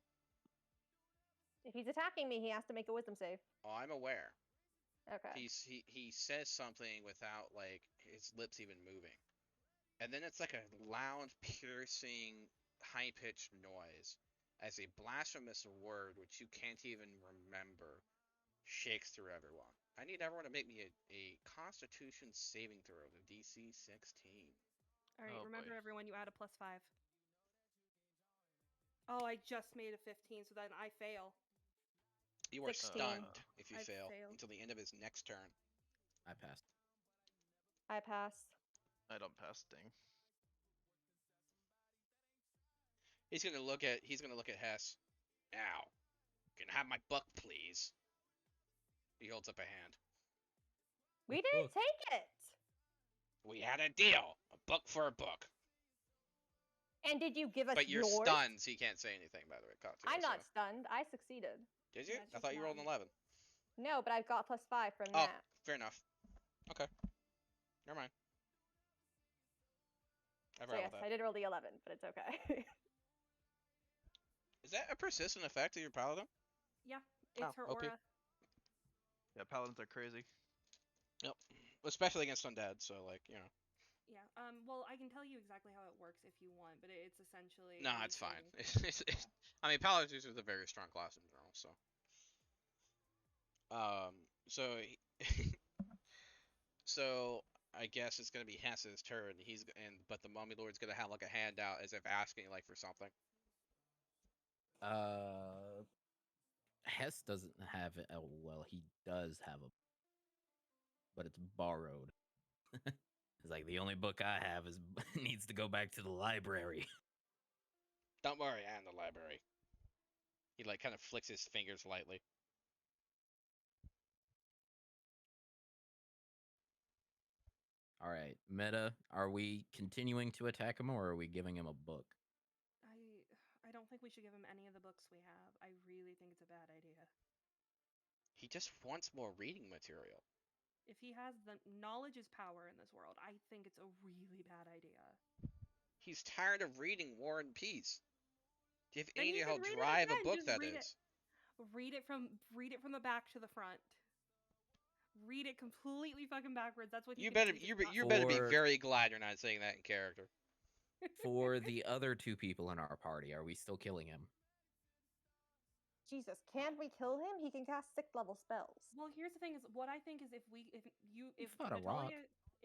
If he's attacking me, he has to make a wisdom save. Oh, I'm aware. Okay. He says something without like his lips even moving, and then it's like a loud, piercing, high-pitched noise as a blasphemous word which you can't even remember shakes through everyone. I need everyone to make me a Constitution saving throw of DC 16. All right, Oh, remember boy. everyone, you add a +5. Oh, I just made a 15, so then I fail. You are 16. stunned if you I fail failed. until the end of his next turn. I passed. I pass. I don't pass. Dang. He's gonna look at Hess. Now, can I have my buck, please? He holds up a hand. We didn't take it. We had a deal. A buck for a buck. And did you give us But you're yours? stunned, so you can't say anything, by the way, Katya. I'm not so- stunned. I succeeded. Did you? Yeah, I she's thought you rolled an not. 11. No, but I've got +5 from Oh, that. fair enough. Okay. Never mind. I So forgot yes, about I that. did roll the 11, but it's okay. Is that a persistent effect of your paladin? Yeah, it's Oh, her OP. aura. Yeah, paladins are crazy. Yep. Especially against undead, so like, you know. Yeah. Well, I can tell you exactly how it works if you want, but it's essentially. Nah, it's fine. anything- I mean, paladins is a very strong class in general, so. So, so I guess it's gonna be Hess's turn. But the Mummy Lord's gonna have like a handout as if asking like for something. Hess doesn't have it. Oh, well, he does have a, but it's borrowed. It's like the only book I have is needs to go back to the library. Don't worry, I'm in the library. He like kind of flicks his fingers lightly. All right, Meta, are we continuing to attack him or are we giving him a book? I don't think we should give him any of the books we have. I really think it's a bad idea. He just wants more reading material. If he has the knowledge is power in this world, I think it's a really bad idea. He's tired of reading War and Peace. Do you have Then any he idea how can read it dry of a again, book just that read it. is? Read it from the back to the front. Read it completely fucking backwards. That's what he You thinks better he's you, got. you better be For- very glad you're not saying that in character. For the other two people in our party, are we still killing him? Jesus, can't we kill him? He can cast 6th level spells. Well, here's the thing: is what I think is if fought a rock.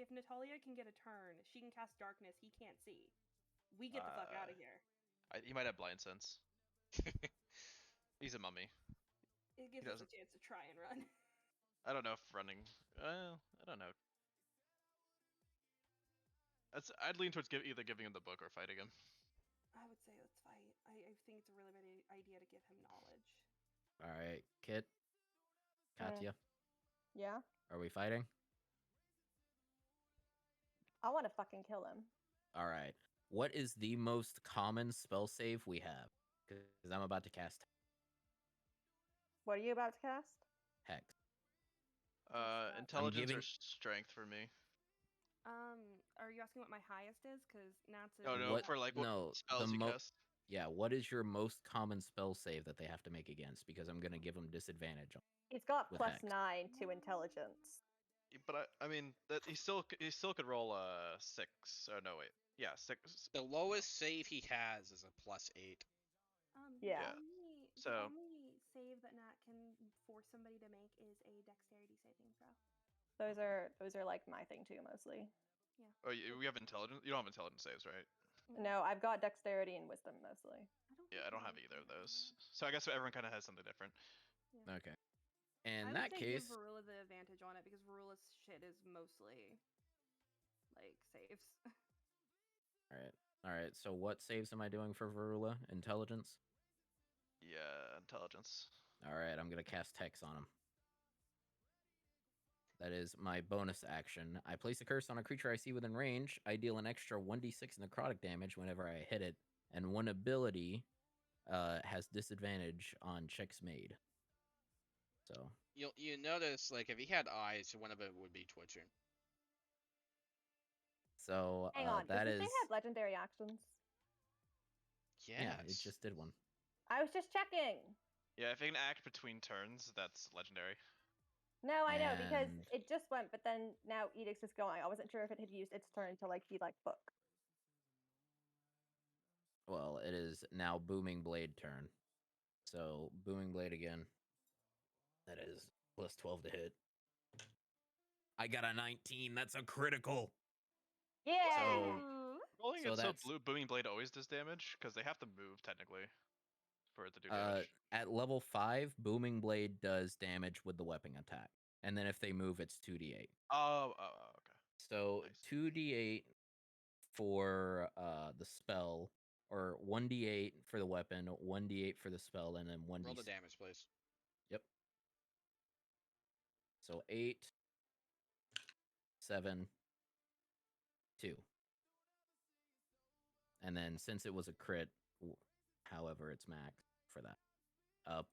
Natalia can get a turn, she can cast darkness. He can't see. We get the fuck out of here. He might have blind sense. He's a mummy. It gives us a doesn't. chance to try and run. I don't know if running. I don't know. I'd lean towards either giving him the book or fighting him. I would say let's fight. I think it's a really bad idea to give him knowledge. All right, Kit, Katya, Yeah? are we fighting? I want to fucking kill him. All right. What is the most common spell save we have? Because I'm about to cast What are you about to cast? Hex. Intelligence giving- or strength for me. Are you asking what my highest is? Because Nat's is. Oh no, What- for like what no, spells the you mo- cast. Yeah, what is your most common spell save that they have to make against? Because I'm gonna give them disadvantage. He's got With plus Hex. 9 to intelligence. But I mean that he still could roll a 6. Oh no, wait. Yeah, 6. The lowest save he has is a +8. Yeah. The So- only save that Nat can force somebody to make is a dexterity saving throw. Those are like my thing too, mostly. Oh, we have intelligence. You don't have intelligence saves, right? No, I've got dexterity and wisdom mostly. Yeah, I don't have either of those. So I guess everyone kind of has something different. Okay. In I that would say case, give Varula the advantage on it because Varula's shit is mostly like saves. all right. So what saves am I doing for Varula? Intelligence. Yeah, intelligence. All right, I'm gonna cast Hex on him. That is my bonus action. I place a curse on a creature I see within range. I deal an extra 1d6 necrotic damage whenever I hit it, and one ability has disadvantage on checks made. So You notice like if he had eyes, one of it would be twitching. Hang on. that Does this is thing have legendary actions? Yes. yeah, it just did one. I was just checking. Yeah, if it can act between turns, that's legendary. No, I know because And- it just went, but then now Edix is going. I wasn't sure if it had used its turn to like be like book. Well, it is now Booming Blade turn. So Booming Blade again. That is plus 12 to hit. I got a 19. That's a critical. Yeah. Rolling So it so that's- blue booming blade always does damage because they have to move technically for it to do damage. At level 5, Booming Blade does damage with the weapon attack. And then if they move, it's 2d8. Okay. So Nice. 2d8 for the spell, or 1d8 for the weapon, 1d8 for the spell, and then 1d6. Roll the damage, please. Yep. So 8, 7, 2. And then since it was a crit, however it's max for that.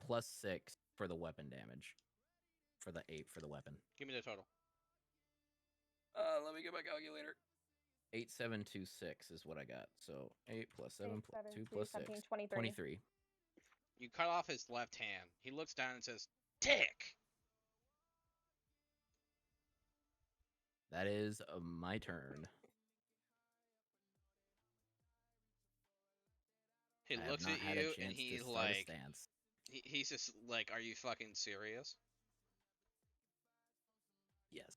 Plus 6 for the weapon damage. For the 8 for the weapon. Give me the total. Let me get my calculator. 8726 is what I got. So 8 plus 7 8, plus 7, 2 2, plus 17, 6. 23. 23. You cut off his left hand. He looks down and says, "Tick." That is my turn. He I have looks not at had a you and chance to he's start a like, stance. he's just like, "Are you fucking serious?" Yes.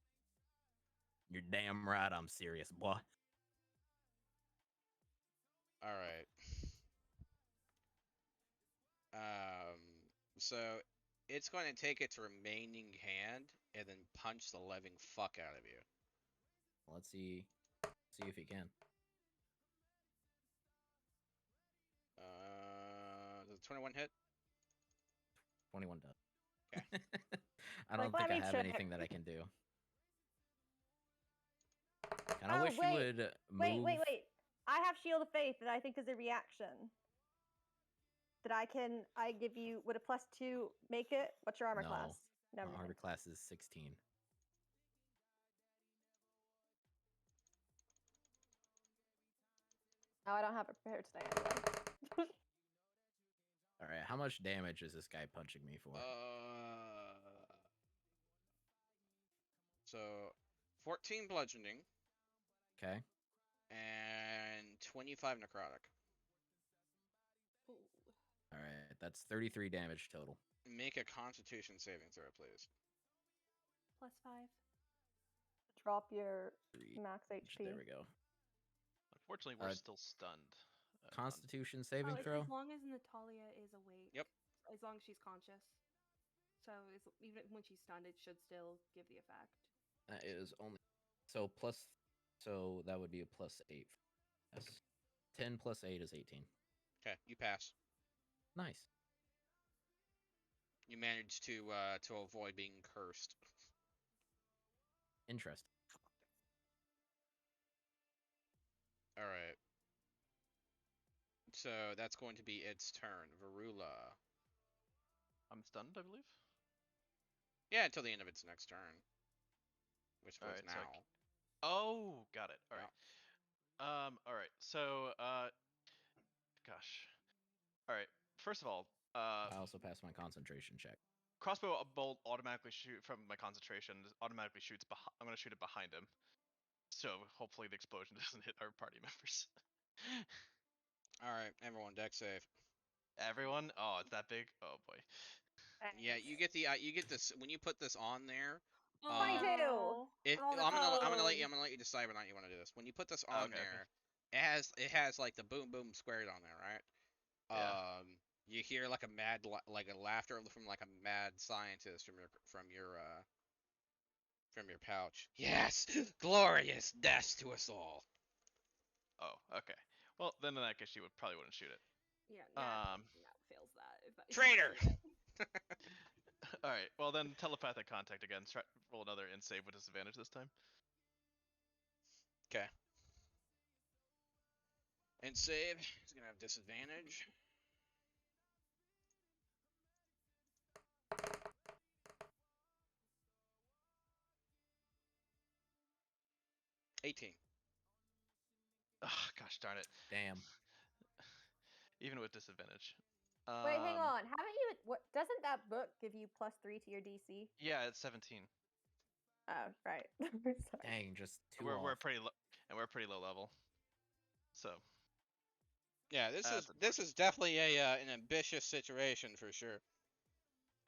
You're damn right I'm serious, boy. All right. So it's going to take its remaining hand and then punch the living fuck out of you. Let's see if he can. Does 21 hit? 21 does. Okay. I don't Like, think let I me have check. anything that I can do. Kinda Oh, wish wait. you would move. Wait. I have Shield of Faith that I think is a reaction. That I give you, would a +2 make it? What's your armor No. class? My Never armor mind. class is 16. Oh, I don't have it prepared today anyway. All right, how much damage is this guy punching me for? So 14 bludgeoning Okay. and 25 necrotic. Ooh. All right, that's 33 damage total. Make a Constitution saving throw, please. +5. Drop your 3. max HP. There we go. Unfortunately, we're Uh, still stunned. Constitution saving it's throw? as long as Natalia is awake. Yep. As long as she's conscious. So even when she's stunned, it should still give the effect. That is only so that would be a +8. Yes. 10 plus 8 is 18. Okay, you pass. Nice. You managed to avoid being cursed. Interesting. All right. So that's going to be its turn. Varula. I'm stunned, I believe. Yeah, until the end of its next turn, which was Alright, so now. Oh, got it. All Yeah. right. All right. So, gosh. All right. First of all, I also passed my concentration check. crossbow bolt automatically shoot from my concentration. Automatically shoots. I'm gonna shoot it behind him. So hopefully the explosion doesn't hit our party members. All right, everyone, deck save. Everyone? Oh, it's that big? Oh boy. Yeah, you get this when you put this on there. 22. Oh, If, oh, I'm gonna let code. you decide whether or not you want to do this. When you put this on Okay, there, it has like the boom boom squared on there, right? Yeah. You hear like a like a laughter from like a mad scientist from your pouch. Yes, glorious death to us all. Oh, okay. Well, then in that case, you probably wouldn't shoot it. Yeah, Nat fails that. If that if you Traitor! shoot it. All right. Well, then telepathic contact again. Roll another and save with disadvantage this time. Okay. And save. He's gonna have disadvantage. 18. Oh, gosh darn it. Damn. Even with disadvantage. Wait, hang on. Haven't you? What doesn't that book give you +3 to your DC? Yeah, it's 17. Oh, right. Sorry. Dang, just 2 We're off. pretty low, and we're pretty low level. So Yeah, this That's is definitely a an ambitious situation for sure.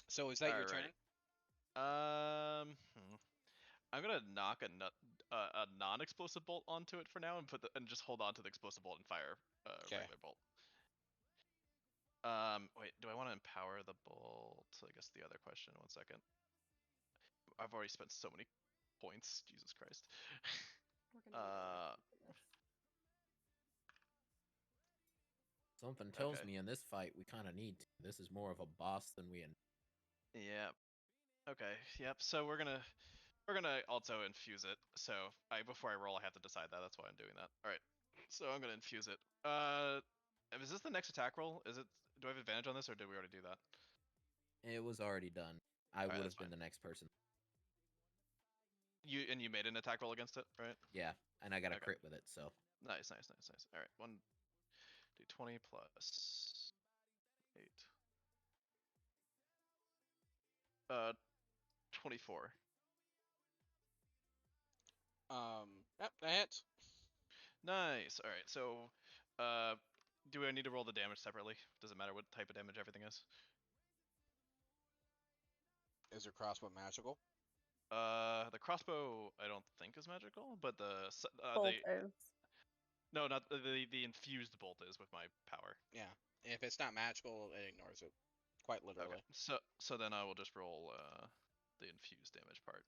So is that your turn? Alrighty. I'm gonna knock a non-explosive bolt onto it for now, and and just hold on to the explosive bolt and fire a Okay. regular bolt. Wait, do I want to empower the bolt? I guess the other question. 1 second. I've already spent so many points. Jesus Christ. We're gonna be really Uh, lucky for this. Something tells Okay. me in this fight we kind of need to. This is more of a boss than we. Yeah. Okay. Yep. So we're gonna also infuse it. So before I roll, I have to decide that. That's why I'm doing that. All right. So I'm gonna infuse it. Is this the next attack roll? Is it? Do I have advantage on this, or did we already do that? It was already done. I Alright, would that's have been the next person. You made an attack roll against it, right? Yeah, and I got a Okay. crit with it, so. Nice. All right. 1d20 plus 8. 24. Yep, that hits. Nice. All right. So, do I need to roll the damage separately? Does it matter what type of damage everything is? Is your crossbow magical? The crossbow I don't think is magical, but Bolt the is. no, not the infused bolt is with my power. Yeah. If it's not magical, it ignores it. Quite literally. Okay. So then I will just roll the infused damage part.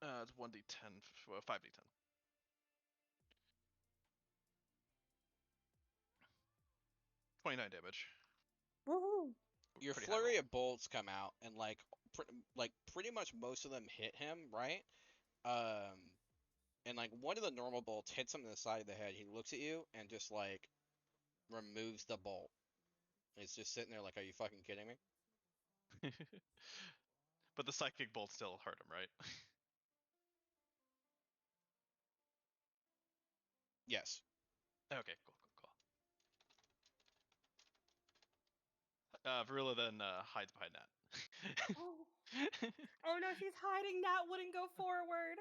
It's 1d10, well, 5d10. $29 damage. Woohoo! Your Pretty high flurry roll. of bolts come out, and pretty much most of them hit him, right? And like one of the normal bolts hits him in the side of the head. He looks at you and just like removes the bolt. It's just sitting there like, are you fucking kidding me? But the psychic bolt still hurt him, right? Yes. Okay, cool. Varilla then hides behind that. Oh. Oh no, she's hiding. That wouldn't go forward.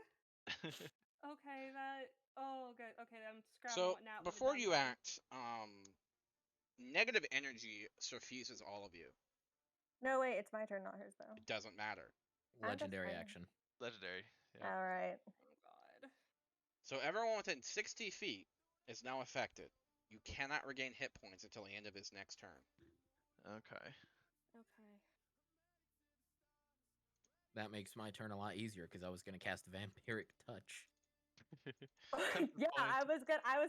Okay, that. Oh, good. Okay, I'm scrapping So what Nat would've before done you then. act, negative energy suffuses all of you. No, wait, it's my turn, not hers though. It doesn't matter. I'm just Legendary hiding. action. Legendary. Yeah. All right. Oh god. So everyone within 60 feet is now affected. You cannot regain hit points until the end of his next turn. Okay. Okay. That makes my turn a lot easier because I was gonna cast Vampiric Touch. Yeah, I was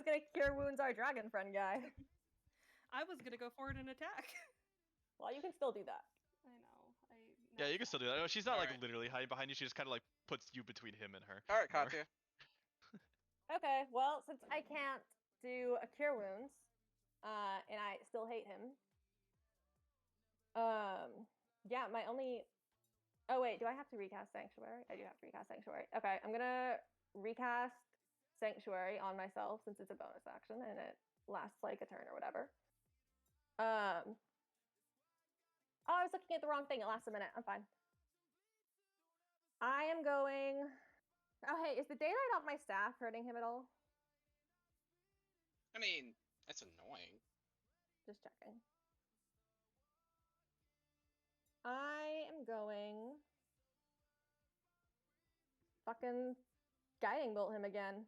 gonna cure wounds our dragon friend guy. I was gonna go forward and attack. Well, you can still do that. I know. Yeah, you can still do that. She's not like Alright. literally hiding behind you. She just kind of like puts you between him and her. All right, more. Katya. Okay, well, since I can't do a cure wounds, and I still hate him. Yeah, my only. Oh wait, do I have to recast Sanctuary? I do have to recast Sanctuary. Okay, I'm gonna recast Sanctuary on myself since it's a bonus action and it lasts like a turn or whatever. Oh, I was looking at the wrong thing. It lasts a minute. I'm fine. I am going. Oh, hey, is the daylight on my staff hurting him at all? I mean, that's annoying. Just checking. I am going. Fucking guiding bolt him again.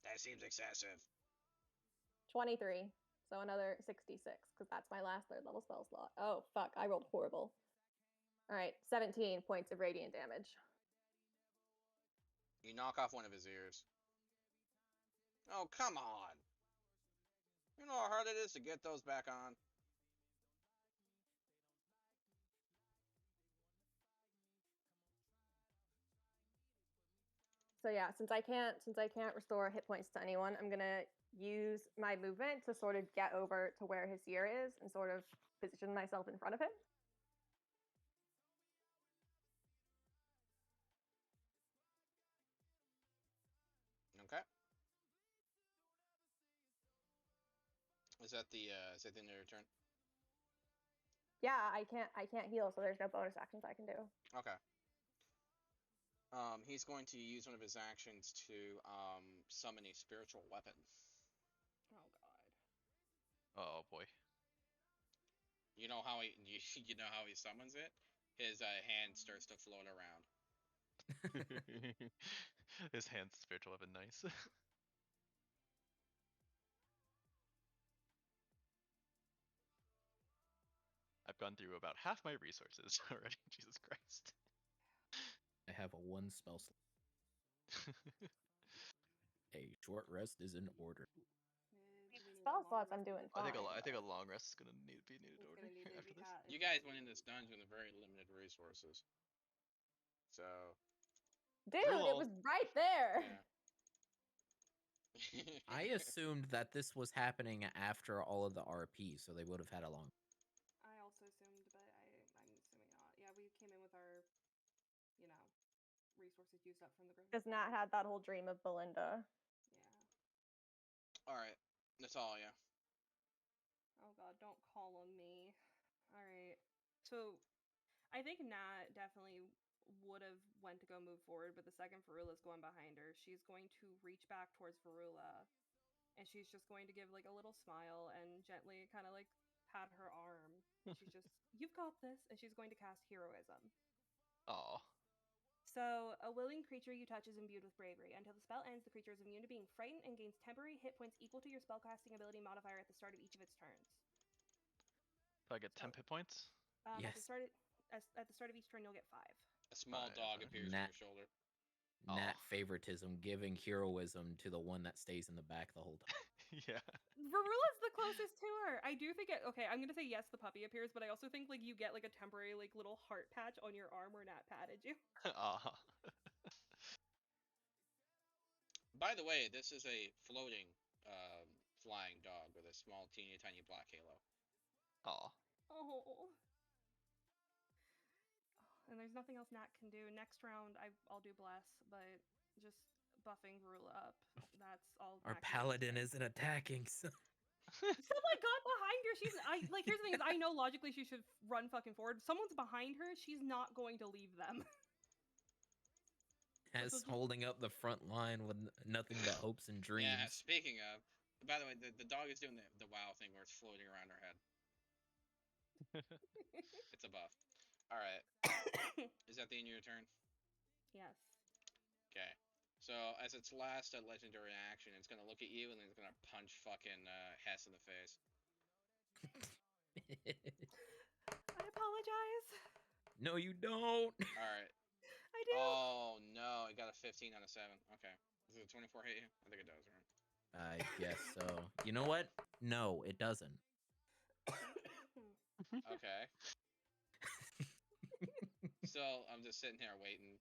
That seems excessive. 23. So another 66, because that's my last 3rd level spell slot. Oh, fuck. I rolled horrible. All right, 17 points of radiant damage. You knock off one of his ears. Oh, come on. You know how hard it is to get those back on? So yeah, since I can't restore hit points to anyone, I'm gonna use my movement to sort of get over to where his ear is and sort of position myself in front of him. Is that the end of your turn? Yeah, I can't heal, so there's no bonus actions I can do. Okay. He's going to use one of his actions to summon a spiritual weapon. Oh god. Oh boy. You know how he you know how he summons it? His hand starts to float around. His hand's spiritual weapon, nice. I've gone through about half my resources already. Jesus Christ. I have a 1 spell slot. A short rest is in order. Spell slots, I'm doing I fine. think a long rest is gonna be needed It's order gonna need to after be this. You guys went in this dungeon with very limited resources. So Dude, it Cool. was right there. yeah. I assumed that this was happening after all of the RP, so they would have had a long. I also assumed, but I'm assuming not. Yeah, we came in with our, you know, resources used up from the Grim. Does not had that whole dream of Belinda. Yeah. All right, Natalia. Oh god, don't call on me. All right. So, I think Nat definitely would have went to go move forward, but the second Varula's going behind her, she's going to reach back towards Varula, and she's just going to give like a little smile and gently kind of like pat her arm. And she's just, "You've got this," and she's going to cast Heroism. Aw. So, a willing creature you touch is imbued with bravery. Until the spell ends, the creature is immune to being frightened and gains temporary hit points equal to your spellcasting ability modifier at the start of each of its turns. Do I get So- 10 hit points? At the Yes. start at the start of each turn, you'll get 5. A small Five, dog okay. appears on Nat- your shoulder. Nat Aw. favoritism, giving heroism to the one that stays in the back the whole time. Yeah. Varula's the closest to her. I do think it. Okay, I'm gonna say yes. The puppy appears, but I also think like you get like a temporary like little heart patch on your arm where Nat patted you. Aw. By the way, this is a floating, flying dog with a small, teeny tiny black halo. Aw. Oh. And there's nothing else Nat can do. Next round, I'll do bless, but just buffing Varula up. That's all. Our Nat can do. paladin isn't attacking, so Someone got behind her. She's like. Here's the thing: is I know logically she should run fucking forward. Someone's behind her. She's not going to leave them. as just- holding up the front line with nothing but hopes and dreams. Yeah. Speaking of, by the way, the dog is doing the WoW thing where it's floating around her head. It's a buff. All right. Is that the end of your turn? Yes. Okay. So as its last legendary action, it's gonna look at you and then it's gonna punch fucking Hess in the face. I apologize. No, you don't. All right. I do. Oh no, I got a 15 on a 7. Okay. Does a 24 hit you? I think it does, right? I guess so. You know what? No, it doesn't. Okay. So I'm just sitting here waiting.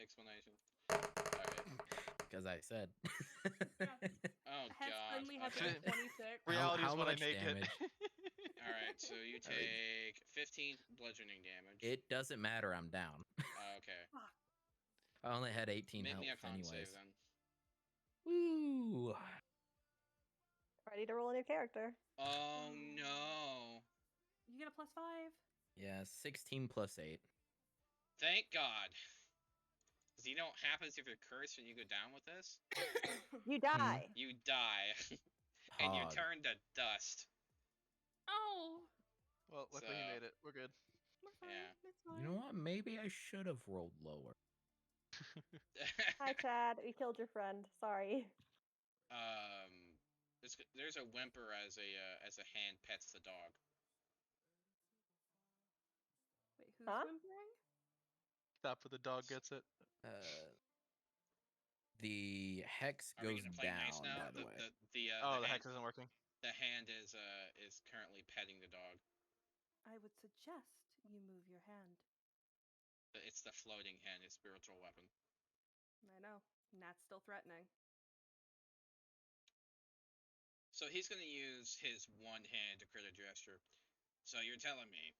Explanation. Alright. Because I said. Oh Hess god. suddenly has Okay. a 26. Reality how is what I much make damage? it. Alright, so you take 15 bludgeoning damage. It doesn't matter. I'm down. Okay. I only had 18 Make health me a con anyways. save then. Woo! Ready to roll a new character. Oh no. You get a +5. Yeah, 16 plus 8. Thank god. Cause you know what happens if you're cursed when you go down with this? You die. You die. And you Pog. turn to dust. Oh. Well, luckily So- he made it. We're good. We're fine. Yeah. It's fine. You know what? Maybe I should have rolled lower. Hi, Chad. We killed your friend. Sorry. There's a whimper as a hand pets the dog. Wait, who's Huh? whimpering? Stop for the dog gets it. The hex Are we goes gonna play down, nice now? by the way. Oh, hand, the hex isn't working. the hand is currently petting the dog. I would suggest you move your hand. It's the floating hand, his spiritual weapon. I know. Nat's still threatening. So he's gonna use his one hand to create a gesture. So you're telling me,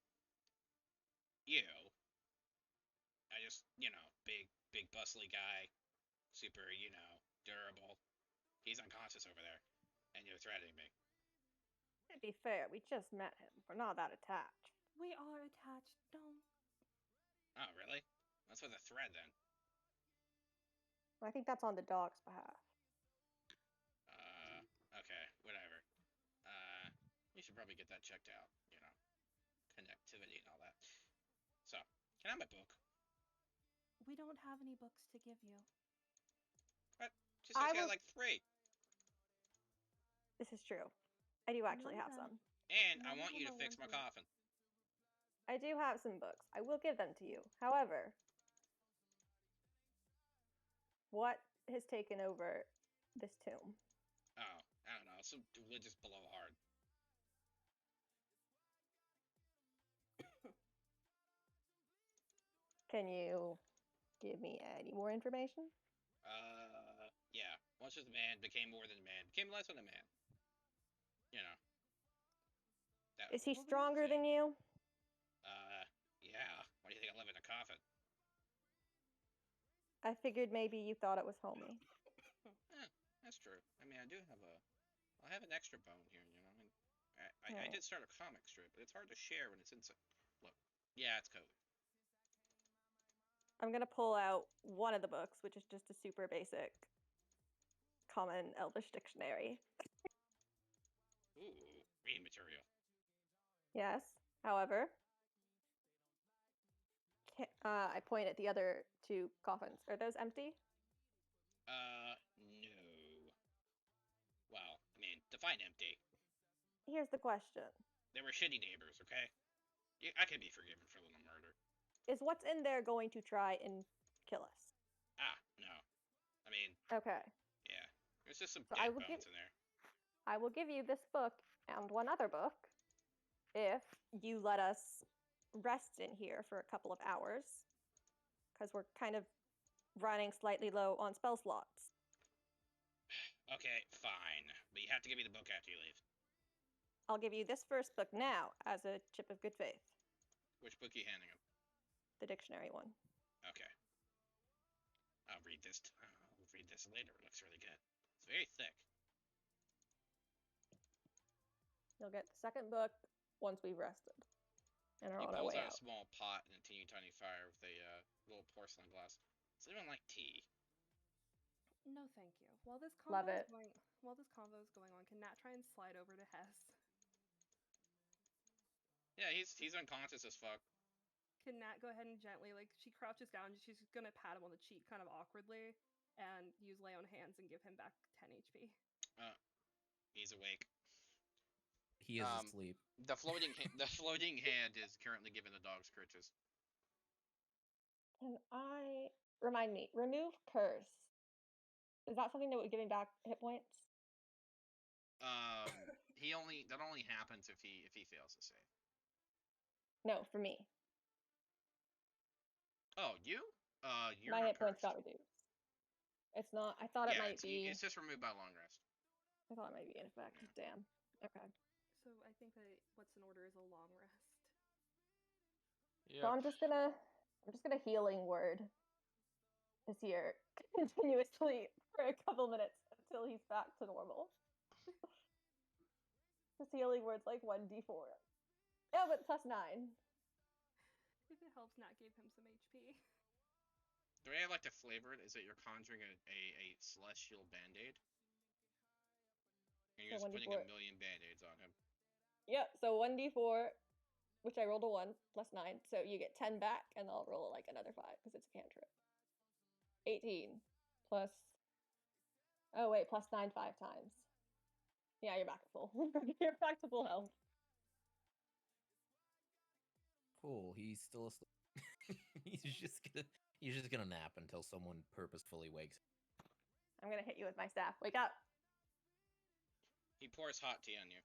I just, big bustly guy, super, durable. He's unconscious over there, and you're threatening me. To be fair, we just met him. We're not that attached. We are attached. Don't. Oh, really? That's with a thread then. I think that's on the dog's behalf. Okay, whatever. You should probably get that checked out. You know, connectivity and all that. So, can I have my book? We don't have any books to give you. What? She said I she had will- like 3. This is true. I do actually None of have them. some. And I None of want you to them are fix my one-to-one. coffin. I do have some books. I will give them to you. However, what has taken over this tomb? Oh, I don't know. Some religious blowhard. Can you give me any more information? Yeah. Once was a man, became more than a man, became less than a man. You know. That Is he Well, we stronger than you? Yeah. Why do you think I live in a coffin? I figured maybe you thought it was homey. That's true. I mean, I have an extra bone here, you know. And I Alright. did start a comic strip, but it's hard to share when it's inside. Look, yeah, it's COVID. I'm gonna pull out one of the books, which is just a super basic common Elvish dictionary. Ooh, reading material. Yes. However, I point at the other 2 coffins. Are those empty? No. Well, I mean, define empty. Here's the question. They were shitty neighbors, okay? I can be forgiven for a little murder. Is what's in there going to try and kill us? No. I mean, Okay. yeah. There's just some So I dead will bones give- in there. I will give you this book and one other book if you let us rest in here for a couple of hours, because we're kind of running slightly low on spell slots. Okay, fine. But you have to give me the book after you leave. I'll give you this first book now as a chip of good faith, Which book are you handing him? the dictionary one. Okay. I'll read this. I'll read this later. It looks really good. It's very thick. You'll get the second book once we've rested and are He on our pulls way out out. a small pot and a teeny tiny fire with a little porcelain glass. Does anyone like tea? No, thank you. While this Love convo it. is going, while this convo is going on, can Nat try and slide over to Hess? Yeah, he's unconscious as fuck. Can Nat go ahead and gently, like, she crouches down, she's gonna pat him on the cheek kind of awkwardly, and use lay on hands and give him back 10 HP. He's awake. He is asleep. The floating hand is currently giving the dog scritches. Can I remind me? Remove curse. Is that something that would give him back hit points? That only happens if he fails to save. No, for me. Oh, you? You're My not hit points cursed. got reduced. It's not. I thought it Yeah, might be. it's just removed by long rest. I thought it might be in effect. Damn. Okay. So I think that what's in order is a long rest. So I'm just gonna healing word this year continuously for a couple minutes until he's back to normal. This healing word's like 1d4. Yeah, but +9. If it helps, Nat gave him some HP. The way I like to flavor it is that you're conjuring a celestial band-aid. And you're So just putting 1d4. a million band-aids on him. Yep, so 1d4, which I rolled a 1, +9. So you get 10 back, and I'll roll like another 5, because it's a cantrip. 18 plus. Oh, wait, +9 5 times. Yeah, you're back to full. You're back to full health. Cool. He's still asleep. he's just gonna nap until someone purposefully wakes him. I'm gonna hit you with my staff. Wake up. He pours hot tea on you.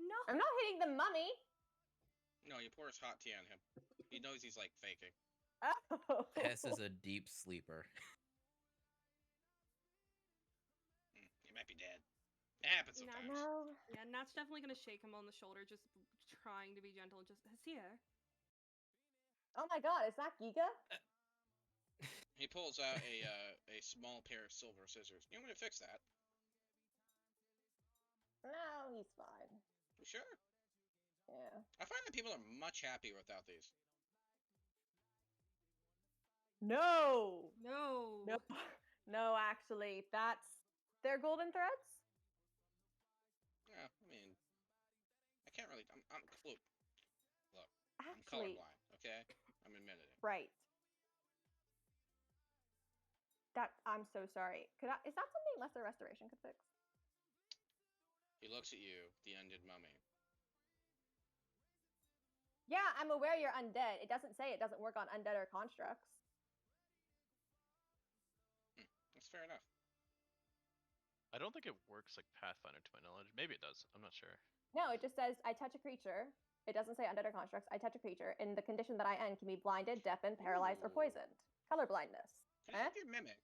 No! I'm not hitting the mummy. No, he pours hot tea on him. He knows he's like faking. Oh. Hess is a deep sleeper. He might be dead. It happens No, sometimes. No. Yeah, Nat's definitely gonna shake him on the shoulder, just trying to be gentle and just, Hasir. Oh my god, is that Giga? He pulls out a small pair of silver scissors. You want me to fix that? No, he's fine. You sure? Yeah. I find that people are much happier without these. No. No. No. No, actually, they're golden threads. Yeah, I mean, I can't really. I'm look, I'm Actually, colorblind. Okay, I'm admitting it. right. I'm so sorry. Is that something Lesser Restoration could fix? He looks at you, the undead mummy. Yeah, I'm aware you're undead. It doesn't say it doesn't work on undead or constructs. That's fair enough. I don't think it works like Pathfinder to my knowledge. Maybe it does. I'm not sure. No, it just says I touch a creature. It doesn't say undead or constructs. I touch a creature, and the condition that I end can be blinded, deafened, paralyzed, or Ooh. poisoned. Color blindness. Can I have your mimic?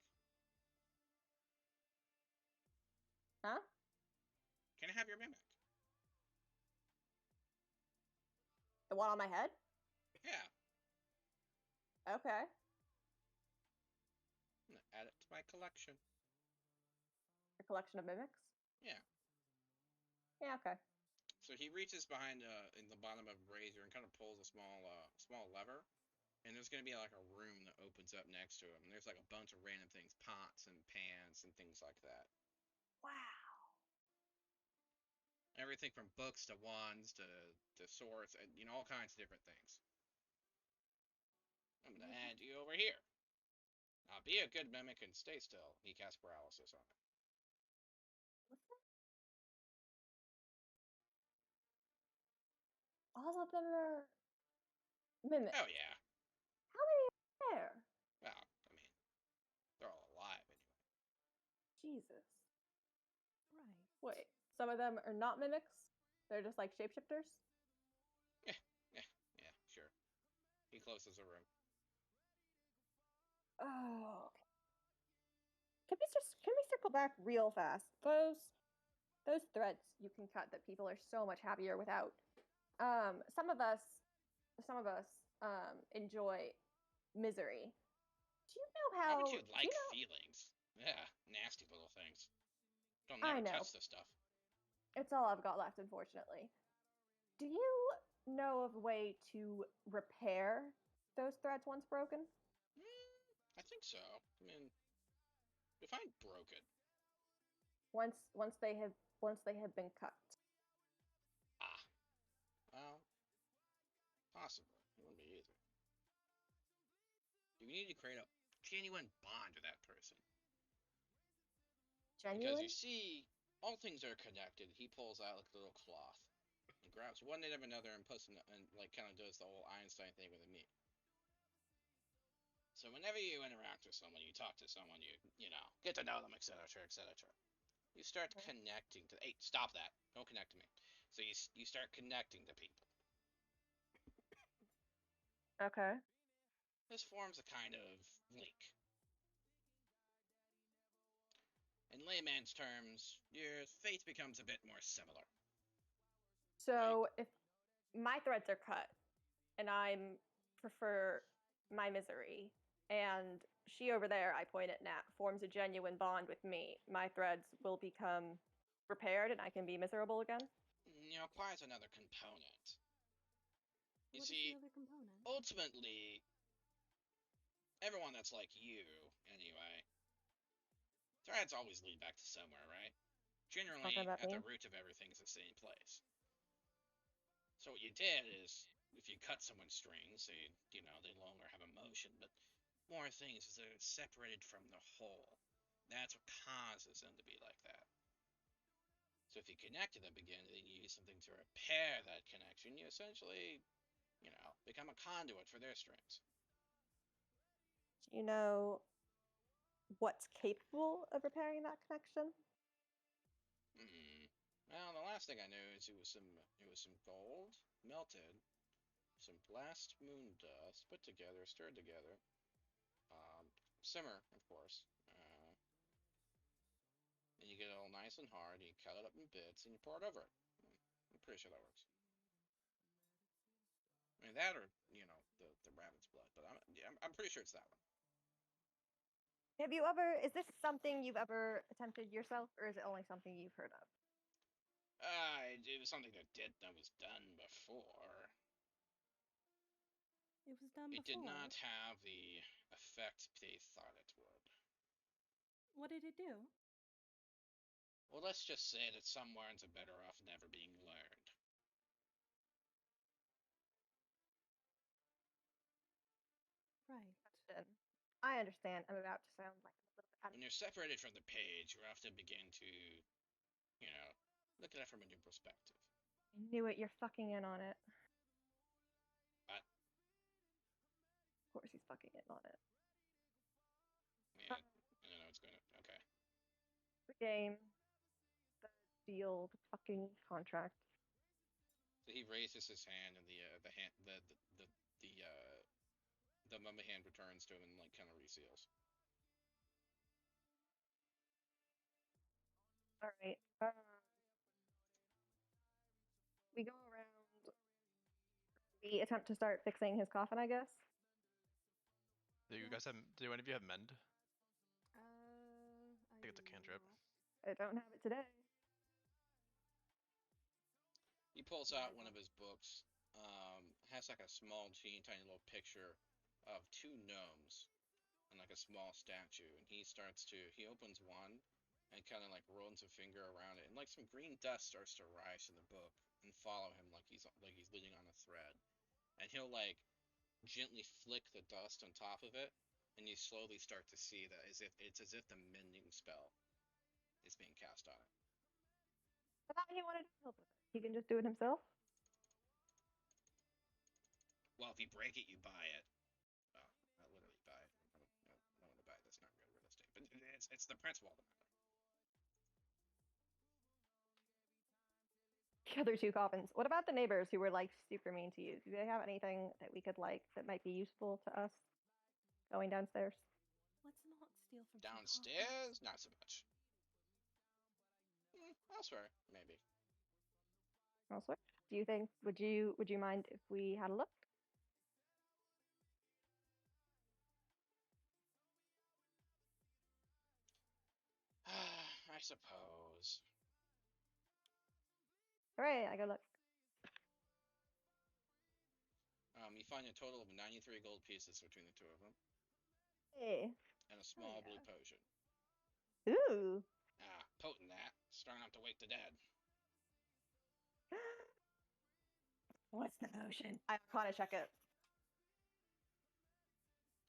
Huh? Can I have your mimic? The one on my head? Yeah. Okay. I'm gonna add it to my collection. A collection of mimics? Yeah. Yeah, okay. So he reaches behind in the bottom of Razor and kind of pulls a small lever, and there's gonna be like a room that opens up next to him. And there's like a bunch of random things, pots and pans and things like that. Wow. Everything from books to wands to swords and all kinds of different things. I'm gonna add you over here. Now be a good mimic and stay still. He casts paralysis on it. What's that? All of them are mimics. Oh yeah. How many are there? Well, I mean, they're all alive anyway. Jesus. Right. Wait, some of them are not mimics? They're just like shapeshifters? Yeah, sure. He closes the room. Oh, okay. Can we circle back real fast? Those threads you can cut that people are so much happier without. Some of us enjoy misery. Do you know Why how? would you do like know, feelings? Yeah, nasty little things. Don't I never know. touch this stuff. It's all I've got left, unfortunately. Do you know of a way to repair those threads once broken? I think so. I mean, define broken. Once they have been cut. Ah, well, possibly. It wouldn't be easy. You need to create a genuine bond with that person. Genuine? Because you see, all things are connected. He pulls out like a little cloth and grabs one end of another and puts and like kind of does the whole Einstein thing with a meat. So whenever you interact with someone, you talk to someone, you know, get to know them, etc., etc. You start connecting to. Hey, stop that! Don't connect to me. So you start connecting to people. Okay. This forms a kind of link. In layman's terms, your fate becomes a bit more similar. So if my threads are cut and I prefer my misery, and she over there, I point at Nat, forms a genuine bond with me, my threads will become repaired and I can be miserable again? Requires another component. You What is see, the other component? ultimately, everyone that's like you, anyway, threads always lead back to somewhere, right? Generally, Talking about at the me? root of everything is the same place. So what you did is, if you cut someone's strings, they no longer have emotion, but more things is they're separated from the whole. That's what causes them to be like that. So if you connect to them again, then you use something to repair that connection. You essentially, become a conduit for their strings. Do you know what's capable of repairing that connection? Well, the last thing I knew is it was some gold melted, some blast moon dust put together, stirred together, simmer, of course. And you get it all nice and hard. You cut it up in bits and you pour it over it. I'm pretty sure that works. I mean that, or the rabbit's blood, but I'm pretty sure it's that one. Is this something you've ever attempted yourself, or is it only something you've heard of? It was something that was done before. It was done It before. did not have the effect they thought it would. What did it do? Well, let's just say that some words are better off never being learned. Right. I understand. I'm about to sound like a little bit out When you're separated from the page, you often begin to, look at it from a new perspective. I knew it. You're fucking in on it. But, Of course, he's fucking in on it. yeah, I don't know what's going to. Okay. The game, the deal, the fucking contract. So he raises his hand, and the mummy hand returns to him and like kind of reseals. All right. We go around. We attempt to start fixing his coffin, I guess. Do you guys have? Do any of you have mend? I think it's a cantrip. do. I don't have it today. He pulls out one of his books. Has like a small, teeny tiny little picture of two gnomes and like a small statue. And he opens one and kind of like runs a finger around it, and like some green dust starts to rise to the book and follow him like he's leading on a thread. And he'll like gently flick the dust on top of it, and you slowly start to see that as if the mending spell is being cast on it. I thought he wanted help with it. He can just do it himself. Well, if you break it, you buy it. Well, not literally buy it. I don't want to buy it. That's not real estate. But it's the principle of the matter. The other two coffins. What about the neighbors who were like super mean to you? Do they have anything that we could like that might be useful to us going downstairs? Let's not steal from Downstairs, not so much. Elsewhere, maybe. Elsewhere? Do you think would you mind if we had a look? I suppose. Hooray, I go look. You find a total of 93 gold pieces between the two of them, Hey. and a small yeah. blue potion. Ooh. Potent that. Strong enough to wake the dead. What's the potion? I want to check it.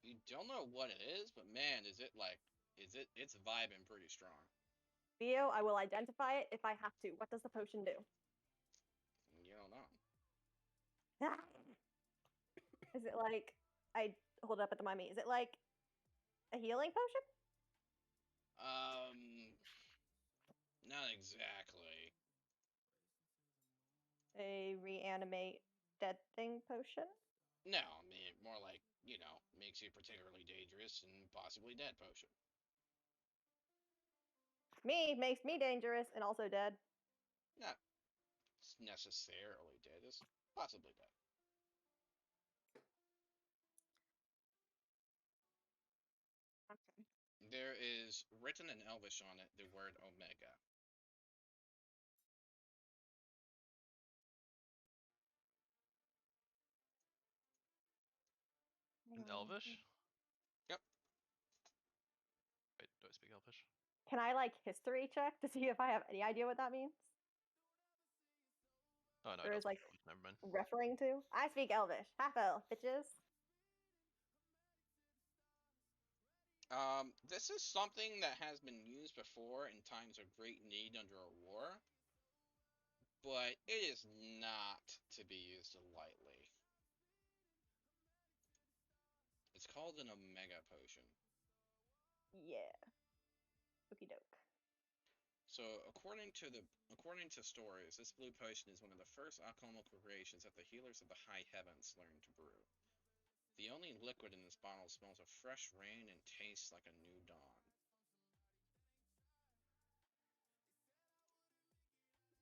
You don't know what it is, but man, it's vibing pretty strong. Theo, I will identify it if I have to. What does the potion do? You don't know. Is it like, I hold it up at the mummy, is it like a healing potion? Not exactly. A reanimate dead thing potion? No, I mean, more like, makes you particularly dangerous and possibly dead potion. Me, makes me dangerous and also dead. Not necessarily dead, it's possibly dead. Okay. There is written in Elvish on it the word Omega. In Elvish? Yep. Wait, do I speak Elvish? Can I like history check to see if I have any idea what that means? Oh no, Or I don't is like speak Elvish. Never mind. referring to? I speak Elvish. Half elf, bitches. This is something that has been used before in times of great need under a war, but it is not to be used lightly. It's called an Omega potion. Yeah. Okie doke. So, according to stories, this blue potion is one of the first alchemical creations that the healers of the high heavens learned to brew. The only liquid in this bottle smells of fresh rain and tastes like a new dawn.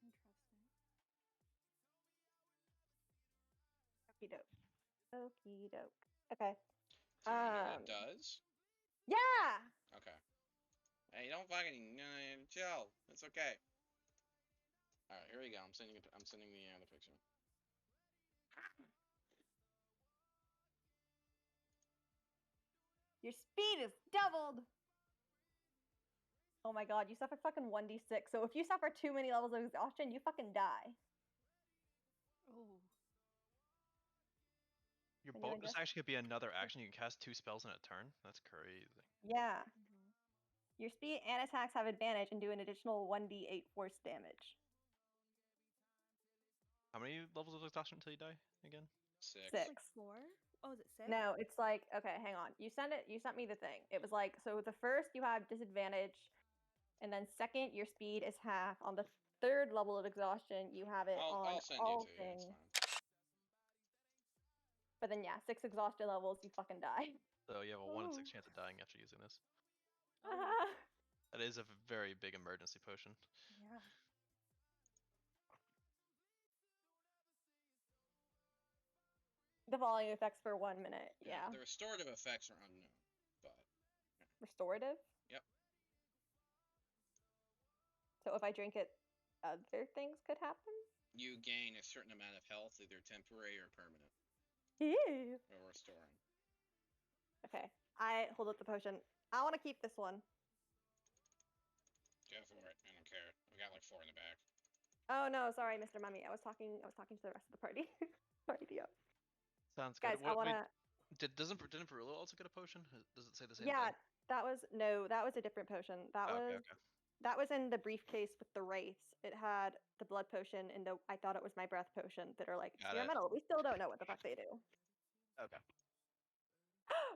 Interesting. Okie doke. Okie doke. Okay. Do you know what it does? Yeah! Okay. Hey, don't fucking chill. It's okay. All right, here we go. I'm sending it. I'm sending the picture. Your speed is doubled. Oh my god, you suffer fucking 1d6. So if you suffer too many levels of exhaustion, you fucking die. Oh. Your And you bonus adjust- action could be another action. You can cast 2 spells in a turn. That's crazy. Yeah. Mhm. Your speed and attacks have advantage and do an additional 1d8 force damage. How many levels of exhaustion until you die again? 6. Six. Like 4? Oh, is it 6? No, it's like, okay, hang on. You sent me the thing. It was like, so the first you have disadvantage, and then second your speed is half. On the third level of exhaustion, you have it on I'll send all you to. It's things. fine. But then yeah, 6 exhaustion levels, you fucking die. So you have a 1 in 6 Oh. chance of dying after using this. Oh. That is a very big emergency potion. Yeah. The falling effects for 1 minute. Yeah. The restorative effects are unknown, but Restorative. Yep. So if I drink it, other things could happen. you gain a certain amount of health, either temporary or permanent, Ew. or restoring. Okay, I hold up the potion. I want to keep this one. Go for it. I don't care. We got like 4 in the back. Oh no, sorry, Mr. Mummy. I was talking to the rest of the party. Sorry, Dio. Sounds good. Guys, I Wait, wanna. didn't Perula also get a potion? Does it say the same Yeah, thing? that was a different potion. That Oh, was okay. that was in the briefcase with the wraiths. It had the blood potion and I thought it was my breath potion that are like Got it. experimental. We still don't know what the fuck they do. Okay.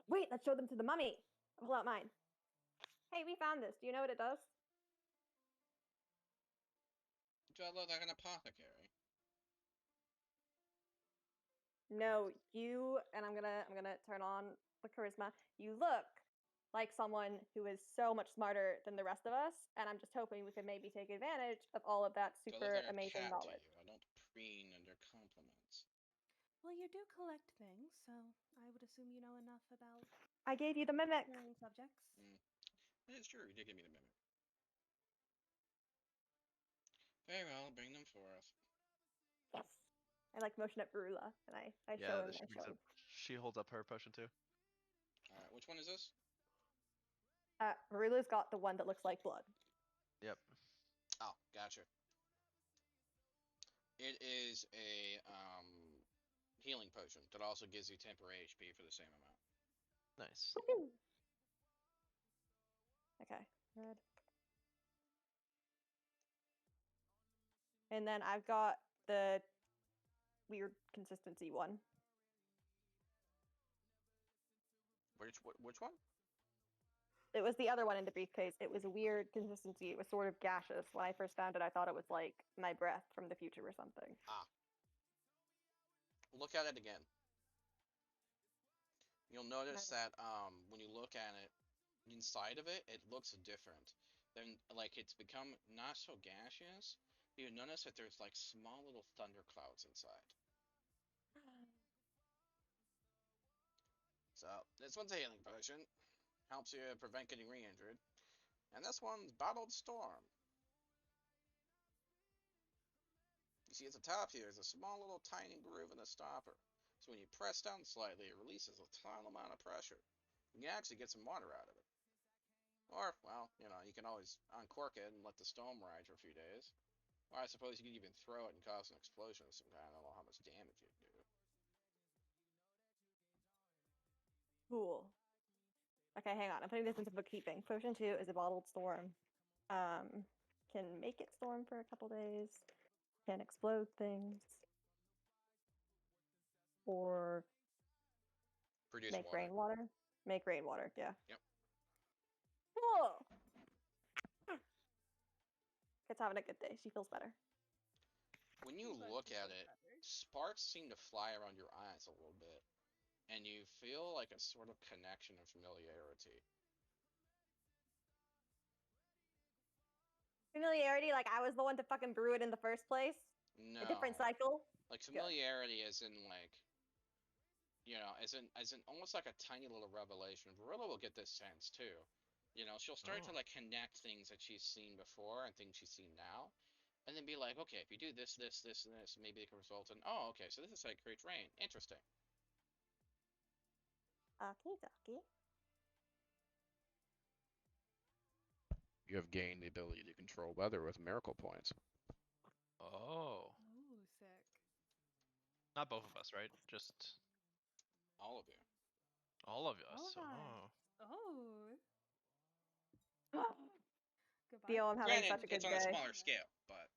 Wait, let's show them to the mummy. I'll pull out mine. Hey, we found this. Do you know what it does? Do I look like an apothecary? No, you and I'm gonna turn on the charisma. You look like someone who is so much smarter than the rest of us, and I'm just hoping we can maybe take advantage of all of that Do I look super like a amazing cat knowledge. to you? I don't preen under compliments. Well, you do collect things, so I would assume you know enough about I gave you the mimic. healing subjects. It's true. You did give me the mimic. Very well. Bring them forth. Yes. I like motion at Barula, and I Yeah, show him. she I show him. she holds up her potion too. All right. Which one is this? Barula's got the one that looks like blood. Yep. Oh, gotcha. It is a healing potion that also gives you temporary HP for the same amount. Nice. Okay, good. And then I've got the weird consistency one. Which one? It was the other one in the briefcase. It was a weird consistency. It was sort of gaseous. When I first found it, I thought it was like my breath from the future or something. Look at it again. You'll notice that when you look at it, inside of it, it looks different. Then, like, it's become not so gaseous. You notice that there's like small little thunderclouds inside. So this one's a healing potion, helps you prevent getting re-injured, and this one's Bottled Storm. You see at the top here is a small little tiny groove in the stopper. So when you press down slightly, it releases a tiny amount of pressure. You can actually get some water out of it. Or, well, you can always uncork it and let the storm ride for a few days. Or I suppose you could even throw it and cause an explosion of some kind. I don't know how much damage you can do. Cool. Okay, hang on. I'm putting this into bookkeeping. Potion 2 is a bottled storm. Can make it storm for a couple days. Can explode things. Or Produce make water. rainwater. Make rainwater, yeah. Yep. Cool. Kid's having a good day. She feels better. When you But look it at feels it, better. sparks seem to fly around your eyes a little bit. And you feel like a sort of connection of familiarity. Familiarity, like I was the one to fucking brew it in the first place. No. A different cycle. Like familiarity as in like, as in almost like a tiny little revelation. Barilla will get this sense too. She'll start to Oh. like connect things that she's seen before and things she's seen now. and then be like, okay, if you do this, this, this, and this, maybe it can result in. Oh, okay, so this is how it creates rain. Interesting. Okie dokie. You have gained the ability to control weather with miracle points. Oh. Ooh, sick. Not both of us, right? Just All of you. all of All us. of Oh. us. Oh. Goodbye. Theo, I'm having Granted, such a good it's on a day. smaller scale, but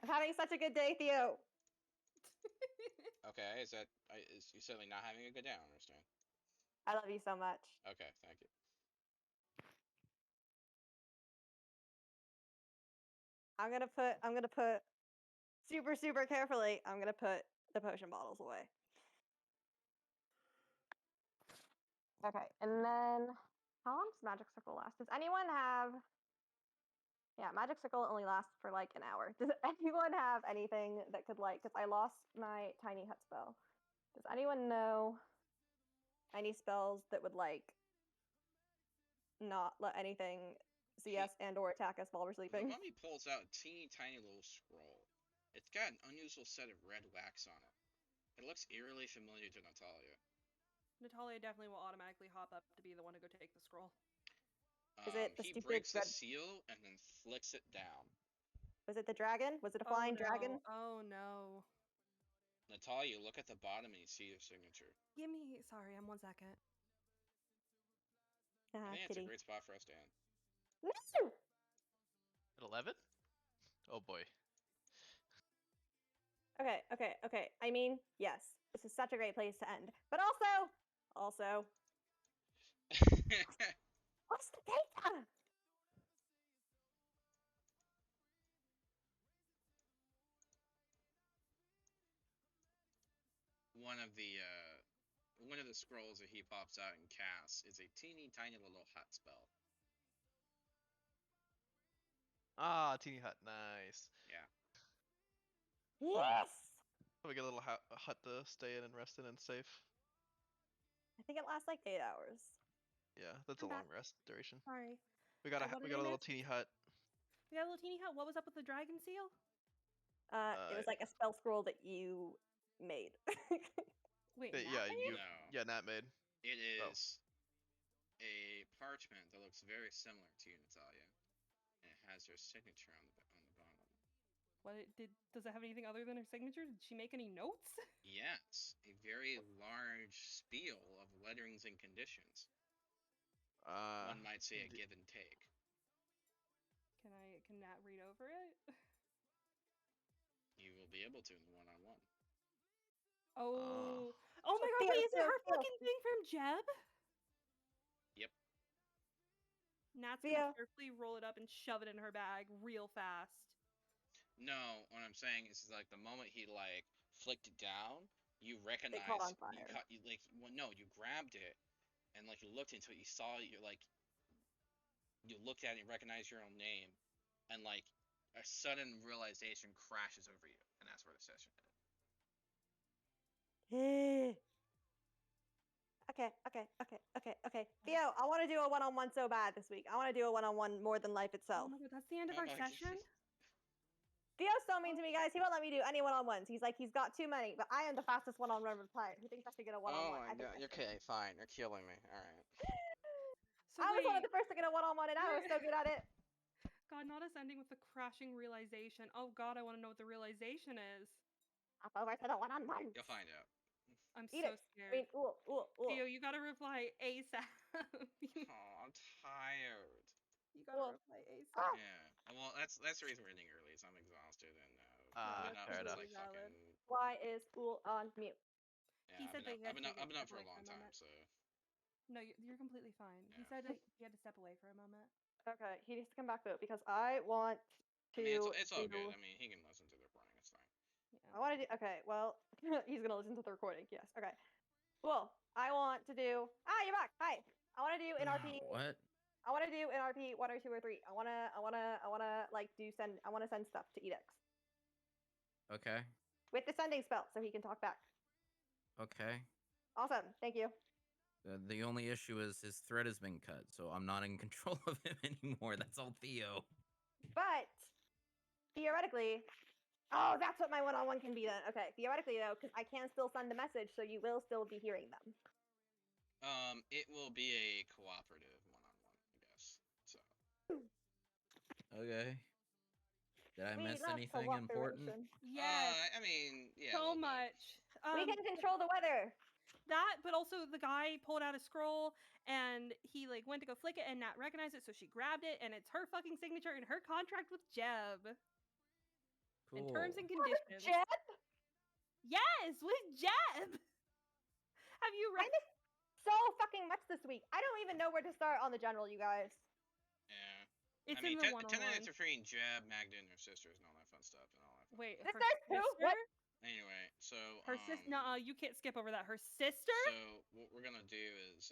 I'm having such a good day, Theo. okay, is that is you certainly not having a good day? I don't understand. I love you so much. Okay, thank you. I'm gonna put super, super carefully, I'm gonna put the potion bottles away. Okay, and then how long does Magic Circle last? Does anyone have Yeah, Magic Circle only lasts for like an hour. Does anyone have anything that could like, because I lost my tiny hut spell. Does anyone know any spells that would like not let anything see us and or attack us while we're The sleeping? mummy pulls out a teeny tiny little scroll. It's got an unusual set of red wax on it. It looks eerily familiar to Natalia. Natalia definitely will automatically hop up to be the one to go take the scroll. Is it the He stupid breaks the red- seal and then flicks it down. Was it the dragon? Was it a flying dragon? Oh no. Natalia, you look at the bottom and you see your signature. Give me. Sorry, I'm 1 second. I Ah, think it's a kitty. great spot for us to end. No! At 11? Oh boy. Okay. I mean, yes, this is such a great place to end. But also, what's the data? one of the scrolls that he pops out and casts is a teeny tiny little hut spell. Ah, teeny hut. Nice. Yeah. Yes! So we get a little hut to stay in and rest in and safe. I think it lasts like 8 hours. Yeah, that's I'm a long back. rest duration. Sorry. We got a What we did got I a little miss? teeny hut. We got a little teeny hut. What was up with the dragon seal? It was like a spell scroll that you made. Wait, Yeah, Nat made? No. Yeah, Nat made. It Oh. is a parchment that looks very similar to you, Natalia. And it has her signature on the bottom. Does it have anything other than her signature? Did she make any notes? Yes, a very large spiel of letterings and conditions. One might say a give and take. Can Nat read over it? You will be able to in the one-on-one. Oh. Oh my god, Theo, wait, is it Theo, her Theo. fucking thing from Jeb? Yep. Nat's Theo. gonna carefully roll it up and shove it in her bag real fast. No, what I'm saying is like the moment he like flicked it down, you recognize caught on fire. you grabbed it and like you looked into it, you saw it, you're like you looked at it and recognized your own name, and like a sudden realization crashes over you, and that's where the session ended. Okay. Theo, I want to do a one-on-one so bad this week. I want to do a one-on-one more than life Oh itself. my god, that's the end of Oh our my session? Theo's so mean to me, guys. He won't let me do any one-on-ones. He's like, he's got too many, but I am the fastest one-on-one player. He thinks I should get a one-on-one. Oh my god. Okay, fine. You're killing me. All right. So I was one of wait, the first to get a one-on-one, and I was so good at it. God, not us ending with the crashing realization. Oh god, I want to know what the realization is. Hop over to the one-on-one. You'll find out. I'm Eat so it. scared. Theo, Ooh. you gotta reply ASAP. Oh, I'm tired. You gotta reply ASAP. Ah. Yeah. Well, that's the reason we're ending early. Is I'm exhausted and Ah, been up fair since enough. like Valid. fucking. Why is Ool on mute? Yeah, He said that he had to I've been up for step a away long for a time, moment. so. No, you're completely fine. He Yeah. said that he had to step away for a moment. Okay, he needs to come back though because I want to. I mean, it's all do- good. I mean, he can listen to the recording. It's fine. I want to do. Okay, well, he's gonna listen to the recording. Yes. Okay. Cool. I want to do. Ah, you're back. Hi. I want to do an RP. What? I want to do an RP 1 or 2 or 3. I wanna like send. I want to send stuff to Edix Okay. with the sending spell so he can talk back. Okay. Awesome. Thank you. The only issue is his thread has been cut, so I'm not in control of him anymore. That's all Theo. But theoretically, oh, that's what my one-on-one can be then. Okay, theoretically though, because I can still send a message, so you will still be hearing them. It will be a cooperative one-on-one, I guess. So. Okay. Did I We miss love anything important? cooperation. Yes, I mean, yeah. a so little bit. much. We can control the weather. That, but also the guy pulled out a scroll and he like went to go flick it and Nat recognized it, so she grabbed it and it's her fucking signature in her contract with Jeb. Cool. In terms and conditions. Jeb? Yes, with Jeb. Have you I read? missed so fucking much this week. I don't even know where to start on the general, you guys. Yeah. It's I mean, in the one-on-one. it's between Jeb, Magda, and her sisters and all that fun stuff and all that. Fun Wait, stuff. her Sisters? Who? sister? What? Anyway, so Her sister? No, you can't skip over that. Her sister? So what we're gonna do is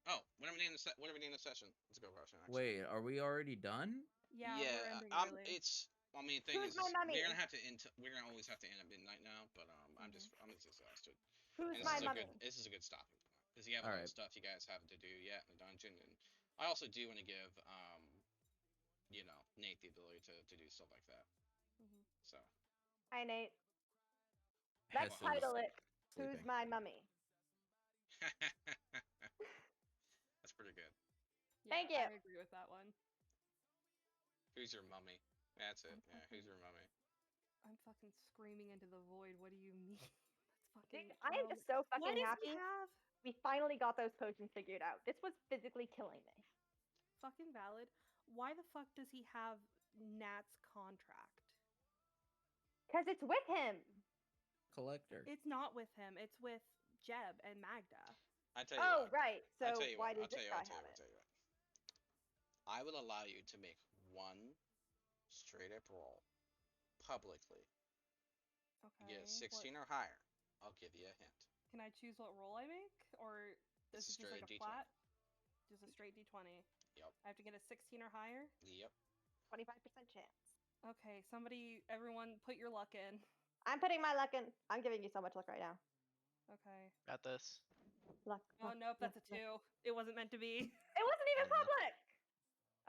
what are we doing in the session? Let's go question. Actually. Wait, are we already done? Yeah, we're ending early. It's. I mean, the thing Who's is, my mummy? we're gonna always have to end at midnight now. But I'm just exhausted. Who's And my this is mummy? this is a good stopping point because you have a lot of Alright. stuff you guys have to do yet in the dungeon, and I also do want to give Nate the ability to do stuff like that. Mhm. So. Hi, Nate. Let's Hess is title it. sleeping. Who's my mummy? That's pretty good. Thank Yeah, you. I agree with that one. Who's your mummy? That's it. Yeah, who's your mummy? I'm fucking screaming into the void. What do you mean? Let's fucking. Dude, I am just so Why fucking does happy. he have We finally got those potions figured out. This was physically killing me. fucking valid? Why the fuck does he have Nat's contract? Because it's with him. Collector. It's not with him. It's with Jeb and Magda. I tell you Oh, what. right. So I'll tell you why what. does this guy have I'll it? tell you what. I will allow you to make one straight up roll publicly. Okay. You get a 16 what- or higher. I'll give you a hint. Can I choose what roll I make, or It's this is just straight like a D20. flat? Just a straight D20. Yep. I have to get a 16 or higher. Yep. 25% chance. Okay, everyone, put your luck in. I'm putting my luck in. I'm giving you so much luck right now. Okay. Got this. Luck. Oh luck, nope, that's a luck, luck. 2. It wasn't meant to be. It wasn't even Oh, no. public.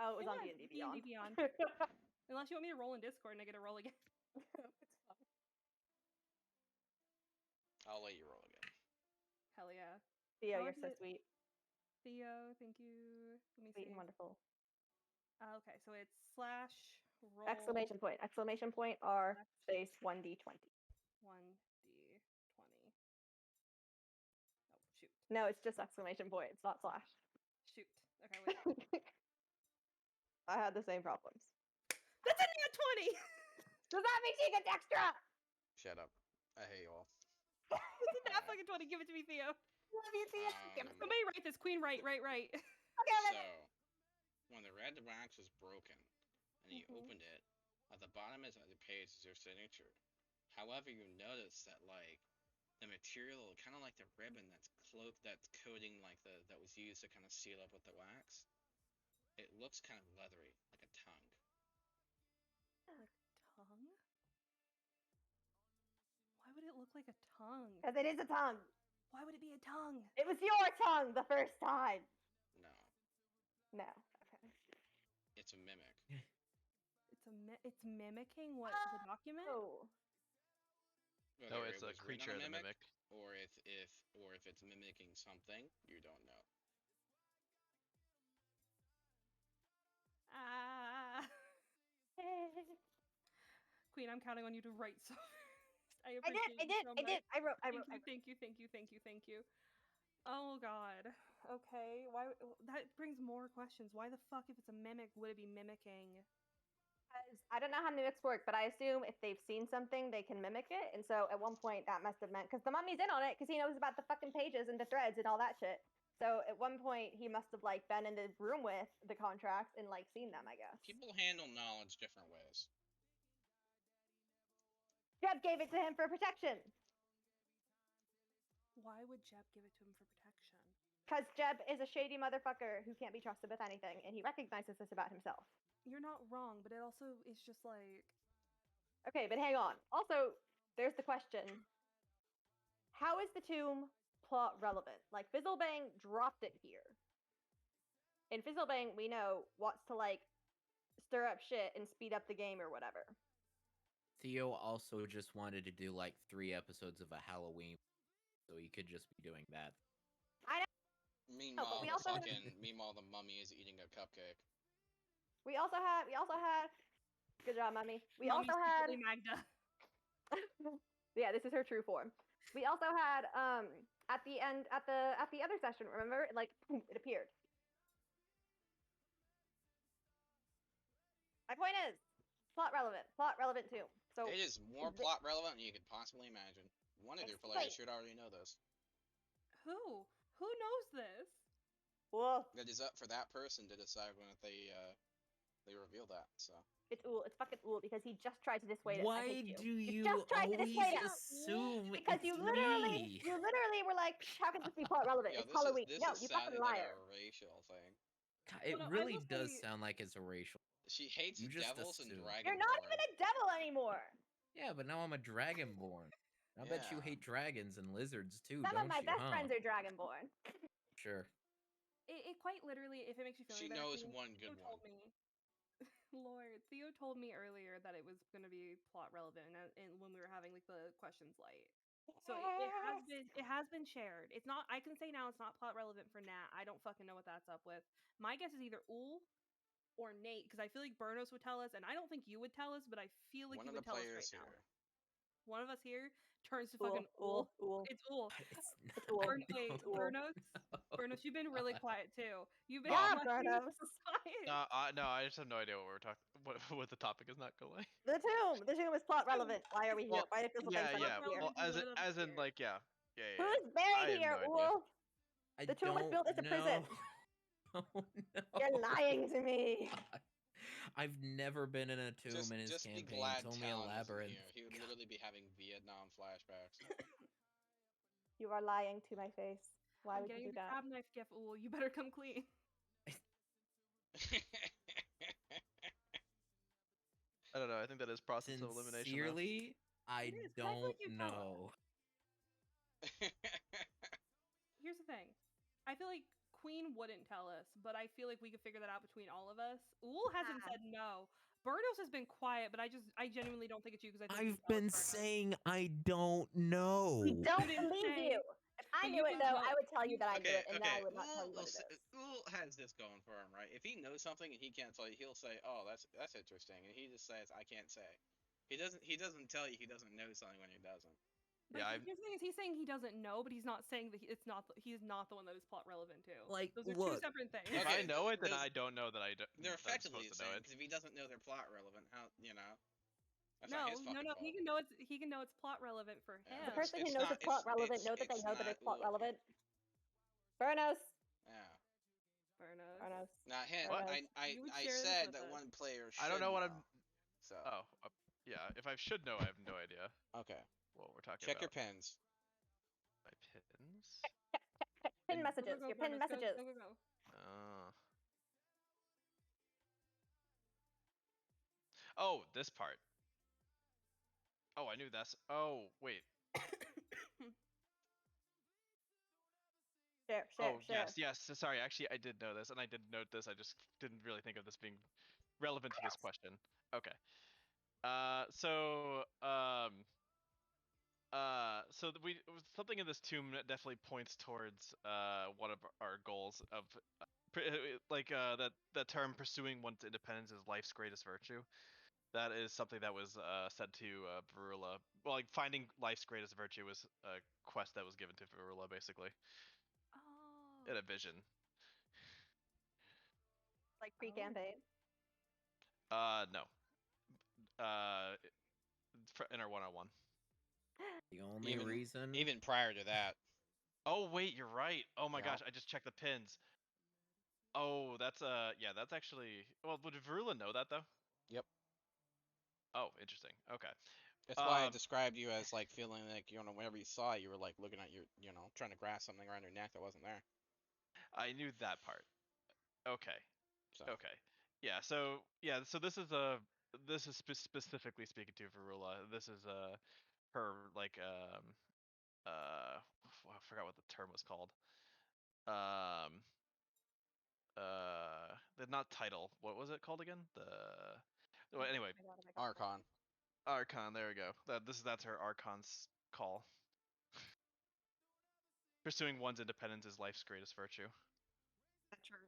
Oh, it was on was, D&D Beyond. D&D Beyond. Unless you want me to roll in Discord and I get to roll again. It's fine. I'll let you roll again. Hell yeah. Theo, How you're is so it? sweet. Theo, thank you. Let me Sweet see. and wonderful. Okay, so it's slash roll Exclamation point. Exclamation point R slash space 1d20. 1d20. Oh shoot. No, it's just exclamation point. It's not slash. Shoot. Okay, wait. I had the same problems. That's a nat 20! Does that mean she gets extra? Shut up. I hate you all. It's a nat fucking 20. Give it to me, Theo. Love you, Theo. Give it to me. Somebody write this. Queen, right. Okay, So, when the red wax was broken and you Mhm. opened it, at the bottom of the page is your signature. However, you notice that like the material, kind of like the ribbon that's coating like that was used to kind of seal up with the wax, it looks kind of leathery, like a tongue. Tongue? Why would it look like a tongue? Because it is a tongue. Why would it be a tongue? It was your tongue the first time. No, No. Okay. it's a mimic. It's mimicking what the document? Oh. Whether No, it it's a was written creature on of the mimic. or if it's mimicking something, you don't know. Ah. Queen, I'm counting on you to write so I I appreciate did. you so much. I wrote. Thank you. Oh god. Okay. Why that brings more questions. Why the fuck, if it's a mimic, would it be mimicking? I don't know how mimics work, but I assume if they've seen something, they can mimic it. And so at one point, that must have meant because the mummy's in on it because he knows about the fucking pages and the threads and all that shit. So at one point, he must have like been in the room with the contracts and like seen them. I guess. People handle knowledge different ways. Jeb gave it to him for protection Why would Jeb give it to him for protection? because Jeb is a shady motherfucker who can't be trusted with anything, and he recognizes this about himself. You're not wrong, but it also is just like Okay, but hang on. Also, there's the question: how is the tomb plot relevant? Like Fizzlebang dropped it here. In Fizzlebang, we know wants to like stir up shit and speed up the game or whatever. Theo also just wanted to do like 3 episodes of a Halloween, so he could just be doing that. Meanwhile, we the also- meanwhile, the mummy is eating a cupcake. We also had. Good job, Mummy. We Mommy's also had. secretly Magda. Yeah, this is her true form. We also had at the end at the other session. Remember, like it appeared. My point is, plot relevant too. So It is more the- plot relevant than you could possibly imagine. One of your Explain. players should already know this. Who? Who knows this? Whoa, It is up for that person to decide when they reveal that. So it's Uhl. It's fucking Uhl because he just tried to dissuade it. I Why hate do you you just tried to always dissuade us. assume Because it's you me? literally were like, how can this be plot relevant? yeah, It's this Halloween. is No, this you is fucking sounding like liar. a racial thing. God, it Well, no, I really will does say- sound like it's a racial. She hates You just devils and assume. dragonborn. You're not even a devil anymore. Yeah, but now I'm a dragonborn. I bet you Yeah. hate dragons and lizards too, Some don't of my you? best huh? friends are dragonborn. Sure. It quite literally, if it makes you feel She any better, knows Theo one good one. told me. Lord, Theo told me earlier that it was going to be plot relevant, and when we were having like the questions light. So it has been shared. It's not. I can say now it's not plot relevant for Nat. I don't fucking know what that's up with. My guess is either Uhl or Nate, because I feel like Burnos would tell us, and I don't think you would tell us, but I feel like One you of the would tell us players right here. now. One of us here turns to Uhl, fucking Uhl, Uhl. Uhl. It's Uhl. It's Uhl. Wait, Uhl. Burnos. Burnos, you've been really quiet too. You've been Yeah, much Burnos. quiet. No, I just have no idea what we're talking. What the topic is not going. The tomb is plot relevant. Why are we here? Well, Why does this Yeah, thing yeah. here? Well, Relevant to as one of them as in here. like yeah. I Who's buried have here, no idea. Uhl? I The tomb was don't built as a prison. know. Oh, no. You're lying to me. I've never been in a tomb in his Just be campaign. glad It's only a Talon isn't labyrinth. here. He would God. literally be having Vietnam flashbacks. You are lying to my face. Why I'm would getting you do the that? crab knife gift. Uhl, you better come clean. I don't know. I think that is process of elimination. though. Sincerely, I It is, 'cause I feel don't like you tell us. know. Here's the thing. I feel like Queen wouldn't tell us, but I feel like we could figure that out between all of us. Uhl hasn't Ah. said no. Burnos has been quiet, but I genuinely don't think it's you because I think I've been saying I don't know. We don't didn't believe say, you. If I but knew you it can though, vote. I would tell you that I knew okay, it, and then I would not tell Uhl you what it is. Uhl has this going for him, right? If he knows something and he can't tell you, he'll say, "Oh, that's interesting," and he just says, "I can't say." He doesn't tell you he doesn't know something when he doesn't. But Yeah, here's the thing: is he's saying he doesn't know, but he's not saying that he's not the one that is plot relevant too. Like, those are look. two separate things. If Okay, I know it, then those- I don't know that I do. They're that I'm effectively supposed the to know same it. because if he doesn't know they're plot relevant, how you know? That's No, not his fucking no, fault. he can know it's plot relevant for Yeah, him. The person who It's knows not- it's plot it's- relevant knows that they it's know that not it's plot Uhl. relevant. Burnos. Yeah. Burnos. Burnos. Not him. What? You would I share this said with that us. one player should I don't know what I'm. So Oh, yeah. If I should know, I have no idea okay. what we're talking Check your about. pins. My pins. Pin And- messages. Go, Your pin Burnos, messages. Go. Oh, this part. Oh, I knew that's. Oh, wait. Share. Oh, yes. Sorry, actually, I did know this, and I did note this. I just didn't really think of this being relevant to this question. Okay. Something in this tomb that definitely points towards one of our goals of that term pursuing one's independence is life's greatest virtue. That is something that was said to Varula. Well, like finding life's greatest virtue was a quest that was given to Varula, basically, Oh. in a vision. Like pre-campaign. No. In our one-on-one. The only reason. Even prior to that. Oh wait, you're right. Oh my Yeah. gosh, I just checked the pins. Oh, that's that's actually. Well, would Varula know that though? Yep. Oh, interesting. Okay. That's why I Um, described you as like feeling like whenever you saw it, you were like looking at your trying to grasp something around your neck that wasn't there. I knew that part. Okay. So Okay. Yeah. So this is specifically speaking to Varula. This is her like I forgot what the term was called. Um the not title. What was it called again? Well, anyway, Oh my God, oh my God. Archon. Archon. There we go. That's her Archon's call. Pursuing one's independence is life's greatest virtue. That's your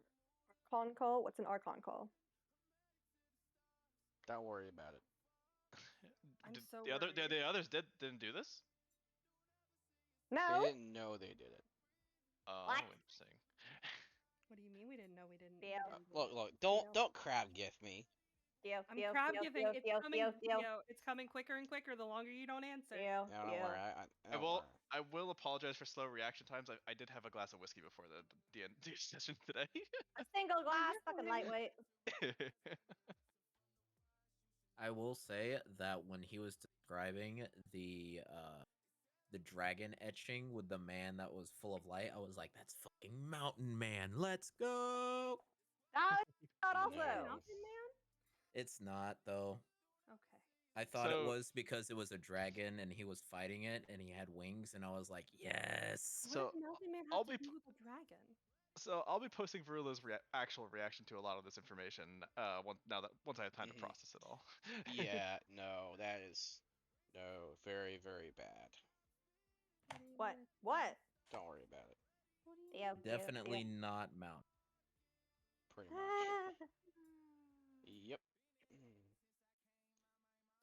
Archon call? What's an Archon call? Don't worry about it. I'm Did so the worried. others didn't do this? They No. didn't know they did it. Oh, What? interesting. What do you mean we didn't know we didn't? Theo. we didn't do Look, it? look, Theo. don't crab gift me. Theo, I'm Theo, crab Theo, giving. Theo, It's Theo, coming. Theo, Theo, Theo, it's coming quicker and quicker the longer you don't answer. Theo, No, don't Theo. worry. I don't will. worry. I will apologize for slow reaction times. I did have a glass of whiskey before the end session today. A single glass, you're fucking fine. lightweight. I will say that when he was describing the dragon etching with the man that was full of light, I was like, "That's fucking Mountain Man. Let's go!" That was not No. also. Mountain Man? It's not though. Okay. I thought it So- was because it was a dragon and he was fighting it and he had wings, and I was like, "Yes." What So, does Mountain Man I'll have to be do p- with a dragon? So I'll be posting Verula's actual reaction to a lot of this information. Once I have time Mhm. to process it all. Yeah, no, that is very, very bad. What? What? Don't worry about it. What do you Theo, mean? Theo, Definitely Theo. not Mountain. Pretty much. Ah. Yep. Mm.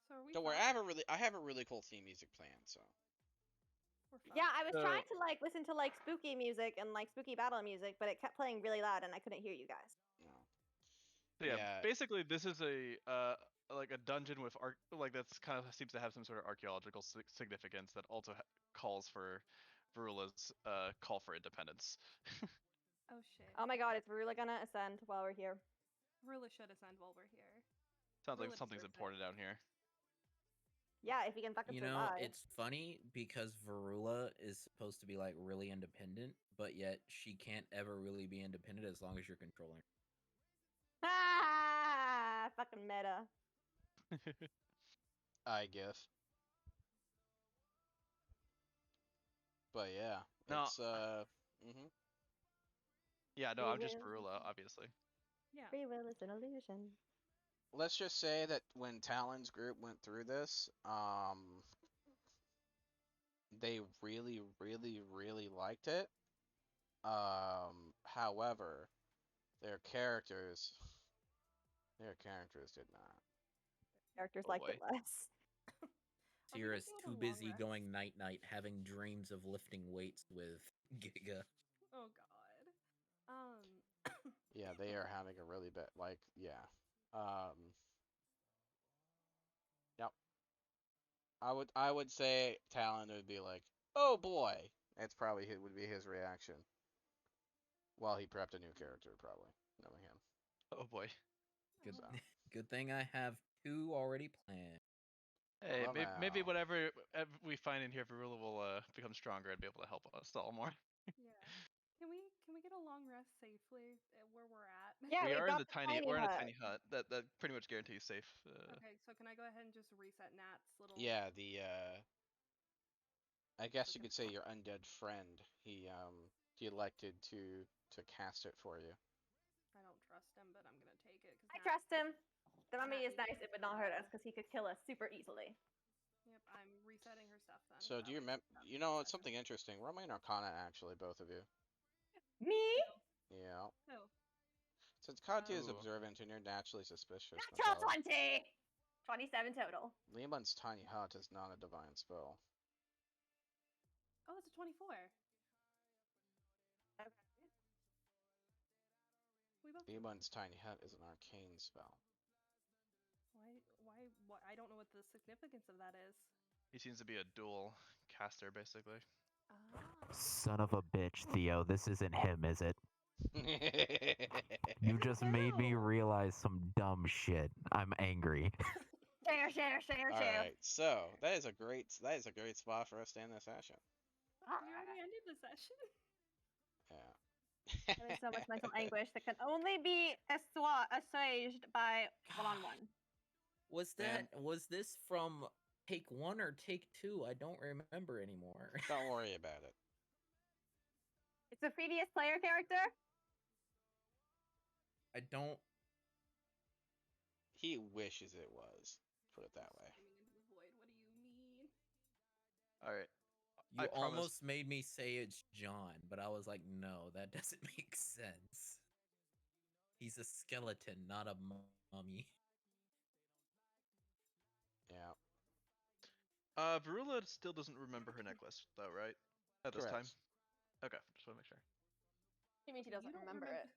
So are we? Don't worry. fine? I have a really cool theme music planned. So We're fine. Yeah, I was So- trying to like listen to like spooky music and like spooky battle music, but it kept playing really loud and I couldn't hear you guys. no. So yeah, Yeah. basically this is a like a dungeon with that's kind of seems to have some sort of archaeological significance that also calls for Verula's call for independence. Oh shit. Oh my God, is Rula gonna ascend while we're here? Rula should ascend while we're here. Sounds like Verula something's deserves it. important down here. Yeah, if he can fucking You know, survive. it's funny because Varula is supposed to be like really independent, but yet she can't ever really be independent as long as you're controlling her. Ah, fucking meta. I guess. But yeah, No, it's mhm. Yeah, no, Free I'm just will. Verula, obviously. Yeah. Free will is an illusion. Let's just say that when Talon's group went through this, they really, really, really liked it. However, their characters did not. Characters Oh like boy. it less. I'll give Sierra it is to too a long busy rest. going night night, having dreams of lifting weights with Giga. Oh god. Yeah, they are having a really bad yeah. Yep. I would say Talon would be like, "Oh boy." That's probably would be his reaction. While he prepped a new character, probably knowing him. Oh boy. Good, So. good thing I have 2 already planned. Hey, Well, maybe now. whatever we find in here, Verula will become stronger and be able to help us all more. Yeah. Can we get a long rest safely at where we're at? Yeah, we we've are in got the tiny. tiny We're in a hut. tiny hut that pretty much guarantees safe. Okay, so can I go ahead and just reset Nat's little? Yeah, I guess you could say your undead friend. He elected to cast it for you. I don't trust him, but I'm gonna take it. I trust him. The mummy Nat is needs nice. to It would not hurt us survive. because he could kill us super easily. Yep, I'm resetting her stuff then. So do you remember? You know, it's something interesting. Roll me an Arcana, actually, both of you. Me? Yeah. Oh, Since Katya is Ooh. observant and you're naturally suspicious, Natural Mattel, 20! 27 total. Lemon's tiny hut is not a divine spell. oh, it's a 24. Okay. We both. Lemon's tiny hut is an arcane spell. Why? I don't know what the significance of that is. He seems to be a dual caster, basically. Ah. Son of a bitch, Theo. This isn't him, is it? You just made me No. realize some dumb shit. I'm angry. Share. All right, so that is a great spot for us to end the session. We already ended the session. Yeah. There is so much mental anguish that can only be assuaged by one-on-one. Was Man. this from take 1 or take 2? I don't remember anymore. Don't worry about it. It's a previous player character. I don't. He wishes it was. Put it that way. Screaming into the void. What do you mean? All right. You I promise. almost made me say it's John, but I was like, no, that doesn't make sense. He's a skeleton, not a mummy. Yeah. Varula still doesn't remember her necklace, though, right? At this time. Correct. Okay, just want to make sure. She means she You doesn't don't remember it.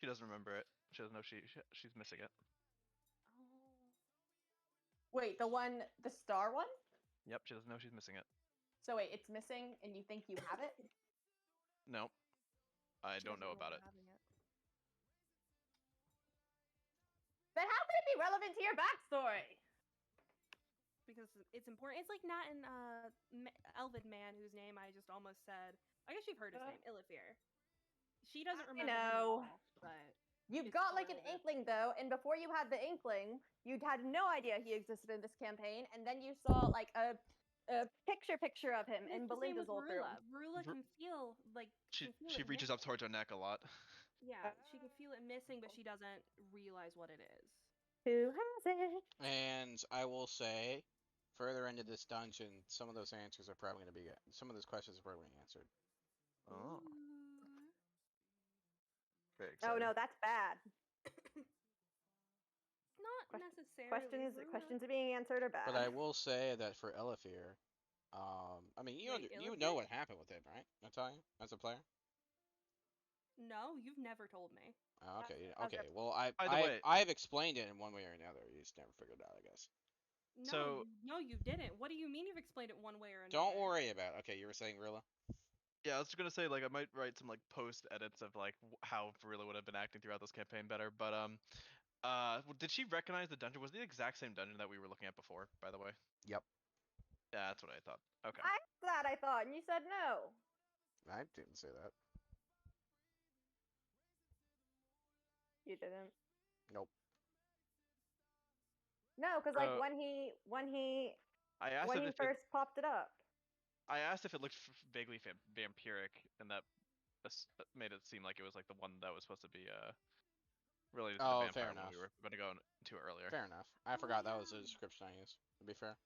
She doesn't remember it. She doesn't know she's missing it. Oh. Wait, the star one? Yep, she doesn't know she's missing it. So wait, it's missing, and you think you have it? No, I She don't doesn't know remember about it. having it. Then how can it be relevant to your backstory? Because it's important. It's like Nat and Elven man whose name I just almost said. I guess you've heard his name, Illithir. She doesn't remember him at know. all, but You've It's got still like an relevant. inkling though, and before you had the inkling, you'd had no idea he existed in this campaign, and then you saw like a picture of him in it's the same Belinda's with old room. Varula Ver- can feel like She can feel she it reaches up missing. towards her neck a lot. Yeah, she can feel it missing, but she doesn't realize what it is. Who has it? And I will say, further into this dungeon, some of those answers are probably going to be some of those questions are probably going to be answered. Oh, Ooh. very Oh exciting. no, that's bad. Not Question- necessarily. Questions are being answered are bad. But I will say that for Elithir, I mean, Wait, you Illithir? know what happened with him, right? Natalia, as a player. No, you've never told me. Oh, okay, I was okay. gonna- Well, Either way- I've explained it in one way or another. You just never figured it out, I guess. No, So- no, you didn't. What do you mean you've explained it one way or another? Don't worry about it. Okay, you were saying Rilla? Yeah, I was gonna say like I might write some like post edits of like how Varilla would have been acting throughout this campaign better, but did she recognize the dungeon? Was it the exact same dungeon that we were looking at before, by the way? Yep. Yeah, that's what I thought. Okay. I asked that, I thought, and you said no. I didn't say that. You didn't. Nope. No, because like Uh, when he I asked when if he it, first popped it up. I asked if it looked vaguely vampiric, and that made it seem like it was like the one that was supposed to be related to Oh, the fair vampire one we enough. were going to go into earlier. Fair enough. I forgot that was the yeah. description I used. To be fair.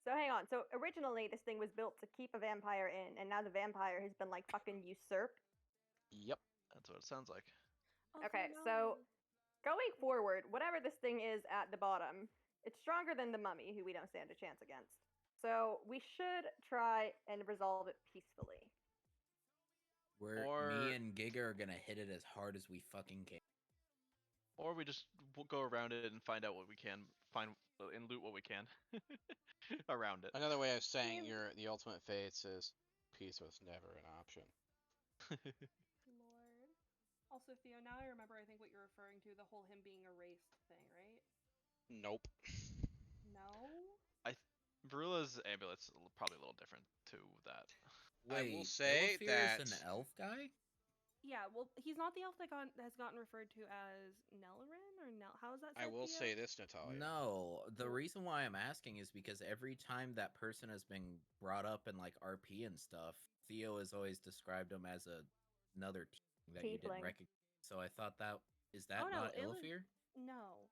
So hang on. So originally this thing was built to keep a vampire in, and now the vampire has been like fucking usurped. Yep. That's what it sounds like. Oh, Okay, no. so going forward, whatever this thing is at the bottom, it's stronger than the mummy, who we don't stand a chance against. So we should try and resolve it peacefully. Me and Giga are gonna hit it as hard as we fucking can. Or we just go around it and find out what we can find and loot what we can around it. Another way of saying Yeah. the ultimate fates is peace was never an option. Lord. Also, Theo, now I remember I think what you're referring to, the whole him being erased thing, right? Nope. No? Varilla's amulet's probably a little different to that. I will Wait, say Illithir is that- an elf guy? Yeah, well, he's not the elf that has gotten referred to as Nelrin, or how is that said, I will Theo? say this, Natalia. No, the reason why I'm asking is because every time that person has been brought up in like RP and stuff, Theo has always described him as another team that you didn't Tiefling. recognize. So I thought that is that Oh, no, not Illithir? No.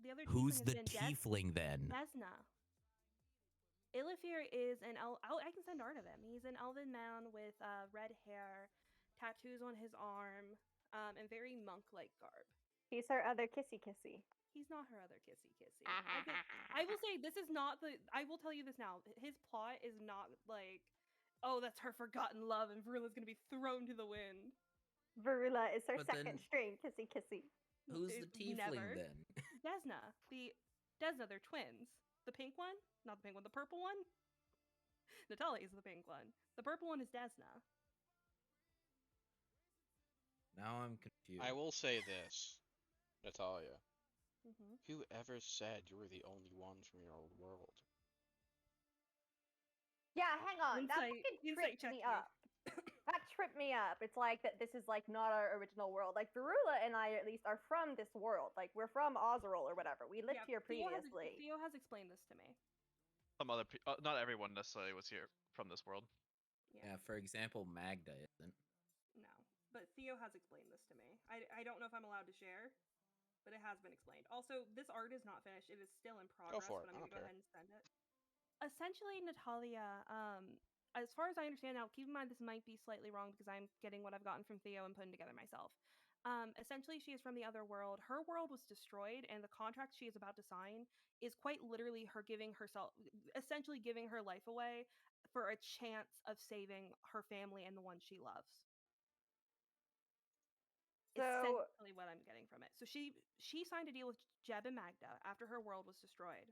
The other Who's tiefling the has been tiefling then? Desna. Illithir is an I can send art of him. He's an elven man with red hair, tattoos on his arm, and very monk-like garb. He's her other kissy kissy. He's not her other kissy kissy. I will say this is not the. I will tell you this now. His plot is not like, oh, that's her forgotten love, and Verilla's gonna be thrown to the wind. Varula is her But second then- string kissy kissy. Who's the It- tiefling never. then? Desna, they're twins. The pink one, not the pink one, the purple one. Natalia is the pink one. The purple one is Desna. Now I'm confused. I will say this, Natalia. Mm-hmm. Whoever said you were the only ones from your old world? Yeah, hang on. That Insight- fucking insight tripped me check, up. That tripped me up. It's like that this is like not our original world. Like Varula and I at least are from this world. Like we're from Ozeril or whatever. We lived here previously. Theo has explained this to me. Some other not everyone necessarily was here from this world. Yeah, for example, Magda isn't. No. but Theo has explained this to me. I don't know if I'm allowed to share, but it has been explained. Also, this art is not finished. It is still in progress, for it. but I I'm going don't to go care. ahead and send it. Essentially, Natalia, as far as I understand now, keep in mind this might be slightly wrong because I'm getting what I've gotten from Theo and putting together myself. Essentially, she is from the other world. Her world was destroyed, and the contract she is about to sign is quite literally her giving herself, essentially giving her life away for a chance of saving her family and the ones she loves. So Essentially, what I'm getting from it. So she signed a deal with Jeb and Magda after her world was destroyed.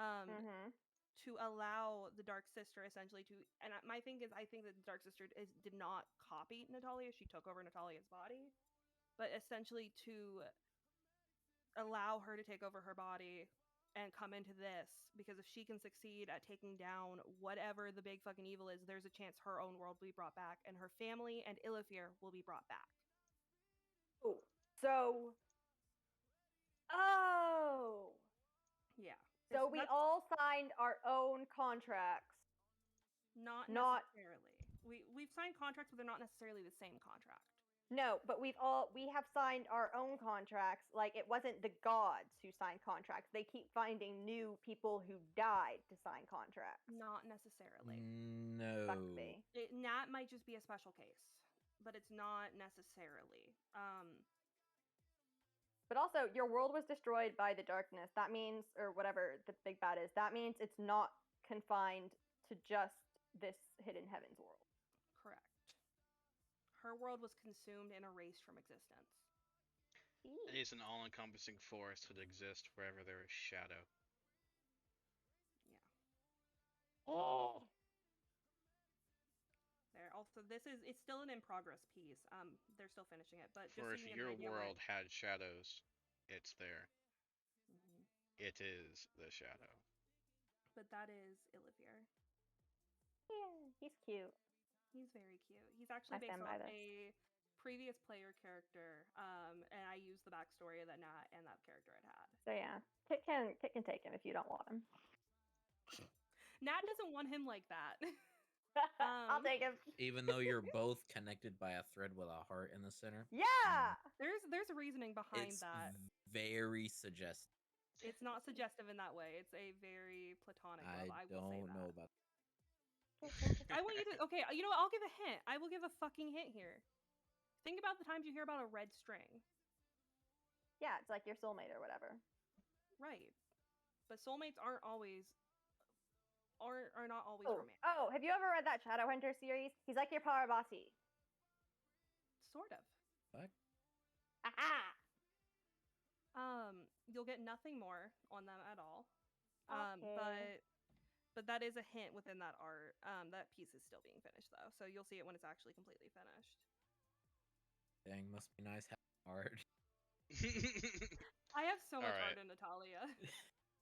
mhm. To allow the Dark Sister essentially to, and my thing is, I think that the Dark Sister did not copy Natalia. She took over Natalia's body, but essentially to allow her to take over her body and come into this, because if she can succeed at taking down whatever the big fucking evil is, there's a chance her own world will be brought back, and her family and Ilifir will be brought back. Oh, so. Oh. Yeah. So we that's all signed our own contracts. not not- necessarily. We've signed contracts, but they're not necessarily the same contract. No, but we have signed our own contracts. Like, it wasn't the gods who signed contracts. They keep finding new people who died to sign contracts. Not necessarily. No. Sucks me. Nat might just be a special case, but it's not necessarily. But also, your world was destroyed by the darkness. That means, or whatever the big bad is, that means it's not confined to just this Hidden Heavens world. Correct. Her world was consumed and erased from existence. It is an all-encompassing forest that exists wherever there is shadow. Oh. There. Also, it's still an in-progress piece. They're still finishing it, but just For so if you can get your an idea world had shadows, it's there. Mhm. It is the shadow. But that is Ilifir. Yeah, he's cute. He's very cute. He's actually I based stand by off this. a previous player character, and I used the backstory that Nat and that character had. So yeah, Kit can take him if you don't want him. Nat doesn't want him like that. I'll take him. Even though you're both connected by a thread with a heart in the center. Yeah. There's a reasoning behind It's that. very suggestive. It's not suggestive in that way. It's a very platonic love. I will say don't that. know about I want you to. Okay, you know what? I'll give a hint. I will give a fucking hint here. Think about the times you hear about a red string. Yeah, it's like your soulmate or whatever. Right. But soulmates aren't always are not always Oh, romantic. have you ever read that Shadowhunter series? He's like your Parvati. Sort of. Fuck. Aha! You'll get nothing more on them at all. Okay. But that is a hint within that art. That piece is still being finished though, so you'll see it when it's actually completely finished. Dang, must be nice having art. I have so much Alright. art in Natalia.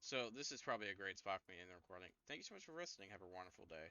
So this is probably a great spot for me in the recording. Thank you so much for listening. Have a wonderful day.